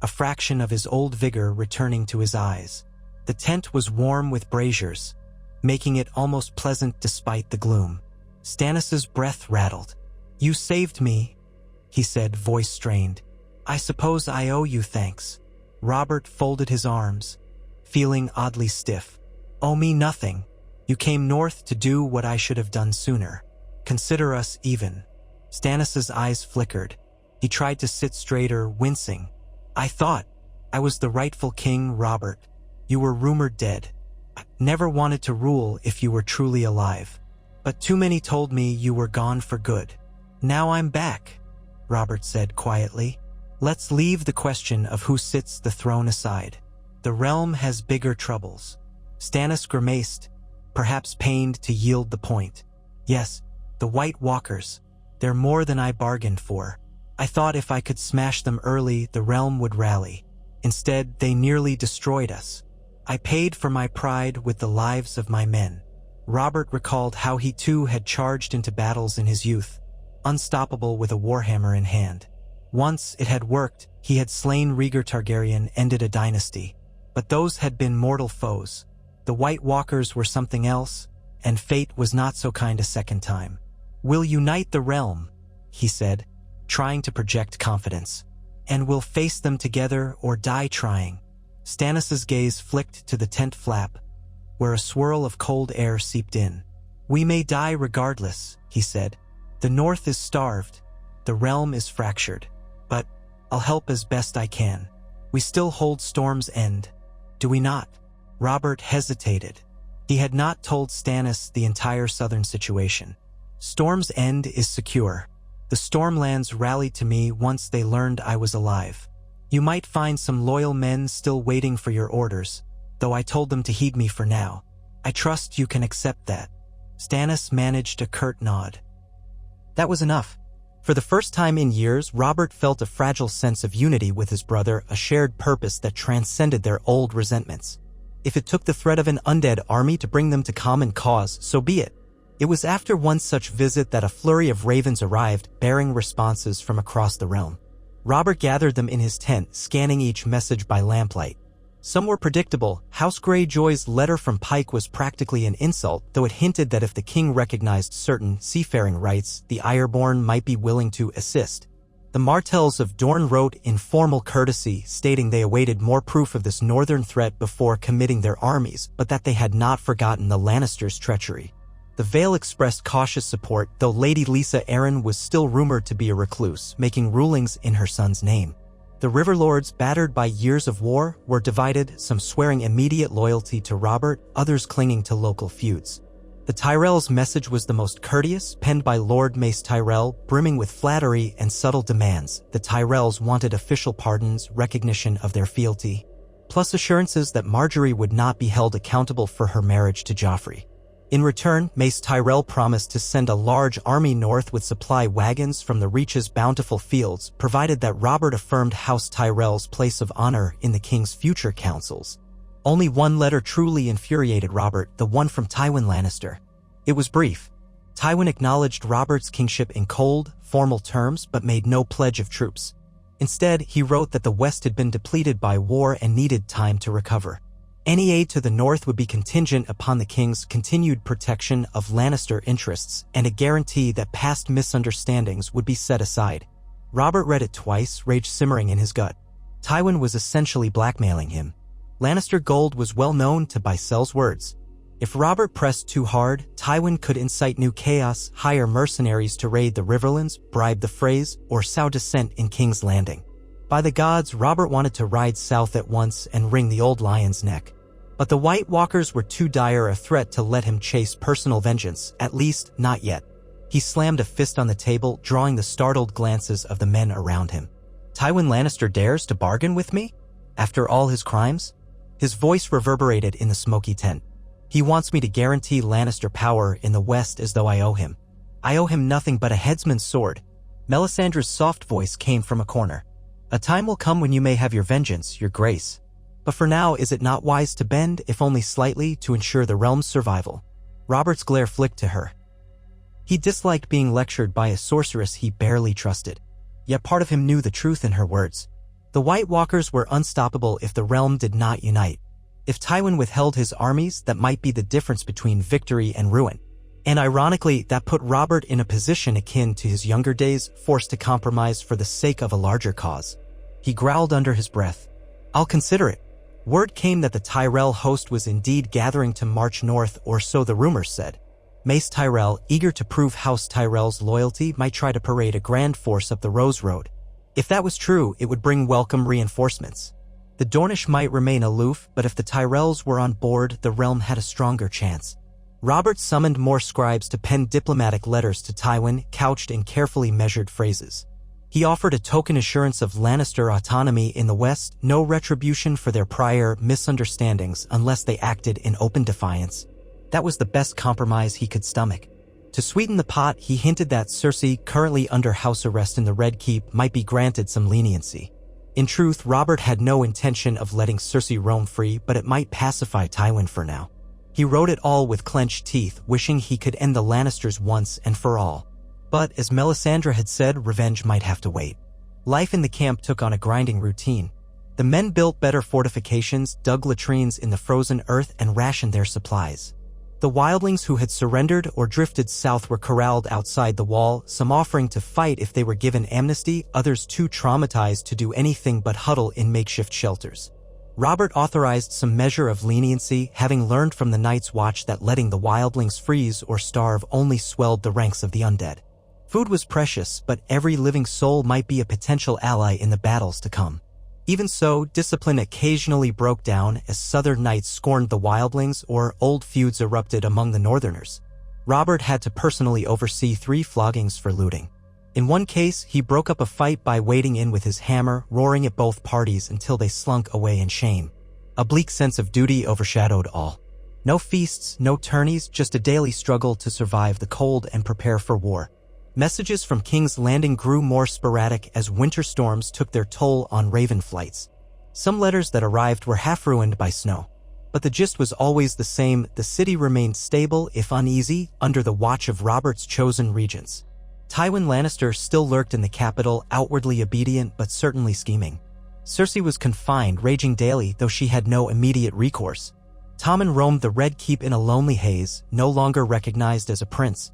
a fraction of his old vigor returning to his eyes. The tent was warm with braziers, making it almost pleasant despite the gloom. Stannis's breath rattled. "You saved me," he said, voice strained. "I suppose I owe you thanks." Robert folded his arms, feeling oddly stiff. "Owe me nothing. You came north to do what I should have done sooner. Consider us even." Stannis's eyes flickered. He tried to sit straighter, wincing. "I thought I was the rightful king, Robert. You were rumored dead. I never wanted to rule if you were truly alive. But too many told me you were gone for good. Now I'm back," Robert said quietly. "Let's leave the question of who sits the throne aside. The realm has bigger troubles." Stannis grimaced, perhaps pained to yield the point. "Yes, the White Walkers. They're more than I bargained for. I thought if I could smash them early, the realm would rally. Instead, they nearly destroyed us. I paid for my pride with the lives of my men." Robert recalled how he too had charged into battles in his youth, unstoppable with a warhammer in hand. Once it had worked, he had slain Rhaegar Targaryen, ended a dynasty. But those had been mortal foes. The White Walkers were something else, and fate was not so kind a second time. "We'll unite the realm," he said, trying to project confidence. "And we'll face them together or die trying." Stannis's gaze flicked to the tent flap, where a swirl of cold air seeped in. "We may die regardless," he said. "The North is starved. The realm is fractured. But I'll help as best I can. We still hold Storm's End, do we not?" Robert hesitated. He had not told Stannis the entire southern situation. "Storm's End is secure. The Stormlands rallied to me once they learned I was alive. You might find some loyal men still waiting for your orders, though I told them to heed me for now. I trust you can accept that." Stannis managed a curt nod. That was enough. For the first time in years, Robert felt a fragile sense of unity with his brother, a shared purpose that transcended their old resentments. If it took the threat of an undead army to bring them to common cause, so be it. It was after one such visit that a flurry of ravens arrived, bearing responses from across the realm. Robert gathered them in his tent, scanning each message by lamplight. Some were predictable. House Greyjoy's letter from Pike was practically an insult, though it hinted that if the king recognized certain seafaring rights, the Ironborn might be willing to assist. The Martells of Dorne wrote informal courtesy, stating they awaited more proof of this northern threat before committing their armies, but that they had not forgotten the Lannisters' treachery. The Vale expressed cautious support, though Lady Lisa Arryn was still rumored to be a recluse, making rulings in her son's name. The Riverlords, battered by years of war, were divided, some swearing immediate loyalty to Robert, others clinging to local feuds. The Tyrells' message was the most courteous, penned by Lord Mace Tyrell, brimming with flattery and subtle demands. The Tyrells wanted official pardons, recognition of their fealty, plus assurances that Margaery would not be held accountable for her marriage to Joffrey. In return, Mace Tyrell promised to send a large army north with supply wagons from the Reach's bountiful fields, provided that Robert affirmed House Tyrell's place of honor in the king's future councils. Only one letter truly infuriated Robert, the one from Tywin Lannister. It was brief. Tywin acknowledged Robert's kingship in cold, formal terms, but made no pledge of troops. Instead, he wrote that the West had been depleted by war and needed time to recover. Any aid to the north would be contingent upon the king's continued protection of Lannister interests and a guarantee that past misunderstandings would be set aside. Robert read it twice, rage simmering in his gut. Tywin was essentially blackmailing him. Lannister gold was well known to Bycel's words. If Robert pressed too hard, Tywin could incite new chaos, hire mercenaries to raid the Riverlands, bribe the Freys, or sow dissent in King's Landing. By the gods, Robert wanted to ride south at once and wring the old lion's neck. But the White Walkers were too dire a threat to let him chase personal vengeance, at least not yet. He slammed a fist on the table, drawing the startled glances of the men around him. Tywin Lannister dares to bargain with me? After all his crimes? His voice reverberated in the smoky tent. He wants me to guarantee Lannister power in the West as though I owe him. I owe him nothing but a headsman's sword. Melisandre's soft voice came from a corner. A time will come when you may have your vengeance, your grace. But for now, is it not wise to bend, if only slightly, to ensure the realm's survival? Robert's glare flicked to her. He disliked being lectured by a sorceress he barely trusted. Yet part of him knew the truth in her words. The White Walkers were unstoppable if the realm did not unite. If Tywin withheld his armies, that might be the difference between victory and ruin. And ironically, that put Robert in a position akin to his younger days, forced to compromise for the sake of a larger cause. He growled under his breath. I'll consider it. Word came that the Tyrell host was indeed gathering to march north, or so the rumors said. Mace Tyrell, eager to prove House Tyrell's loyalty, might try to parade a grand force up the Rose Road. If that was true, it would bring welcome reinforcements. The Dornish might remain aloof, but if the Tyrells were on board, the realm had a stronger chance. Robert summoned more scribes to pen diplomatic letters to Tywin, couched in carefully measured phrases. He offered a token assurance of Lannister autonomy in the West, no retribution for their prior misunderstandings unless they acted in open defiance. That was the best compromise he could stomach. To sweeten the pot, he hinted that Cersei, currently under house arrest in the Red Keep, might be granted some leniency. In truth, Robert had no intention of letting Cersei roam free, but it might pacify Tywin for now. He wrote it all with clenched teeth, wishing he could end the Lannisters once and for all. But, as Melisandre had said, revenge might have to wait. Life in the camp took on a grinding routine. The men built better fortifications, dug latrines in the frozen earth, and rationed their supplies. The wildlings who had surrendered or drifted south were corralled outside the wall, some offering to fight if they were given amnesty, others too traumatized to do anything but huddle in makeshift shelters. Robert authorized some measure of leniency, having learned from the Night's Watch that letting the wildlings freeze or starve only swelled the ranks of the undead. Food was precious, but every living soul might be a potential ally in the battles to come. Even so, discipline occasionally broke down as southern knights scorned the wildlings or old feuds erupted among the northerners. Robert had to personally oversee 3 floggings for looting. In one case, he broke up a fight by wading in with his hammer, roaring at both parties until they slunk away in shame. A bleak sense of duty overshadowed all. No feasts, no tourneys, just a daily struggle to survive the cold and prepare for war. Messages from King's Landing grew more sporadic as winter storms took their toll on raven flights. Some letters that arrived were half ruined by snow. But the gist was always the same: the city remained stable, if uneasy, under the watch of Robert's chosen regents. Tywin Lannister still lurked in the capital, outwardly obedient but certainly scheming. Cersei was confined, raging daily, though she had no immediate recourse. Tommen roamed the Red Keep in a lonely haze, no longer recognized as a prince.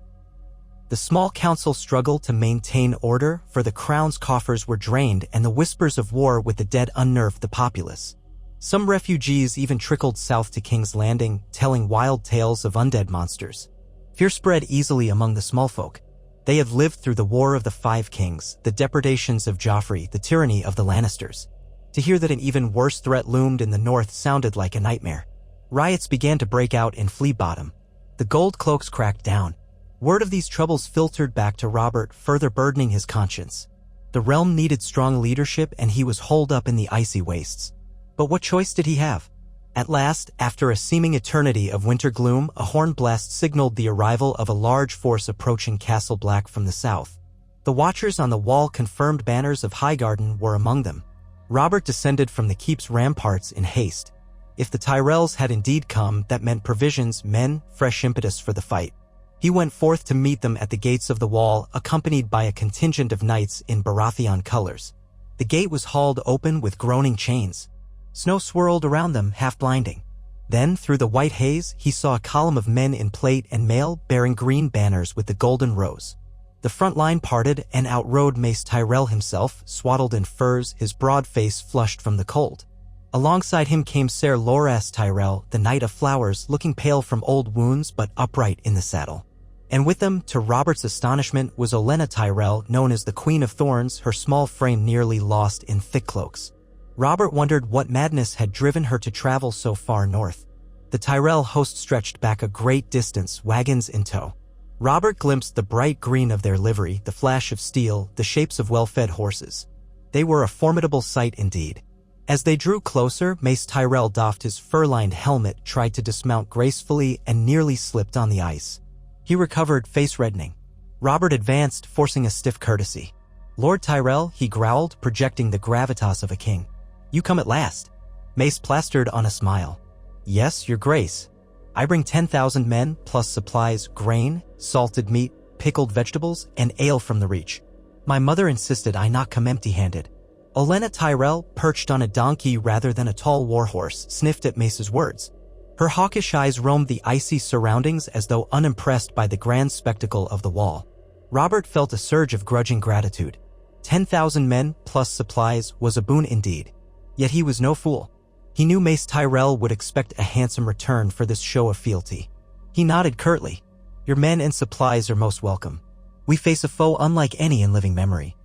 The small council struggled to maintain order, for the crown's coffers were drained and the whispers of war with the dead unnerved the populace. Some refugees even trickled south to King's Landing, telling wild tales of undead monsters. Fear spread easily among the small folk. They had lived through the War of the Five Kings, the depredations of Joffrey, the tyranny of the Lannisters. To hear that an even worse threat loomed in the north sounded like a nightmare. Riots began to break out in Flea Bottom. The Gold Cloaks cracked down. Word of these troubles filtered back to Robert, further burdening his conscience. The realm needed strong leadership, and he was holed up in the icy wastes. But what choice did he have? At last, after a seeming eternity of winter gloom, a horn blast signaled the arrival of a large force approaching Castle Black from the south. The watchers on the wall confirmed banners of Highgarden were among them. Robert descended from the keep's ramparts in haste. If the Tyrells had indeed come, that meant provisions, men, fresh impetus for the fight. He went forth to meet them at the gates of the wall, accompanied by a contingent of knights in Baratheon colors. The gate was hauled open with groaning chains. Snow swirled around them, half blinding. Then, through the white haze, he saw a column of men in plate and mail bearing green banners with the golden rose. The front line parted, and out rode Mace Tyrell himself, swaddled in furs, his broad face flushed from the cold. Alongside him came Ser Loras Tyrell, the Knight of Flowers, looking pale from old wounds but upright in the saddle. And with them, to Robert's astonishment, was Olenna Tyrell, known as the Queen of Thorns, her small frame nearly lost in thick cloaks. Robert wondered what madness had driven her to travel so far north. The Tyrell host stretched back a great distance, wagons in tow. Robert glimpsed the bright green of their livery, the flash of steel, the shapes of well-fed horses. They were a formidable sight indeed. As they drew closer, Mace Tyrell doffed his fur-lined helmet, tried to dismount gracefully, and nearly slipped on the ice. He recovered, face reddening. Robert advanced, forcing a stiff courtesy. "Lord Tyrell," he growled, projecting the gravitas of a king. "You come at last." Mace plastered on a smile. "Yes, your grace. I bring 10,000 men, plus supplies, grain, salted meat, pickled vegetables, and ale from the Reach. My mother insisted I not come empty-handed." Olenna Tyrell, perched on a donkey rather than a tall warhorse, sniffed at Mace's words. Her hawkish eyes roamed the icy surroundings as though unimpressed by the grand spectacle of the wall. Robert felt a surge of grudging gratitude. 10,000 men, plus supplies, was a boon indeed. Yet he was no fool. He knew Mace Tyrell would expect a handsome return for this show of fealty. He nodded curtly. "Your men and supplies are most welcome. We face a foe unlike any in living memory.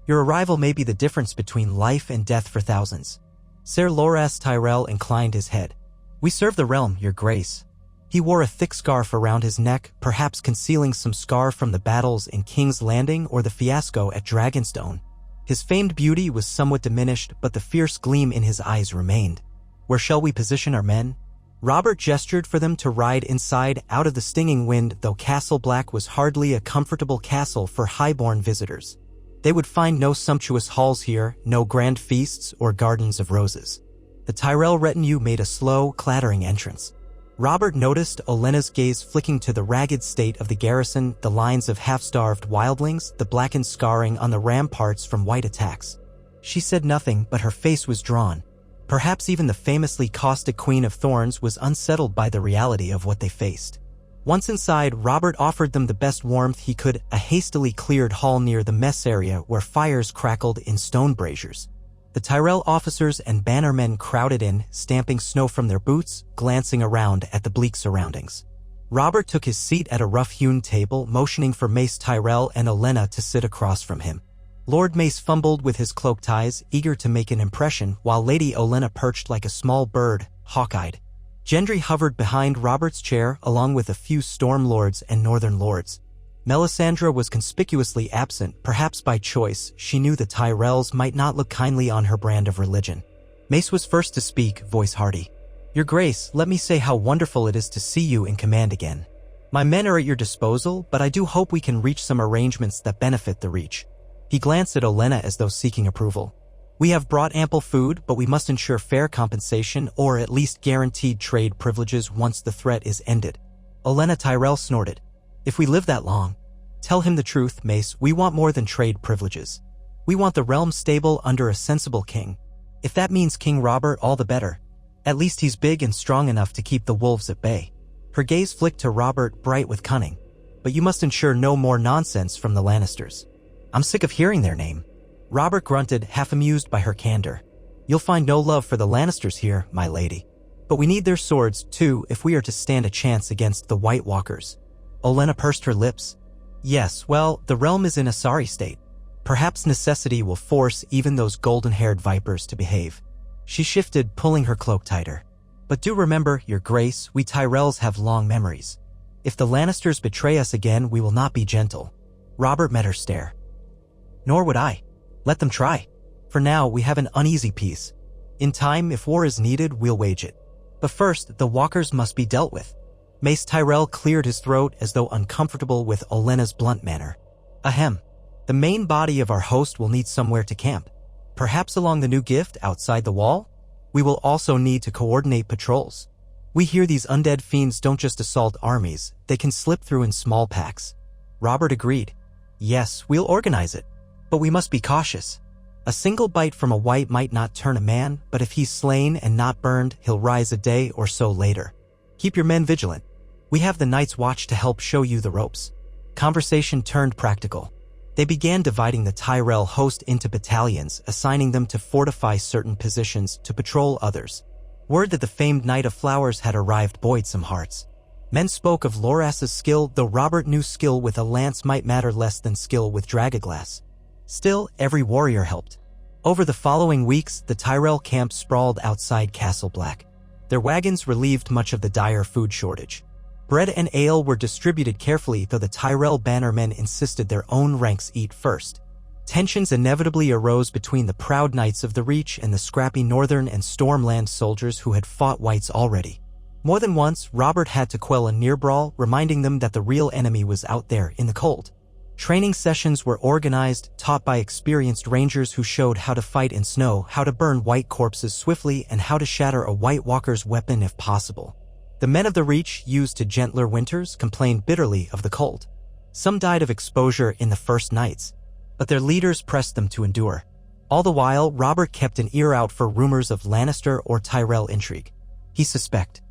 Your arrival may be the difference between life and death for thousands." Ser Loras Tyrell inclined his head. "We serve the realm, your grace." He wore a thick scarf around his neck, perhaps concealing some scar from the battles in King's Landing or the fiasco at Dragonstone. His famed beauty was somewhat diminished, but the fierce gleam in his eyes remained. "Where shall we position our men?" Robert gestured for them to ride inside, out of the stinging wind, though Castle Black was hardly a comfortable castle for highborn visitors. They would find no sumptuous halls here, no grand feasts or gardens of roses. The Tyrell retinue made a slow, clattering entrance. Robert noticed Olenna's gaze flicking to the ragged state of the garrison, the lines of half-starved wildlings, the blackened scarring on the ramparts from white attacks. She said nothing, but her face was drawn. Perhaps even the famously caustic Queen of Thorns was unsettled by the reality of what they faced. Once inside, Robert offered them the best warmth he could, a hastily cleared hall near the mess area where fires crackled in stone braziers. The Tyrell officers and bannermen crowded in, stamping snow from their boots, glancing around at the bleak surroundings. Robert took his seat at a rough-hewn table, motioning for Mace Tyrell and Olenna to sit across from him. Lord Mace fumbled with his cloak ties, eager to make an impression, while Lady Olenna perched like a small bird, hawk-eyed. Gendry hovered behind Robert's chair, along with a few Storm Lords and Northern Lords. Melisandre was conspicuously absent, perhaps by choice. She knew the Tyrells might not look kindly on her brand of religion. Mace was first to speak, voice hearty. "Your Grace, let me say how wonderful it is to see you in command again. My men are at your disposal, but I do hope we can reach some arrangements that benefit the Reach." He glanced at Olenna as though seeking approval. "We have brought ample food, but we must ensure fair compensation or at least guaranteed trade privileges once the threat is ended." Olenna Tyrell snorted. "If we live that long." "Tell him the truth, Mace, we want more than trade privileges. We want the realm stable under a sensible king. If that means King Robert, all the better. At least he's big and strong enough to keep the wolves at bay." Her gaze flicked to Robert, bright with cunning. "But you must ensure no more nonsense from the Lannisters. I'm sick of hearing their name." Robert grunted, half amused by her candor. "You'll find no love for the Lannisters here, my lady. But we need their swords, too, if we are to stand a chance against the White Walkers." Olenna pursed her lips. "Yes, well, the realm is in a sorry state. Perhaps necessity will force even those golden-haired vipers to behave." She shifted, pulling her cloak tighter. "But do remember, your grace, we Tyrells have long memories. If the Lannisters betray us again, we will not be gentle." Robert met her stare. "Nor would I. Let them try. For now, we have an uneasy peace. In time, if war is needed, we'll wage it. But first, the walkers must be dealt with." Mace Tyrell cleared his throat as though uncomfortable with Olenna's blunt manner. "Ahem. The main body of our host will need somewhere to camp. Perhaps along the new gift outside the wall? We will also need to coordinate patrols. We hear these undead fiends don't just assault armies, they can slip through in small packs." Robert agreed. "Yes, we'll organize it. But we must be cautious. A single bite from a white might not turn a man, but if he's slain and not burned, he'll rise a day or so later. Keep your men vigilant. We have the Night's Watch to help show you the ropes." Conversation turned practical. They began dividing the Tyrell host into battalions, assigning them to fortify certain positions, to patrol others. Word that the famed Knight of Flowers had arrived buoyed some hearts. Men spoke of Loras's skill, though Robert knew skill with a lance might matter less than skill with dragaglass. Still, every warrior helped. Over the following weeks, the Tyrell camp sprawled outside Castle Black. Their wagons relieved much of the dire food shortage. Bread and ale were distributed carefully, though the Tyrell bannermen insisted their own ranks eat first. Tensions inevitably arose between the proud knights of the Reach and the scrappy northern and Stormland soldiers who had fought whites already. More than once, Robert had to quell a near brawl, reminding them that the real enemy was out there in the cold. Training sessions were organized, taught by experienced rangers who showed how to fight in snow, how to burn white corpses swiftly, and how to shatter a White Walker's weapon if possible. The men of the Reach, used to gentler winters, complained bitterly of the cold. Some died of exposure in the first nights, but their leaders pressed them to endure. All the while, Robert kept an ear out for rumors of Lannister or Tyrell intrigue. He suspected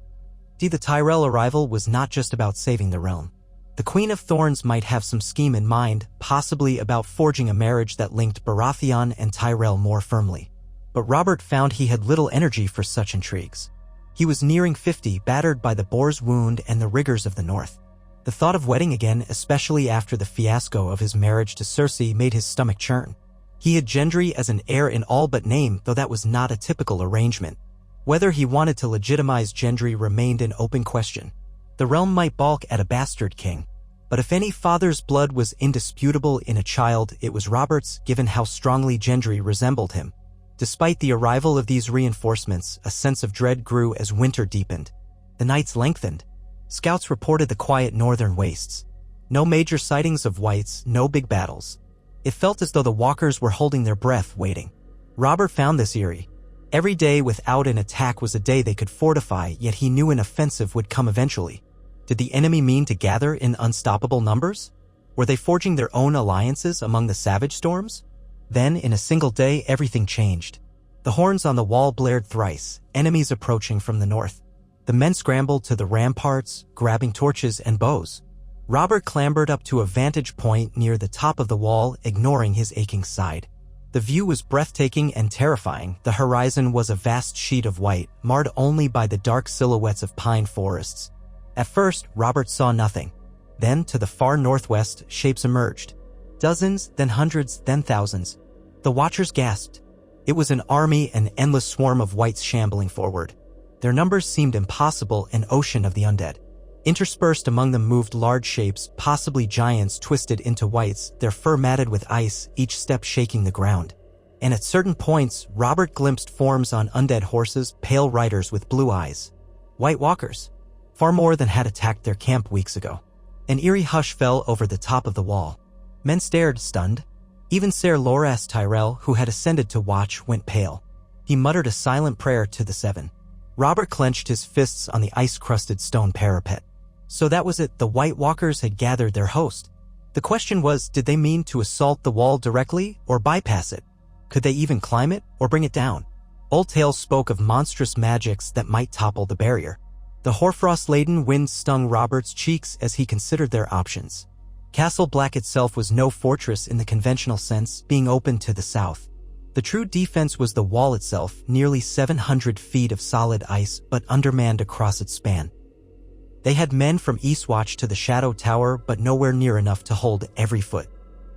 the Tyrell arrival was not just about saving the realm. The Queen of Thorns might have some scheme in mind, possibly about forging a marriage that linked Baratheon and Tyrell more firmly. But Robert found he had little energy for such intrigues. He was nearing 50, battered by the boar's wound and the rigors of the north. The thought of wedding again, especially after the fiasco of his marriage to Cersei, made his stomach churn. He had Gendry as an heir in all but name, though that was not a typical arrangement. Whether he wanted to legitimize Gendry remained an open question. The realm might balk at a bastard king, but if any father's blood was indisputable in a child, it was Robert's, given how strongly Gendry resembled him. Despite the arrival of these reinforcements, a sense of dread grew as winter deepened. The nights lengthened. Scouts reported the quiet northern wastes. No major sightings of whites, no big battles. It felt as though the walkers were holding their breath, waiting. Robert found this eerie. Every day without an attack was a day they could fortify, yet he knew an offensive would come eventually. Did the enemy mean to gather in unstoppable numbers? Were they forging their own alliances among the savage storms? Then, in a single day, everything changed. The horns on the wall blared thrice, enemies approaching from the north. The men scrambled to the ramparts, grabbing torches and bows. Robert clambered up to a vantage point near the top of the wall, ignoring his aching side. The view was breathtaking and terrifying. The horizon was a vast sheet of white, marred only by the dark silhouettes of pine forests. At first, Robert saw nothing. Then, to the far northwest, shapes emerged. Dozens, then hundreds, then thousands. The watchers gasped. It was an army, an endless swarm of whites shambling forward. Their numbers seemed impossible, an ocean of the undead. Interspersed among them moved large shapes, possibly giants twisted into whites, their fur matted with ice, each step shaking the ground. And at certain points, Robert glimpsed forms on undead horses, pale riders with blue eyes. White walkers. Far more than had attacked their camp weeks ago. An eerie hush fell over the top of the wall. Men stared, stunned. Even Ser Loras Tyrell, who had ascended to watch, went pale. He muttered a silent prayer to the seven. Robert clenched his fists on the ice-crusted stone parapet. So that was it, the White Walkers had gathered their host. The question was, did they mean to assault the wall directly, or bypass it? Could they even climb it, or bring it down? Old tales spoke of monstrous magics that might topple the barrier. The hoarfrost-laden wind stung Robert's cheeks as he considered their options. Castle Black itself was no fortress in the conventional sense, being open to the south. The true defense was the wall itself, nearly 700 feet of solid ice, but undermanned across its span. They had men from Eastwatch to the Shadow Tower, but nowhere near enough to hold every foot.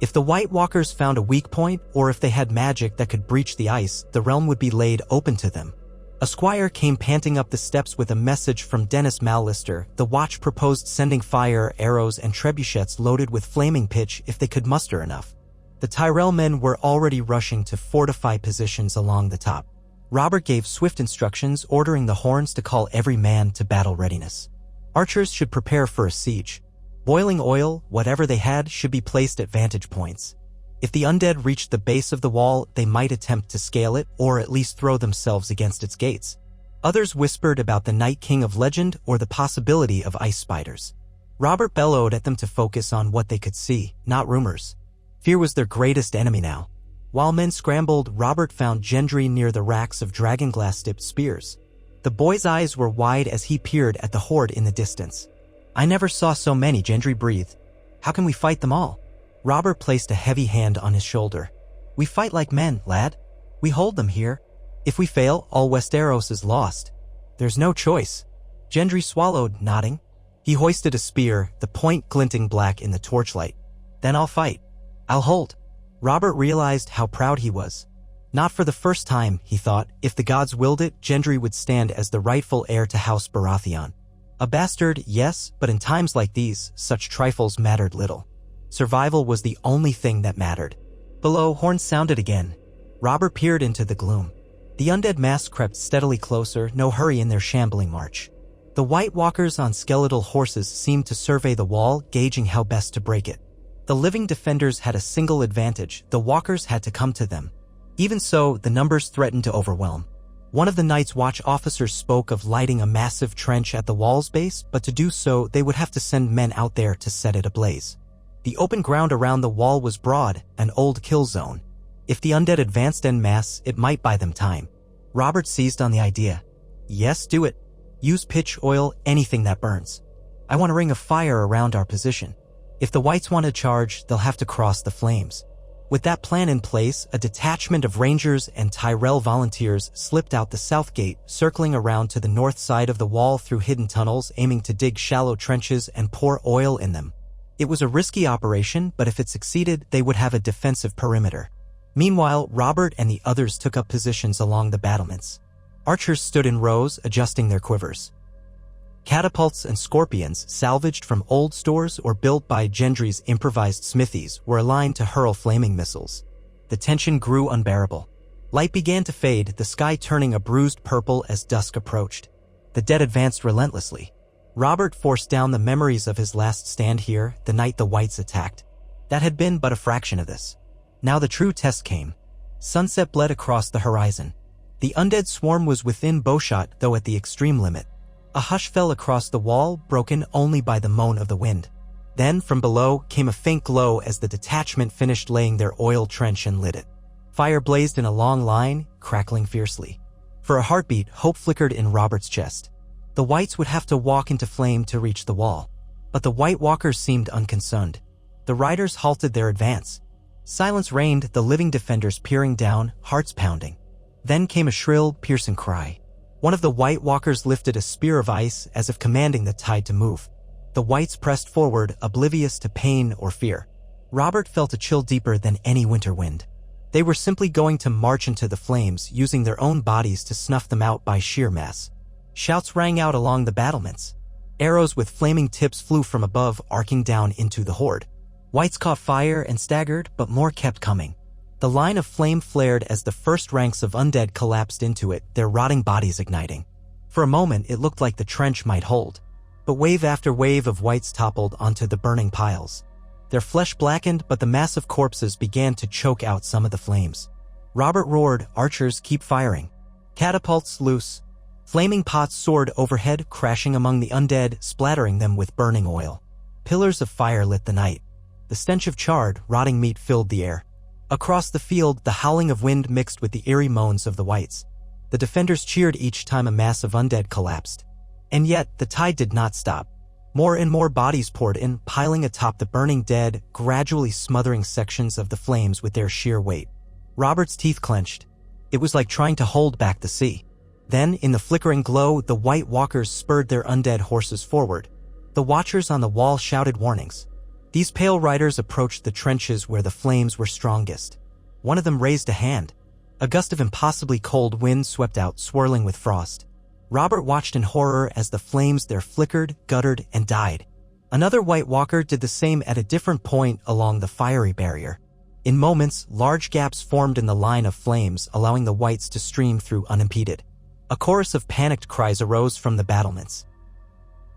If the White Walkers found a weak point, or if they had magic that could breach the ice, the realm would be laid open to them. A squire came panting up the steps with a message from Dennis Mallister. The watch proposed sending fire, arrows, and trebuchets loaded with flaming pitch if they could muster enough. The Tyrell men were already rushing to fortify positions along the top. Robert gave swift instructions, ordering the horns to call every man to battle readiness. Archers should prepare for a siege. Boiling oil, whatever they had, should be placed at vantage points. If the undead reached the base of the wall, they might attempt to scale it, or at least throw themselves against its gates. Others whispered about the Night King of legend or the possibility of ice spiders. Robert bellowed at them to focus on what they could see, not rumors. Fear was their greatest enemy now. While men scrambled, Robert found Gendry near the racks of dragonglass-tipped spears. The boy's eyes were wide as he peered at the horde in the distance. "I never saw so many," Gendry breathed. "How can we fight them all?" Robert placed a heavy hand on his shoulder. "We fight like men, lad. We hold them here. If we fail, all Westeros is lost. There's no choice." Gendry swallowed, nodding. He hoisted a spear, the point glinting black in the torchlight. "Then I'll fight. I'll hold." Robert realized how proud he was. Not for the first time, he thought. If the gods willed it, Gendry would stand as the rightful heir to House Baratheon. A bastard, yes, but in times like these, such trifles mattered little. Survival was the only thing that mattered. Below, horns sounded again. Robert peered into the gloom. The undead mass crept steadily closer, no hurry in their shambling march. The White Walkers on skeletal horses seemed to survey the wall, gauging how best to break it. The living defenders had a single advantage: the walkers had to come to them. Even so, the numbers threatened to overwhelm. One of the Night's Watch officers spoke of lighting a massive trench at the wall's base, but to do so, they would have to send men out there to set it ablaze. The open ground around the wall was broad, an old kill zone. If the undead advanced en masse, it might buy them time. Robert seized on the idea. Yes, do it. Use pitch, oil, anything that burns. I want a ring of fire around our position. If the Whites want to charge, they'll have to cross the flames. With that plan in place, a detachment of Rangers and Tyrell volunteers slipped out the south gate, circling around to the north side of the wall through hidden tunnels, aiming to dig shallow trenches and pour oil in them. It was a risky operation, but if it succeeded, they would have a defensive perimeter. Meanwhile, Robert and the others took up positions along the battlements. Archers stood in rows, adjusting their quivers. Catapults and scorpions, salvaged from old stores or built by Gendry's improvised smithies, were aligned to hurl flaming missiles. The tension grew unbearable. Light began to fade, the sky turning a bruised purple as dusk approached. The dead advanced relentlessly. Robert forced down the memories of his last stand here, the night the Whites attacked. That had been but a fraction of this. Now the true test came. Sunset bled across the horizon. The undead swarm was within bowshot, though at the extreme limit. A hush fell across the wall, broken only by the moan of the wind. Then, from below, came a faint glow as the detachment finished laying their oil trench and lit it. Fire blazed in a long line, crackling fiercely. For a heartbeat, hope flickered in Robert's chest. The Whites would have to walk into flame to reach the wall. But the White Walkers seemed unconcerned. The riders halted their advance. Silence reigned, the living defenders peering down, hearts pounding. Then came a shrill, piercing cry. One of the White Walkers lifted a spear of ice as if commanding the tide to move. The Whites pressed forward, oblivious to pain or fear. Robert felt a chill deeper than any winter wind. They were simply going to march into the flames, using their own bodies to snuff them out by sheer mass. Shouts rang out along the battlements. Arrows with flaming tips flew from above, arcing down into the horde. Whites caught fire and staggered, but more kept coming. The line of flame flared as the first ranks of undead collapsed into it, their rotting bodies igniting. For a moment, it looked like the trench might hold. But wave after wave of Whites toppled onto the burning piles. Their flesh blackened, but the massive corpses began to choke out some of the flames. Robert roared, "Archers, keep firing." Catapults loose. Flaming pots soared overhead, crashing among the undead, splattering them with burning oil. Pillars of fire lit the night. The stench of charred, rotting meat filled the air. Across the field, the howling of wind mixed with the eerie moans of the Whites. The defenders cheered each time a mass of undead collapsed. And yet, the tide did not stop. More and more bodies poured in, piling atop the burning dead, gradually smothering sections of the flames with their sheer weight. Robert's teeth clenched. It was like trying to hold back the sea. Then, in the flickering glow, the White Walkers spurred their undead horses forward. The watchers on the wall shouted warnings. These pale riders approached the trenches where the flames were strongest. One of them raised a hand. A gust of impossibly cold wind swept out, swirling with frost. Robert watched in horror as the flames there flickered, guttered, and died. Another White Walker did the same at a different point along the fiery barrier. In moments, large gaps formed in the line of flames, allowing the Whites to stream through unimpeded. A chorus of panicked cries arose from the battlements.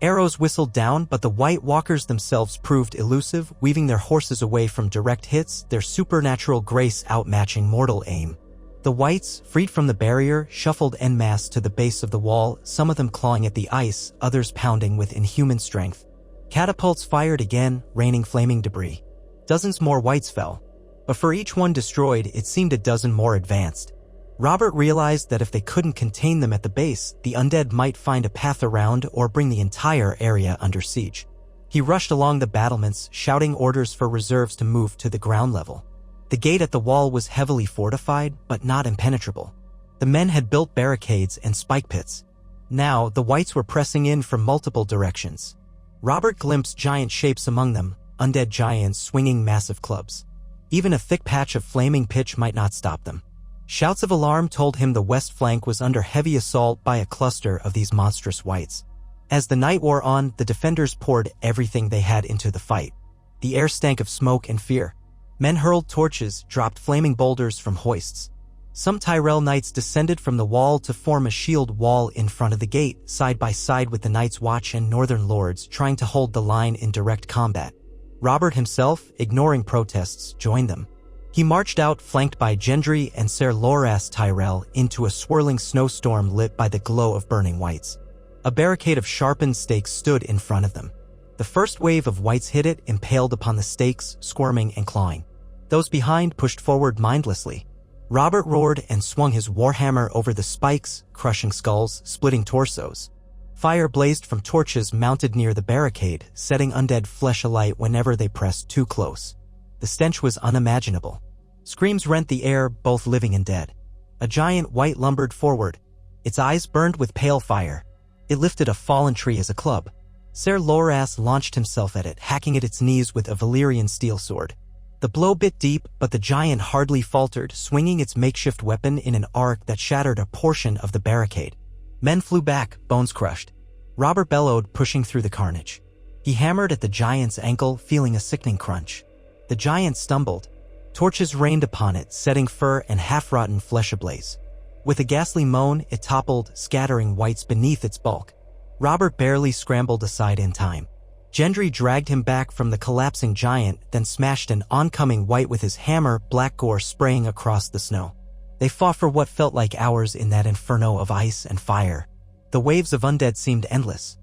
Arrows whistled down, but the White Walkers themselves proved elusive, weaving their horses away from direct hits, their supernatural grace outmatching mortal aim. The Whites, freed from the barrier, shuffled en masse to the base of the wall, some of them clawing at the ice, others pounding with inhuman strength. Catapults fired again, raining flaming debris. Dozens more Whites fell. But for each one destroyed, it seemed a dozen more advanced. Robert realized that if they couldn't contain them at the base, the undead might find a path around or bring the entire area under siege. He rushed along the battlements, shouting orders for reserves to move to the ground level. The gate at the wall was heavily fortified, but not impenetrable. The men had built barricades and spike pits. Now, the Whites were pressing in from multiple directions. Robert glimpsed giant shapes among them, undead giants swinging massive clubs. Even a thick patch of flaming pitch might not stop them. Shouts of alarm told him the west flank was under heavy assault by a cluster of these monstrous Whites. As the night wore on, the defenders poured everything they had into the fight. The air stank of smoke and fear. Men hurled torches, dropped flaming boulders from hoists. Some Tyrell knights descended from the wall to form a shield wall in front of the gate, side by side with the Night's Watch and Northern Lords trying to hold the line in direct combat. Robert himself, ignoring protests, joined them. He marched out, flanked by Gendry and Ser Loras Tyrell, into a swirling snowstorm lit by the glow of burning whites. A barricade of sharpened stakes stood in front of them. The first wave of whites hit it, impaled upon the stakes, squirming and clawing. Those behind pushed forward mindlessly. Robert roared and swung his warhammer over the spikes, crushing skulls, splitting torsos. Fire blazed from torches mounted near the barricade, setting undead flesh alight whenever they pressed too close. The stench was unimaginable. Screams rent the air, both living and dead. A giant white lumbered forward. Its eyes burned with pale fire. It lifted a fallen tree as a club. Ser Loras launched himself at it, hacking at its knees with a Valyrian steel sword. The blow bit deep, but the giant hardly faltered, swinging its makeshift weapon in an arc that shattered a portion of the barricade. Men flew back, bones crushed. Robert bellowed, pushing through the carnage. He hammered at the giant's ankle, feeling a sickening crunch. The giant stumbled. Torches rained upon it, setting fur and half-rotten flesh ablaze. With a ghastly moan, it toppled, scattering whites beneath its bulk. Robert barely scrambled aside in time. Gendry dragged him back from the collapsing giant, then smashed an oncoming white with his hammer, black gore spraying across the snow. They fought for what felt like hours in that inferno of ice and fire. The waves of undead seemed endless.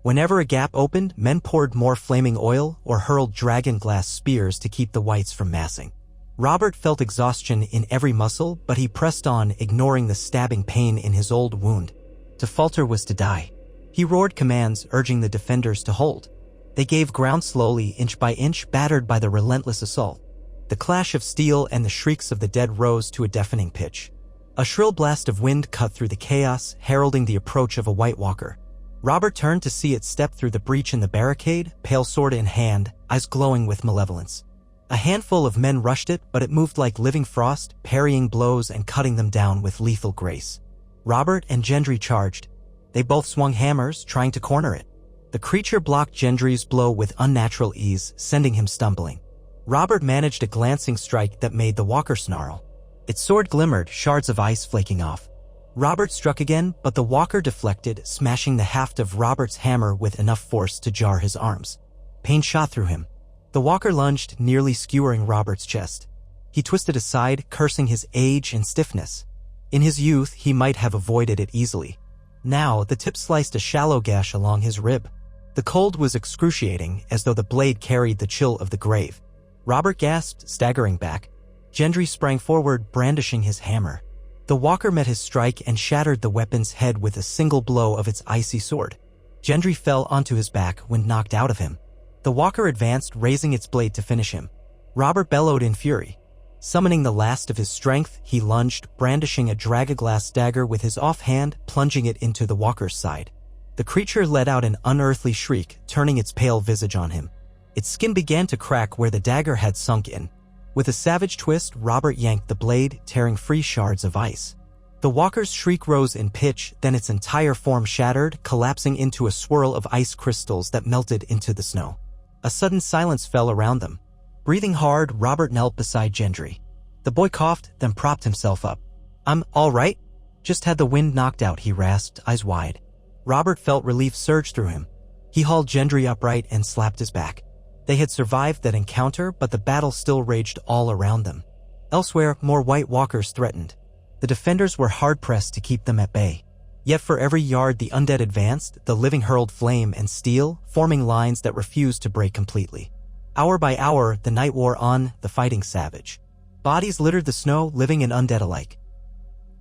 Whenever a gap opened, men poured more flaming oil or hurled dragon glass spears to keep the whites from massing. Robert felt exhaustion in every muscle, but he pressed on, ignoring the stabbing pain in his old wound. To falter was to die. He roared commands, urging the defenders to hold. They gave ground slowly, inch by inch, battered by the relentless assault. The clash of steel and the shrieks of the dead rose to a deafening pitch. A shrill blast of wind cut through the chaos, heralding the approach of a White Walker. Robert turned to see it step through the breach in the barricade, pale sword in hand, eyes glowing with malevolence. A handful of men rushed it, but it moved like living frost, parrying blows and cutting them down with lethal grace. Robert and Gendry charged. They both swung hammers, trying to corner it. The creature blocked Gendry's blow with unnatural ease, sending him stumbling. Robert managed a glancing strike that made the walker snarl. Its sword glimmered, shards of ice flaking off. Robert struck again, but the walker deflected, smashing the haft of Robert's hammer with enough force to jar his arms. Pain shot through him. The walker lunged, nearly skewering Robert's chest. He twisted aside, cursing his age and stiffness. In his youth, he might have avoided it easily. Now, the tip sliced a shallow gash along his rib. The cold was excruciating, as though the blade carried the chill of the grave. Robert gasped, staggering back. Gendry sprang forward, brandishing his hammer. The walker met his strike and shattered the weapon's head with a single blow of its icy sword. Gendry fell onto his back when knocked out of him. The walker advanced, raising its blade to finish him. Robert bellowed in fury. Summoning the last of his strength, he lunged, brandishing a dragaglass dagger with his offhand, plunging it into the walker's side. The creature let out an unearthly shriek, turning its pale visage on him. Its skin began to crack where the dagger had sunk in. With a savage twist, Robert yanked the blade, tearing free shards of ice. The walker's shriek rose in pitch, then its entire form shattered, collapsing into a swirl of ice crystals that melted into the snow. A sudden silence fell around them. Breathing hard, Robert knelt beside Gendry. The boy coughed, then propped himself up. "I'm all right. Just had the wind knocked out," he rasped, eyes wide. Robert felt relief surge through him. He hauled Gendry upright and slapped his back. They had survived that encounter, but the battle still raged all around them. Elsewhere, more White Walkers threatened. The defenders were hard-pressed to keep them at bay. Yet for every yard the undead advanced, the living hurled flame and steel, forming lines that refused to break completely. Hour by hour, the night wore on, the fighting savage. Bodies littered the snow, living and undead alike.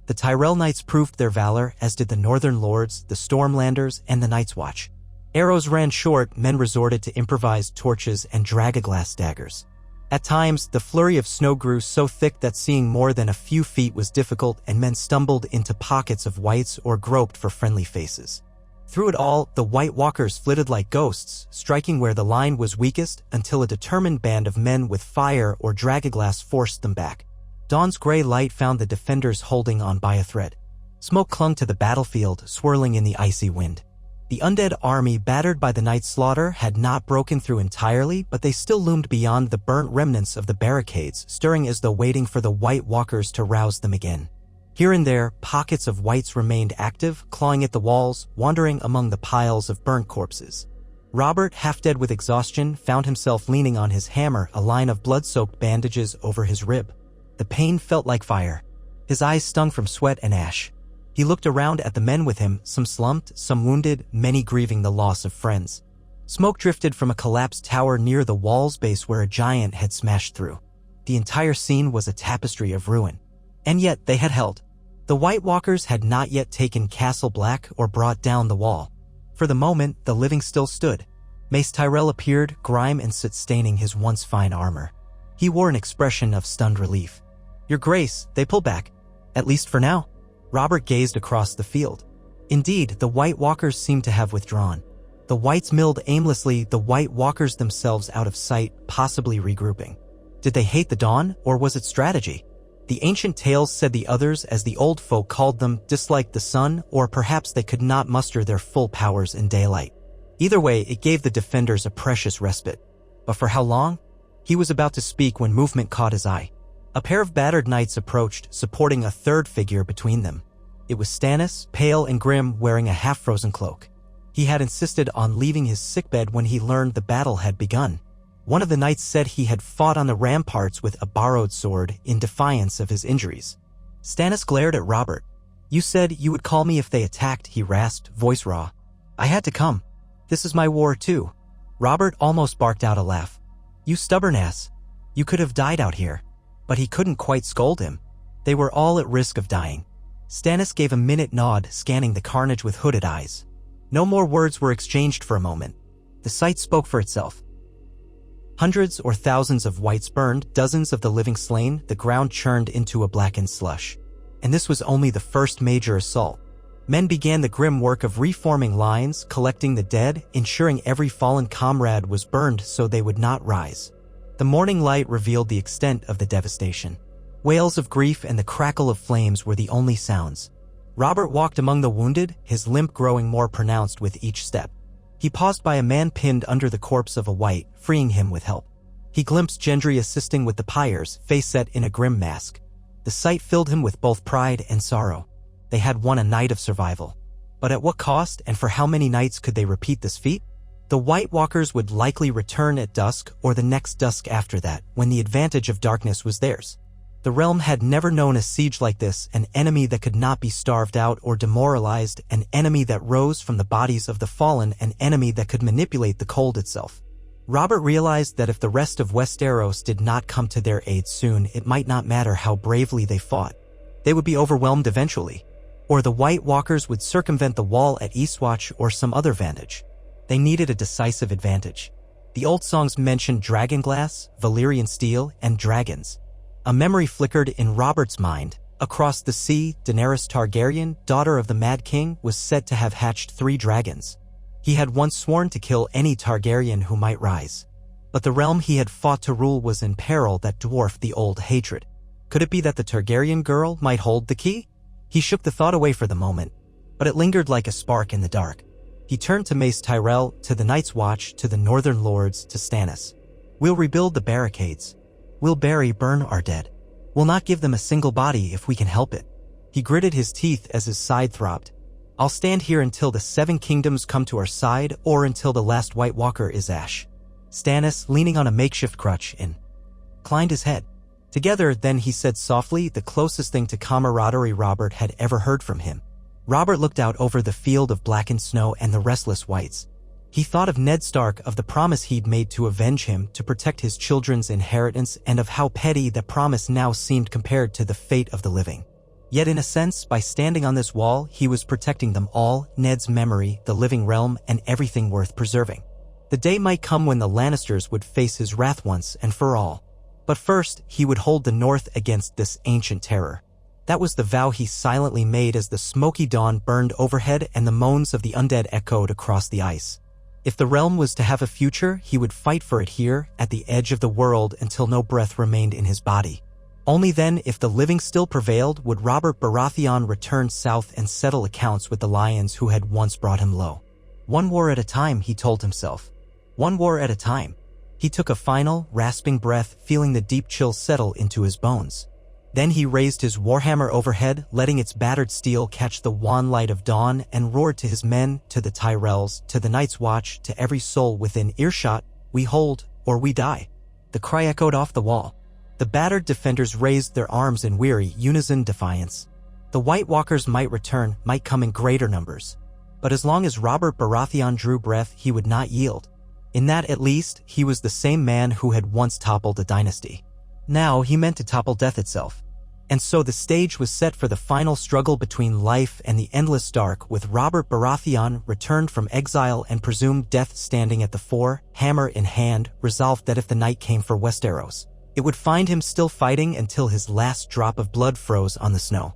The Tyrell Knights proved their valor, as did the Northern Lords, the Stormlanders, and the Night's Watch. Arrows ran short, men resorted to improvised torches and dragaglass daggers. At times, the flurry of snow grew so thick that seeing more than a few feet was difficult, and men stumbled into pockets of whites or groped for friendly faces. Through it all, the White Walkers flitted like ghosts, striking where the line was weakest until a determined band of men with fire or dragaglass forced them back. Dawn's gray light found the defenders holding on by a thread. Smoke clung to the battlefield, swirling in the icy wind. The undead army, battered by the night's slaughter, had not broken through entirely, but they still loomed beyond the burnt remnants of the barricades, stirring as though waiting for the White Walkers to rouse them again. Here and there, pockets of whites remained active, clawing at the walls, wandering among the piles of burnt corpses. Robert, half dead with exhaustion, found himself leaning on his hammer, a line of blood-soaked bandages over his rib. The pain felt like fire. His eyes stung from sweat and ash. He looked around at the men with him, some slumped, some wounded, many grieving the loss of friends. Smoke drifted from a collapsed tower near the wall's base where a giant had smashed through. The entire scene was a tapestry of ruin. And yet they had held. The White Walkers had not yet taken Castle Black or brought down the wall. For the moment, the living still stood. Mace Tyrell appeared, grime and soot staining his once fine armor. He wore an expression of stunned relief. "Your Grace," they pulled back. "At least for now." Robert gazed across the field. Indeed, the White Walkers seemed to have withdrawn. The Whites milled aimlessly, the White Walkers themselves out of sight, possibly regrouping. Did they hate the dawn, or was it strategy? The ancient tales, said the others as the old folk called them, disliked the sun, or perhaps they could not muster their full powers in daylight. Either way, it gave the defenders a precious respite. But for how long? He was about to speak when movement caught his eye. A pair of battered knights approached, supporting a third figure between them. It was Stannis, pale and grim, wearing a half-frozen cloak. He had insisted on leaving his sickbed when he learned the battle had begun. One of the knights said he had fought on the ramparts with a borrowed sword in defiance of his injuries. Stannis glared at Robert. "You said you would call me if they attacked," he rasped, voice raw. "I had to come. This is my war too." Robert almost barked out a laugh. "You stubborn ass. You could have died out here." But he couldn't quite scold him. They were all at risk of dying. Stannis gave a minute nod, scanning the carnage with hooded eyes. No more words were exchanged for a moment. The sight spoke for itself. Hundreds or thousands of whites burned, dozens of the living slain, the ground churned into a blackened slush. And this was only the first major assault. Men began the grim work of reforming lines, collecting the dead, ensuring every fallen comrade was burned so they would not rise. The morning light revealed the extent of the devastation. Wails of grief and the crackle of flames were the only sounds. Robert walked among the wounded, his limp growing more pronounced with each step. He paused by a man pinned under the corpse of a white, freeing him with help. He glimpsed Gendry assisting with the pyres, face set in a grim mask. The sight filled him with both pride and sorrow. They had won a night of survival. But at what cost, and for how many nights could they repeat this feat? The White Walkers would likely return at dusk or the next dusk after that, when the advantage of darkness was theirs. The realm had never known a siege like this, an enemy that could not be starved out or demoralized, an enemy that rose from the bodies of the fallen, an enemy that could manipulate the cold itself. Robert realized that if the rest of Westeros did not come to their aid soon, it might not matter how bravely they fought. They would be overwhelmed eventually. Or the White Walkers would circumvent the wall at Eastwatch or some other vantage. They needed a decisive advantage. The old songs mentioned dragonglass, Valyrian steel, and dragons. A memory flickered in Robert's mind. Across the sea, Daenerys Targaryen, daughter of the Mad King, was said to have hatched 3 dragons. He had once sworn to kill any Targaryen who might rise. But the realm he had fought to rule was in peril that dwarfed the old hatred. Could it be that the Targaryen girl might hold the key? He shook the thought away for the moment, but it lingered like a spark in the dark. He turned to Mace Tyrell, to the Night's Watch, to the Northern Lords, to Stannis. "We'll rebuild the barricades. We'll burn our dead. We'll not give them a single body if we can help it." He gritted his teeth as his side throbbed. "I'll stand here until the 7 kingdoms come to our side, or until the last White Walker is ash." Stannis, leaning on a makeshift crutch, inclined his head. Together, then, he said softly, the closest thing to camaraderie Robert had ever heard from him. Robert looked out over the field of blackened snow and the restless whites. He thought of Ned Stark, of the promise he'd made to avenge him, to protect his children's inheritance, and of how petty that promise now seemed compared to the fate of the living. Yet in a sense, by standing on this wall, he was protecting them all, Ned's memory, the living realm, and everything worth preserving. The day might come when the Lannisters would face his wrath once and for all. But first, he would hold the North against this ancient terror. That was the vow he silently made as the smoky dawn burned overhead and the moans of the undead echoed across the ice. If the realm was to have a future, he would fight for it here, at the edge of the world, until no breath remained in his body. Only then, if the living still prevailed, would Robert Baratheon return south and settle accounts with the lions who had once brought him low. One war at a time, he told himself. One war at a time. He took a final, rasping breath, feeling the deep chill settle into his bones. Then he raised his warhammer overhead, letting its battered steel catch the wan light of dawn, and roared to his men, to the Tyrells, to the Night's Watch, to every soul within earshot, "We hold, or we die." The cry echoed off the wall. The battered defenders raised their arms in weary, unison defiance. The White Walkers might return, might come in greater numbers. But as long as Robert Baratheon drew breath, he would not yield. In that, at least, he was the same man who had once toppled a dynasty. Now he meant to topple death itself. And so the stage was set for the final struggle between life and the endless dark, with Robert Baratheon returned from exile and presumed death standing at the fore, hammer in hand, resolved that if the night came for Westeros, it would find him still fighting until his last drop of blood froze on the snow.